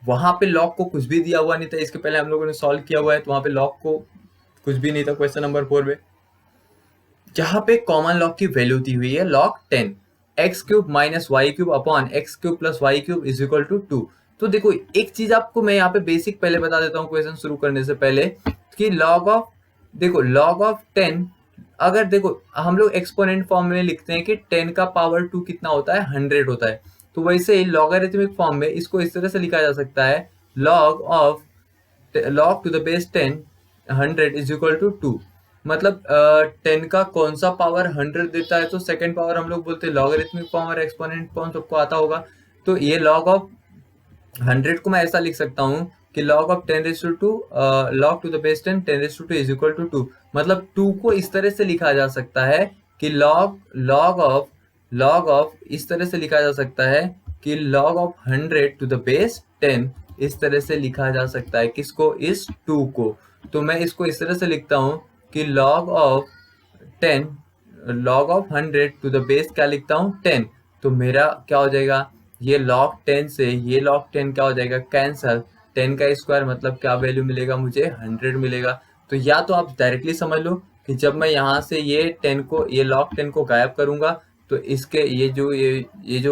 वहां पे log को कुछ भी दिया हुआ नहीं था, इसके पहले हम लोगों ने सॉल्व किया हुआ है, तो वहां पे log को कुछ भी नहीं था क्वेश्चन नंबर 4 में। जहां पे कॉमन लॉग की वैल्यू दी हुई है log 10, x cube minus y cube upon x cube plus y cube is equal to 2। तो देखो एक चीज आपको मैं यहाँ पे बेसिक पहले बता देता हूँ क्वेश्चन शुरू करने से पहले, कि log ऑफ, देखो log ऑफ 10, अगर देखो हम लोग एक्सपोनेंट फॉर्म में लिखते हैं कि 10 का पावर 2 कितना होता है 100 होता है, तो वैसे ही लॉगरिथमिक फॉर्म में इसको इस तरह से लिखा जा सकता है log to the base 10 100 is equal to 2। मतलब 10 का कौन सा पावर 100 देता है, तो सेकंड पावर हम लोग बोलते हैं, लॉगरिथमिक फॉर्म और एक्सपोनेंट फॉर्म सबको आता होगा। तो ये log ऑफ 100 को मैं ऐसा लिख सकता हूँ कि log of 10 raise to 2, log to the base 10 10 raise to 2 is equal to 2। मतलब 2 को इस तरह से लिखा जा सकता है कि log ऑफ इस तरह से लिखा जा सकता है कि log of 100 to the base 10 इस तरह से लिखा जा सकता है, किसको, इस 2 को। तो मैं इसको इस तरह से लिखता हूँ कि log of 100 to the base क्या लिखता हूँ 10, तो मेरा क्या हो जाएगा, ये log 10 से ये log 10 क्या हो जाएगा कैंसल, 10 का स्क्वायर मतलब क्या वैल्यू मिलेगा मुझे 100 मिलेगा। तो या तो आप डायरेक्टली समझ लो कि जब मैं यहाँ से ये 10 को, ये log 10 को गायब करूंगा, तो इसके ये जो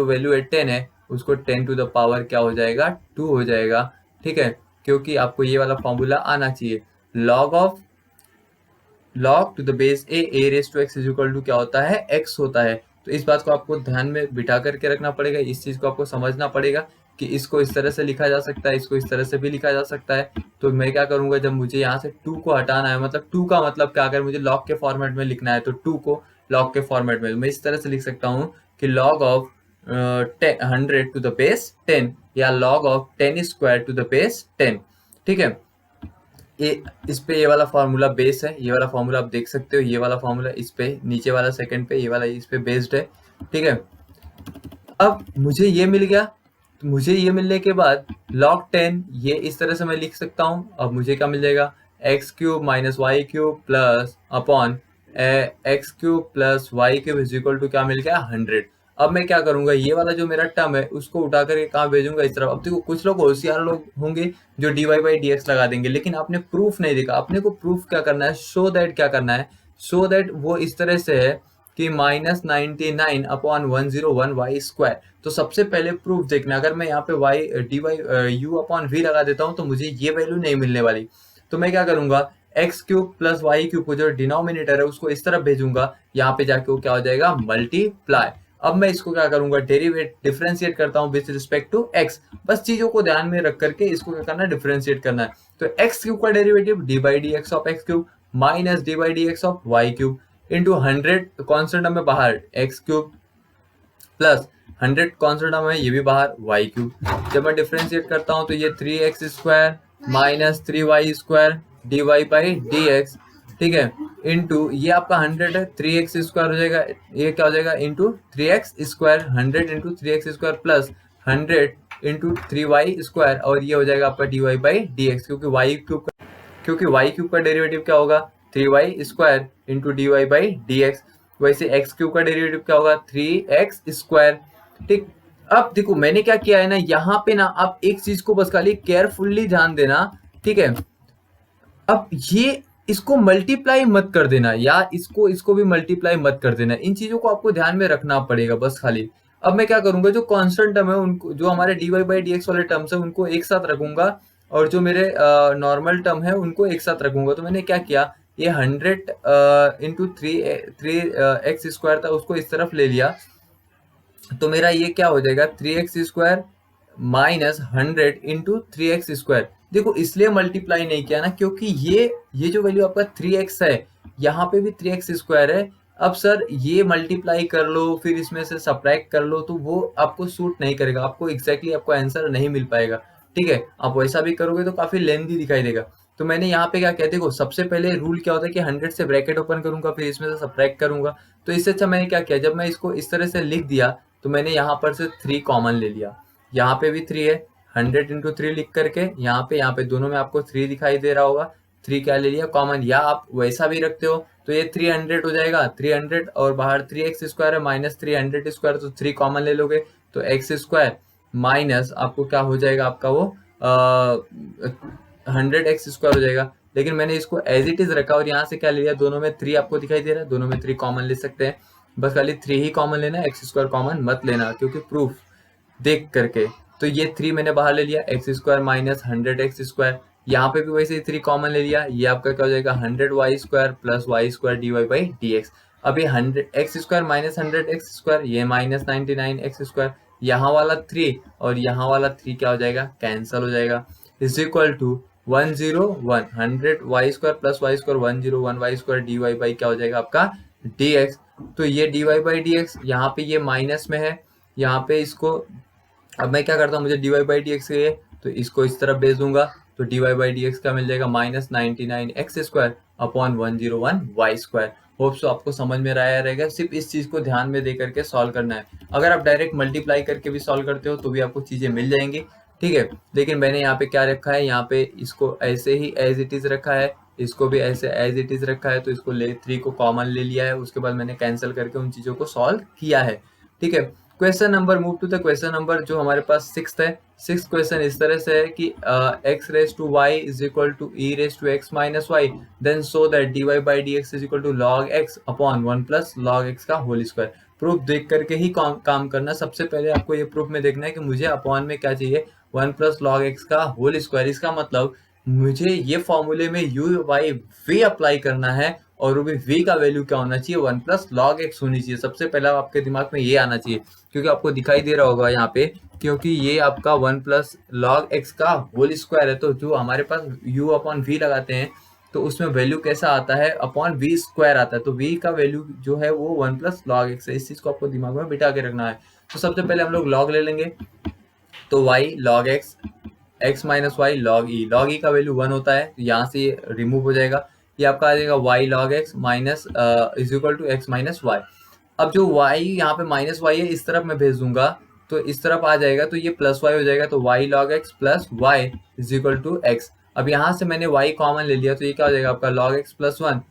वैल्यू है 10 है, उसको 10 टू द पावर क्या हो जाएगा 2 हो जाएगा। ठीक है, क्योंकि आपको ये वाला फॉर्मूला आना चाहिए, log to the base a raise to x is equal to क्या होता है x होता है। तो इस बात को आपको ध्यान में बिठा करके रखना पड़ेगा, इस चीज को आपको समझना पड़ेगा कि इसको इस तरह से लिखा जा सकता है, इसको इस तरह से भी लिखा जा सकता है। तो मैं क्या करूंगा, जब मुझे यहाँ से 2 को हटाना है, मतलब 2 का मतलब क्या, अगर मुझे log के फॉर्मेट में लिखना है तो 2 को log के फॉर्मेट में मैं इस तरह से लिख सकता हूँ कि log of 100 to the base 10 या log of 10 square to the base 10। ठीक है, इस पे ये वाला फॉर्मूला बेस है, ये वाला फॉर्मूला आप देख सकते हो, ये वाला फॉर्मूला इस पे नीचे वाला सेकंड पे, ये वाला इस पे बेस्ड है। ठीक है, अब मुझे ये मिल गया, तो मुझे ये मिलने के बाद log 10 ये इस तरह से मैं लिख सकता हूँ। अब मुझे क्या मिल जाएगा, x cube minus y cube plus upon x cube plus y cube is equal to क्या मिल गया 100। अब मैं क्या करूंगा, ये वाला जो मेरा टर्म है उसको उठा करके कहाँ भेजूंगा, इस तरफ। अब देखो कुछ लोग होशियार लोग होंगे जो dy बाई डी एक्स लगा देंगे, लेकिन आपने प्रूफ नहीं देखा। अपने को प्रूफ क्या करना है, शो दैट क्या करना है, शो दैट वो इस तरह से है कि -99 अपॉन 101 वाई स्क्वायर। तो सबसे पहले प्रूफ देखना, अगर मैं यहाँ पे y d y u upon v लगा देता हूँ तो मुझे ये वैल्यू नहीं मिलने वाली। तो मैं क्या करूंगा, x cube plus y cube को जो डिनोमिनेटर है उसको इस तरफ भेजूंगा, यहाँ पे जाके वो क्या हो जाएगा मल्टीप्लाई। अब मैं इसको क्या करूंगा, डिफरेंशिएट करता हूँ विद रिस्पेक्ट टू एक्स। बस चीजों को ध्यान में रख करके इसको क्या करना है, डिफरेंशिएट करना है। तो एक्स क्यूब का derivative d by d x of x cube minus d by d x of y cube into 100 constant में बाहर एक्स क्यूब प्लस 100 कॉन्स्टेंट में ये भी बाहर वाई क्यूब। जब मैं डिफरेंशिएट करता हूँ तो ये 3x square minus 3y square d y by d x. ठीक है, इंटू ये आपका 100 है, 3x² हो जाएगा, ये क्या हो जाएगा into 3x², 100 into 3x² plus 100 into 3y², और ये हो जाएगा आपका dy/dx, क्योंकि y क्यूब का डेरिवेटिव क्या होगा 3y² इंटू dy/dx। वैसे x क्यूब का डेरिवेटिव क्या होगा 3x²। ठीक, अब देखो मैंने क्या किया है ना, यहाँ पे ना आप एक चीज को बस खाली केयरफुल्ली ध्यान देना, ठीक है। अब ये इसको मल्टीप्लाई मत कर देना, या इसको भी मल्टीप्लाई मत कर देना, इन चीजों को आपको ध्यान में रखना पड़ेगा बस खाली। अब मैं क्या करूंगा, जो कांस्टेंट टर्म है उनको, जो हमारे dy/dx वाले टर्म्स है उनको एक साथ रखूंगा, और जो मेरे नॉर्मल टर्म है उनको एक साथ रखूंगा। तो मैंने क्या किया, ये 100 इंटू 3x² था, उसको इस तरफ ले लिया, तो मेरा ये क्या हो जाएगा 3x² माइनस 100 इंटू 3x²। देखो इसलिए मल्टीप्लाई नहीं किया ना, क्योंकि ये जो वैल्यू आपका 3x है, यहाँ पे भी 3x² है। अब सर ये मल्टीप्लाई कर लो फिर इसमें से सब्ट्रैक्ट कर लो, तो वो आपको सूट नहीं करेगा, आपको एग्जैक्टली आपको आंसर नहीं मिल पाएगा। ठीक है, आप वैसा भी करोगे तो काफी लेंथी दिखाई देगा। तो मैंने यहाँ पे क्या किया, देखो सबसे पहले रूल क्या होता है कि 100 से ब्रैकेट ओपन करूंगा, फिर इसमें से सब्ट्रैक्ट करूंगा। तो इससे अच्छा मैंने क्या किया, जब मैं इसको इस तरह से लिख दिया, तो मैंने यहाँ पर से 3 कॉमन ले लिया, यहाँ पे भी 3 है, 100 इंटू 3 लिख करके यहाँ पे दोनों में आपको 3 दिखाई दे रहा होगा, 3 क्या ले लिया कॉमन, या आप वैसा भी रखते हो तो ये 300 हो जाएगा, 300 और बाहर 3x² है माइनस 300², तो 3 कॉमन ले लोगे तो x² माइनस आपको क्या हो जाएगा, आपका वो 100x² हो जाएगा। लेकिन मैंने इसको एज इट इज रखा और यहाँ से क्या ले लिया, दोनों में 3 आपको दिखाई दे रहा है, दोनों में 3 कॉमन ले सकते हैं, बस खाली 3 ही कॉमन लेना है, x² कॉमन मत लेना, क्योंकि प्रूफ देख करके। तो ये 3 मैंने बाहर ले लिया, x² माइनस 100x², यहाँ पे भी वैसे ही 3 कॉमन ले लिया, ये आपका क्या हो जाएगा 100y² प्लस y² dy/dx। अब ये 100x² माइनस 100x², ये माइनस 99x², यहाँ वाला 3 और यहाँ वाला 3 क्या हो जाएगा, कैंसल हो जाएगा, is equal to 101 100y² plus y² 101 y² dy क्या हो जाएगा आपका dx। तो ये dy/dx यहाँ पे ये माइनस में है, यहाँ पे इसको, अब मैं क्या करता हूँ, मुझे dy/dx चाहिए तो इसको इस तरफ भेज दूंगा, तो dy/dx क्या मिल जाएगा minus 99x² upon 101y²। Hope so आपको समझ में आया रहेगा, सिर्फ इस चीज को ध्यान में दे करके सॉल्व करना है। अगर आप डायरेक्ट मल्टीप्लाई करके भी सॉल्व करते हो तो भी आपको चीजें मिल जाएंगी, ठीक है। लेकिन मैंने यहाँ पे क्या रखा है, यहाँ पे इसको ऐसे ही एज इट इज रखा है, इसको भी ऐसे एज इट इज रखा है, तो इसको 3 को कॉमन ले लिया है, उसके बाद मैंने कैंसिल करके उन चीजों को सॉल्व किया है, ठीक है। Question number, move to the question number जो हमारे पास 6th है। 6th क्वेश्चन इस तरह से है कि x raise to y is equal to e raise to x minus y, then so that dy/dx is equal to log x upon 1 plus log x का whole square. Proof देख करके ही काम करना। सबसे पहले आपको ये प्रूफ में देखना है कि मुझे अपॉन में क्या चाहिए, 1 प्लस log x का होल स्क्वायर। इसका मतलब मुझे ये फॉर्मूले में u बाई v अप्लाई करना है, और वो भी v का वैल्यू क्या होना चाहिए, 1 प्लस log x होनी चाहिए। सबसे पहला आपके दिमाग में ये आना चाहिए, क्योंकि आपको दिखाई दे रहा होगा यहाँ पे, क्योंकि ये आपका 1 प्लस log x का होल स्क्वायर है, तो जो हमारे पास u अपॉन v लगाते हैं तो उसमें वैल्यू कैसा आता है, अपॉन v स्क्वायर आता है। तो v का वैल्यू जो है वो 1 प्लस log x है, इस चीज को आपको दिमाग में बिठा के रखना है। तो सबसे पहले हम लोग log ले लेंगे, तो y log x, x minus y log e का वैल्यू 1 होता है, तो यहाँ से रिमूव हो जाएगा, ये आपका आ जाएगा y log x minus is equal to x minus y. अब जो y यहाँ पे माइनस वाई है इस तरफ मैं भेज दूंगा, तो इस तरफ आ जाएगा, तो ये प्लस वाई हो जाएगा, तो y log x plus y is equal to x। अब यहाँ से मैंने y कॉमन ले लिया, तो ये क्या हो जाएगा आपका log x plus 1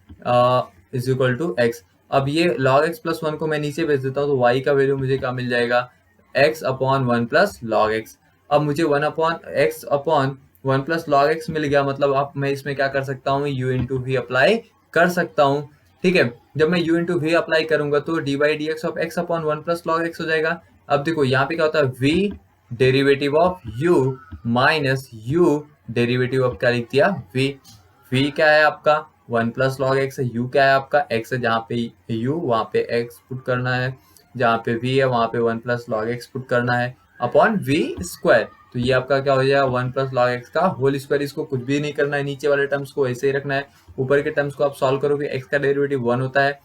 is equal to x। अब ये log x प्लस 1 को मैं नीचे भेज देता हूँ, तो y का वैल्यू मुझे क्या मिल जाएगा, x upon 1 plus log x। अब मुझे 1 upon x upon 1 plus log x मिल गया, मतलब अब मैं इसमें क्या कर सकता हूँ, u इंटू वी अप्लाई कर सकता हूँ, ठीक है। जब मैं u इंटू वी अप्लाई करूंगा तो dy/dx of x upon 1 plus log x हो जाएगा। अब देखो यहाँ पे क्या होता है, v derivative of u minus u derivative of क्या लिख दिया, v। v क्या है आपका 1 प्लस log x है, u क्या है आपका x है, जहाँ पे u वहाँ पे x पुट करना है, जहाँ पे v है वहाँ पे 1 प्लस log x पुट करना है, अपॉन v स्क्वायर। तो ये आपका क्या हो जाएगा 1 प्लस log x का होल स्क्वायर। इसको कुछ भी नहीं करना है, नीचे वाले टर्म्स को ऐसे ही रखना है, ऊपर के टर्म्स को आप सॉल्व करोगे, x का डेरिवेटिव 1 होता है,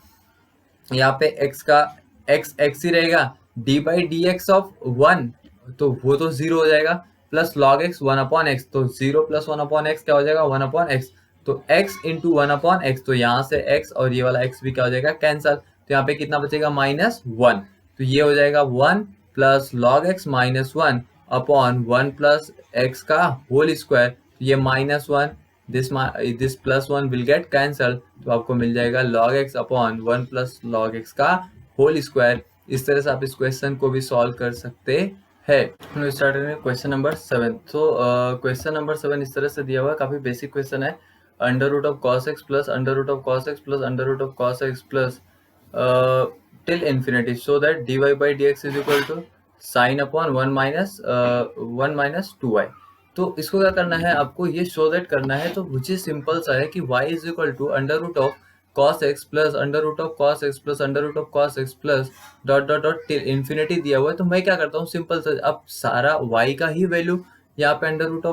यहाँ पे x का x ही रहेगा, d/dx ऑफ 1 तो वो तो 0 हो जाएगा, plus log x 1 upon x, तो 0 प्लस 1 अपॉन x क्या हो जाएगा 1 अपॉन x। तो x इंटू 1/x, तो यहाँ से x और ये वाला x भी क्या हो जाएगा, कैंसल। तो यहाँ पे कितना बचेगा, -1। तो ये हो जाएगा 1 plus log x -1 upon 1 plus x का होल स्क्वायर। तो ये -1, दिस +1 विल गेट कैंसल, तो आपको मिल जाएगा log x upon 1 plus log x का होल स्क्वायर। इस तरह से आप इस क्वेश्चन को भी सॉल्व कर सकते हैं। हम स्टार्ट करेंगे क्वेश्चन नंबर 7। तो क्वेश्चन नंबर 7 इस तरह से दिया हुआ है, काफी बेसिक क्वेश्चन है। Under root of cos x plus under root of cos x plus under root of cos x plus till infinity, so that dy by dx is equal to sine upon 1 minus 2y। तो इसको क्या करना है, आपको ये show that करना है। तो मुझे सिंपल सा है कि y is equal to under root of cos x plus under root of cos x plus under root of cos x plus dot dot dot till infinity दिया हुआ है। तो मैं क्या करता हूँ, सिंपल सा, अब सारा y का ही वैल्यू यहाँ पे अंडर रूट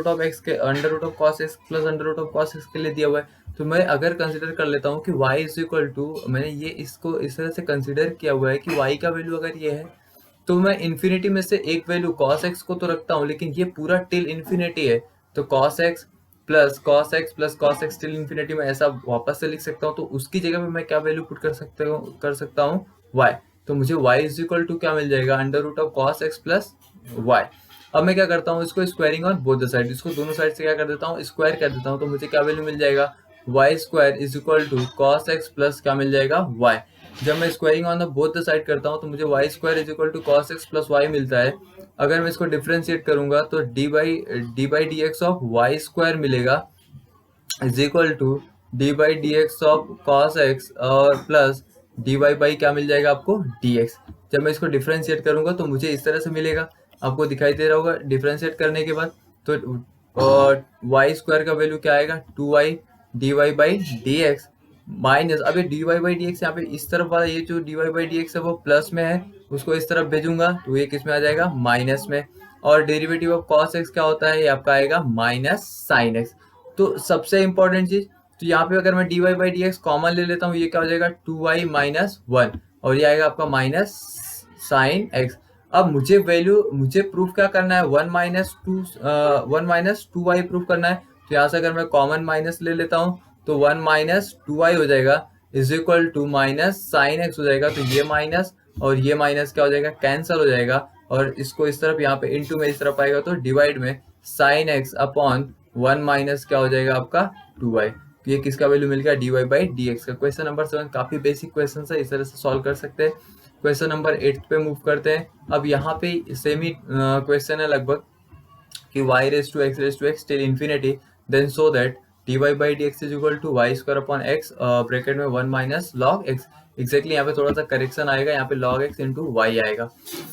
ऑफ x के under root of cos x plus under root of cos x के लिए दिया हुआ है। तो मैं अगर कंसिडर कर लेता हूँ कि y इज इक्वल टू, मैंने ये इसको इस तरह से कंसिडर किया हुआ है कि y का वैल्यू अगर ये है, तो मैं इन्फिनिटी में से एक वैल्यू cos x को तो रखता हूँ, लेकिन ये पूरा टिल इन्फिनिटी है। तो cos x plus cos x till infinity में ऐसा वापस से लिख सकता हूँ। तो उसकी जगह पे मैं क्या वैल्यू पुट कर सकता हूँ y। तो मुझे y इज इक्वल टू क्या मिल जाएगा, under root of cos x plus y। अब मैं क्या करता हूँ, इसको squaring on both the side, इसको दोनों साइड से क्या कर देता हूँ, स्क्वायर कर देता हूँ। तो मुझे क्या वैल्यू मिल जाएगा, y square is equal to cos x plus क्या मिल जाएगा, वाई। जब मैं squaring on the both the side करता हूँ तो मुझे y square is equal to cos x plus y मिलता है। अगर मैं इसको डिफ्रेंशिएट करूंगा तो d by d x of y square मिलेगा is equal to d by d x of cos x और प्लस डी वाई बाई क्या मिल जाएगा आपको, डी एक्स। जब मैं इसको डिफ्रेंशिएट करूंगा तो मुझे इस तरह से मिलेगा, आपको दिखाई दे रहा होगा। डिफ्रेंशिएट करने के बाद तो वाई स्क्वायर का वैल्यू क्या आएगा, 2y d y by d x minus, अब ये d y by d x यहाँ पे इस तरफ वाला, ये जो d y by d x है वो प्लस में है, उसको इस तरफ भेजूंगा तो ये किस में आ जाएगा, माइनस में। और डेरिवेटिव ऑफ कॉस एक्स क्या होता है, ये आपका आएगा माइनस साइन एक्स। तो सबसे इंपॉर्टेंट चीज, तो यहाँ पे अगर मैं d y by d x common ले लेता हूँ, ये क्या हो जाएगा 2y माइनस 1 और ये आएगा आपका माइनस साइन एक्स। अब मुझे प्रूफ क्या करना है, 1 माइनस टू वाई प्रूफ करना है। तो यहाँ से अगर मैं कॉमन माइनस ले लेता हूँ तो 1 माइनस 2y हो जाएगा is equal to minus sine x हो जाएगा। तो ये माइनस और ये माइनस क्या हो जाएगा, कैंसल हो जाएगा। और इसको इस तरफ यहाँ पे इंटू में इस तरफ आएगा तो डिवाइड में साइन एक्स अपॉन 1 माइनस क्या हो जाएगा आपका 2y। तो ये किसका वैल्यू मिल गया, d y by d x का। क्वेश्चन नंबर 7 काफी बेसिक क्वेश्चन है, इस तरह से सॉल्व कर सकते हैं। क्वेश्चन नंबर 8 पे मूव करते हैं। अब यहाँ पे सेमी क्वेश्चन है लगभग कि y raise to x till infinity, then so that dy by d x is equal to y square upon x bracket में 1 माइनस लॉग एक्स। एग्जैक्टली यहाँ पे थोड़ा सा करेक्शन आएगा, यहाँ पे log x इंटू वाई आएगा।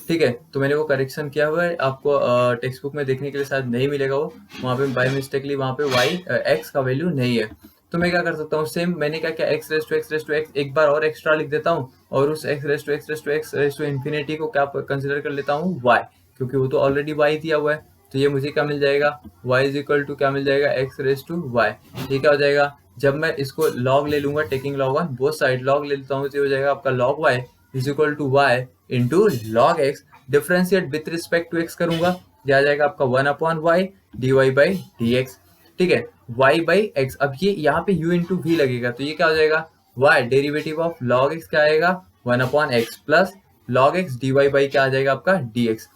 ठीक है, तो मैंने वो करेक्शन किया हुआ है, आपको टेक्स्ट बुक में देखने के लिए शायद नहीं मिलेगा वो, वहाँ पे बाई मिस्टेकली वहाँ पे x का वैल्यू नहीं है। तो मैं क्या कर सकता हूँ, सेम मैंने क्या किया, x रेज टू x एक बार और एक्स्ट्रा लिख देता हूँ और उस x रेज टू इन्फिनिटी को क्या कंसिडर कर लेता हूँ y, क्योंकि वो तो ऑलरेडी y दिया हुआ है। तो ये मुझे क्या मिल जाएगा, y इज इक्वल टू क्या मिल जाएगा, x रेज टू y। ये क्या हो जाएगा, जब मैं इसको log ले लूंगा, taking log on both side, log ले लेता हूँ तो हो जाएगा आपका log y is equal to y into log x। Differentiate with respect to x करूंगा, ये आ जाएगा आपका 1 upon y d y by d x. ठीक है, y बाई x। अब ये यहाँ पे u इंटू वी लगेगा, तो ये क्या हो जाएगा, y derivative of log x क्या आएगा, 1 upon x plus log x d y by क्या आ जाएगा आपका dx।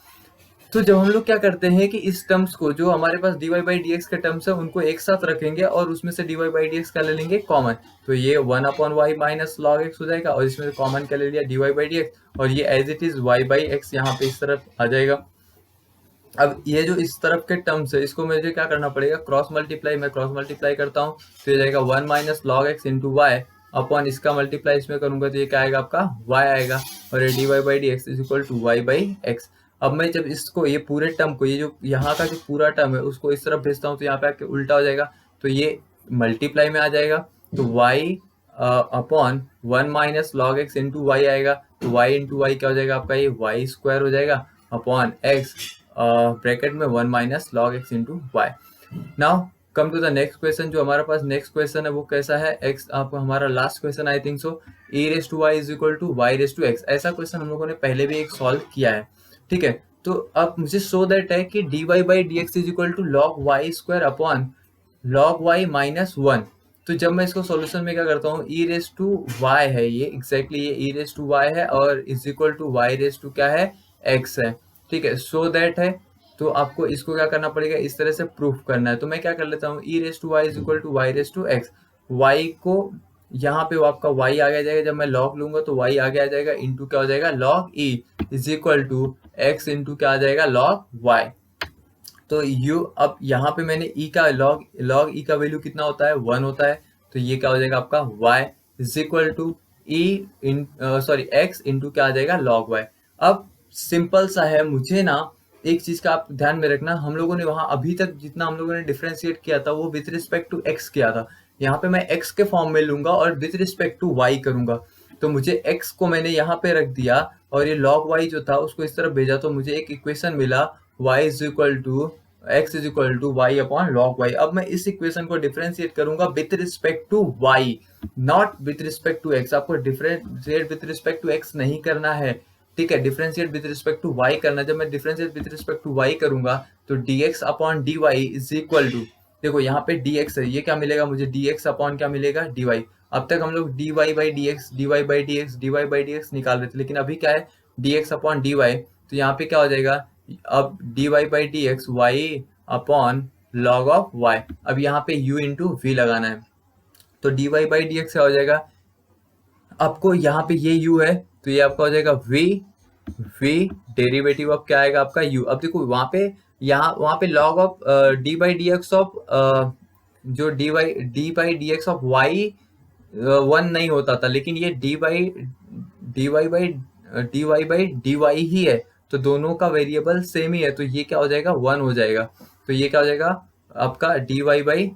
तो जब हम लोग क्या करते हैं कि इस टर्म्स को, जो हमारे पास dy बाई डी एक्स के टर्म्स है, उनको एक साथ रखेंगे और उसमें से dy बाई डी एक्स का ले लेंगे कॉमन। तो ये 1 upon y minus log x हो जाएगा और इसमें कॉमन क्या ले लिया, dy बाई डी एक्स, और ये as it is y by x यहाँ पे इस तरफ आ जाएगा। अब ये जो इस तरफ के टर्म्स है, इसको मुझे क्या करना पड़ेगा, क्रॉस मल्टीप्लाई। मैं क्रॉस मल्टीप्लाई करता हूँ तो ये जाएगा 1 minus log x into y upon इसका मल्टीप्लाई इसमें करूंगा तो ये क्या आएगा आपका y आएगा, और ये d y by d x is equal to y by x. अब मैं जब इसको, ये पूरे टर्म को, ये जो यहाँ का जो पूरा टर्म है उसको इस तरफ भेजता हूँ तो यहाँ पे आके उल्टा हो जाएगा, तो ये मल्टीप्लाई में आ जाएगा। तो y upon 1 minus log x into y आएगा, तो y इंटू वाई क्या हो जाएगा आपका, ये वाई स्क्वायर हो जाएगा अपॉन एक्स ब्रैकेट में 1 minus log x into y. Now come to the next question. जो हमारे पास नेक्स्ट क्वेश्चन है वो कैसा है, एक्स, आपको हमारा last question I think so, e raise to y is equal to y raise to x. ऐसा क्वेश्चन हम लोगों ने पहले भी एक सॉल्व किया है। ठीक है, तो अब मुझे शो दैट है कि dy by d x is equal to log y square upon log y minus 1। तो जब मैं इसको सॉल्यूशन में क्या करता हूँ, e रेस टू वाई है ये, एग्जैक्टली ये e रेस टू वाई है और is equal to y raise to क्या है, x है। ठीक है, सो दैट है। तो आपको इसको क्या करना पड़ेगा, इस तरह से प्रूफ करना है। तो मैं क्या कर लेता हूँ, e raise to y is equal to y raise to x। y को यहाँ पे वो आपका y आ गया जाएगा, जब मैं log लूंगा तो y आ गया जाएगा, इंटू क्या हो जाएगा log e is equal to x into क्या आ जाएगा log y। तो यू अब यहाँ पे मैंने e का log e का वैल्यू कितना होता है, 1 होता है। तो ये क्या हो जाएगा आपका y is equal to e in sorry x into क्या आ जाएगा log y। अब सिंपल सा है, मुझे ना एक चीज का आप ध्यान में रखना, हम लोगों ने वहां अभी तक जितना हम लोगों ने डिफरेंशिएट किया था वो विथ रिस्पेक्ट टू x किया था। यहाँ पे मैं x के फॉर्म में लूंगा और विथ रिस्पेक्ट टू y करूंगा। तो मुझे x को मैंने यहाँ पे रख दिया और ये log y जो था उसको इस तरफ भेजा, तो मुझे एक इक्वेशन मिला y is equal to x is equal to y upon log y. अब मैं इस इक्वेशन को डिफरेंशिएट करूंगा with respect to y, not with respect to x। आपको differentiate with respect to x नहीं करना है, ठीक है, differentiate with respect to y करना है। जब मैं differentiate with respect to y करूंगा तो dx upon dy is equal to, देखो यहाँ पे dx है, ये क्या मिलेगा मुझे, dx अपॉन क्या मिलेगा dy। अब तक हम लोग dy बाई dx निकाल रहे थे, लेकिन अभी क्या है dx अपॉन dy। तो यहाँ पे क्या हो जाएगा, अब dy by dx y upon log of y। अब यहाँ पे u इंटू वी लगाना है, तो dy बाई dx क्या हो जाएगा, आपको यहाँ पे ये u है तो ये आपका हो जाएगा v डेरिवेटिव ऑफ क्या आएगा आपका u। अब देखो वहाँ पे log of d by dx of जो d by dx of y 1 नहीं होता था, लेकिन ये dy बाई dy ही है, तो दोनों का वेरिएबल सेम ही है, तो ये क्या हो जाएगा 1 हो जाएगा। तो ये क्या हो जाएगा आपका dy by y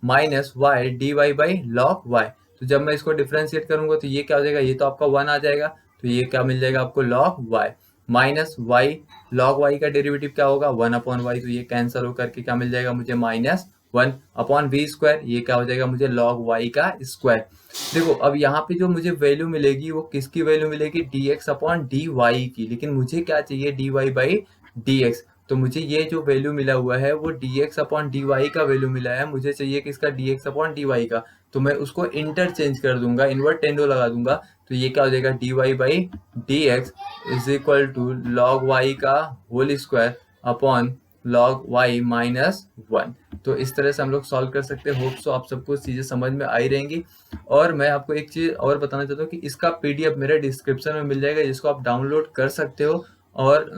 minus y dy by log y। तो जब मैं इसको डिफरेंशिएट करूंगा तो ये क्या हो जाएगा, ये तो आपका 1 आ जाएगा, तो ये क्या मिल जाएगा आपको log y minus y। log y का डेरिवेटिव क्या होगा 1 अपॉन y, तो ये कैंसिल हो करके क्या मिल जाएगा मुझे माइनस 1 अपॉन वी स्क्वायर, ये क्या हो जाएगा मुझे log y का स्क्वायर। देखो अब यहाँ पे जो मुझे वैल्यू मिलेगी वो किसकी वैल्यू मिलेगी, dx अपॉन dy की, लेकिन मुझे क्या चाहिए dy बाई dx। तो मुझे ये जो वैल्यू मिला हुआ है वो dx अपॉन dy का वैल्यू मिला है, मुझे चाहिए किसका, dx अपॉन dy का। तो मैं उसको इंटरचेंज कर दूंगा, इन्वर्ट टेंडो लगा दूंगा, तो ये क्या हो जाएगा dy by dx is equal to log y का whole square upon log y minus 1। तो इस तरह से हम लोग सॉल्व कर सकते हैं। होप सो आप सबको चीज़ें समझ में आई रहेंगी। और मैं आपको एक चीज़ और बताना चाहता हूँ कि इसका पीडीएफ मेरे डिस्क्रिप्शन में मिल जाएगा, जिसको आप डाउनलोड कर सकते हो। और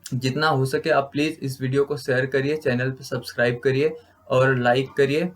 जितना हो सके आप प्लीज़ इस वीडियो को शेयर करिए, चैनल पे सब्सक्राइब करिए और लाइक करिए।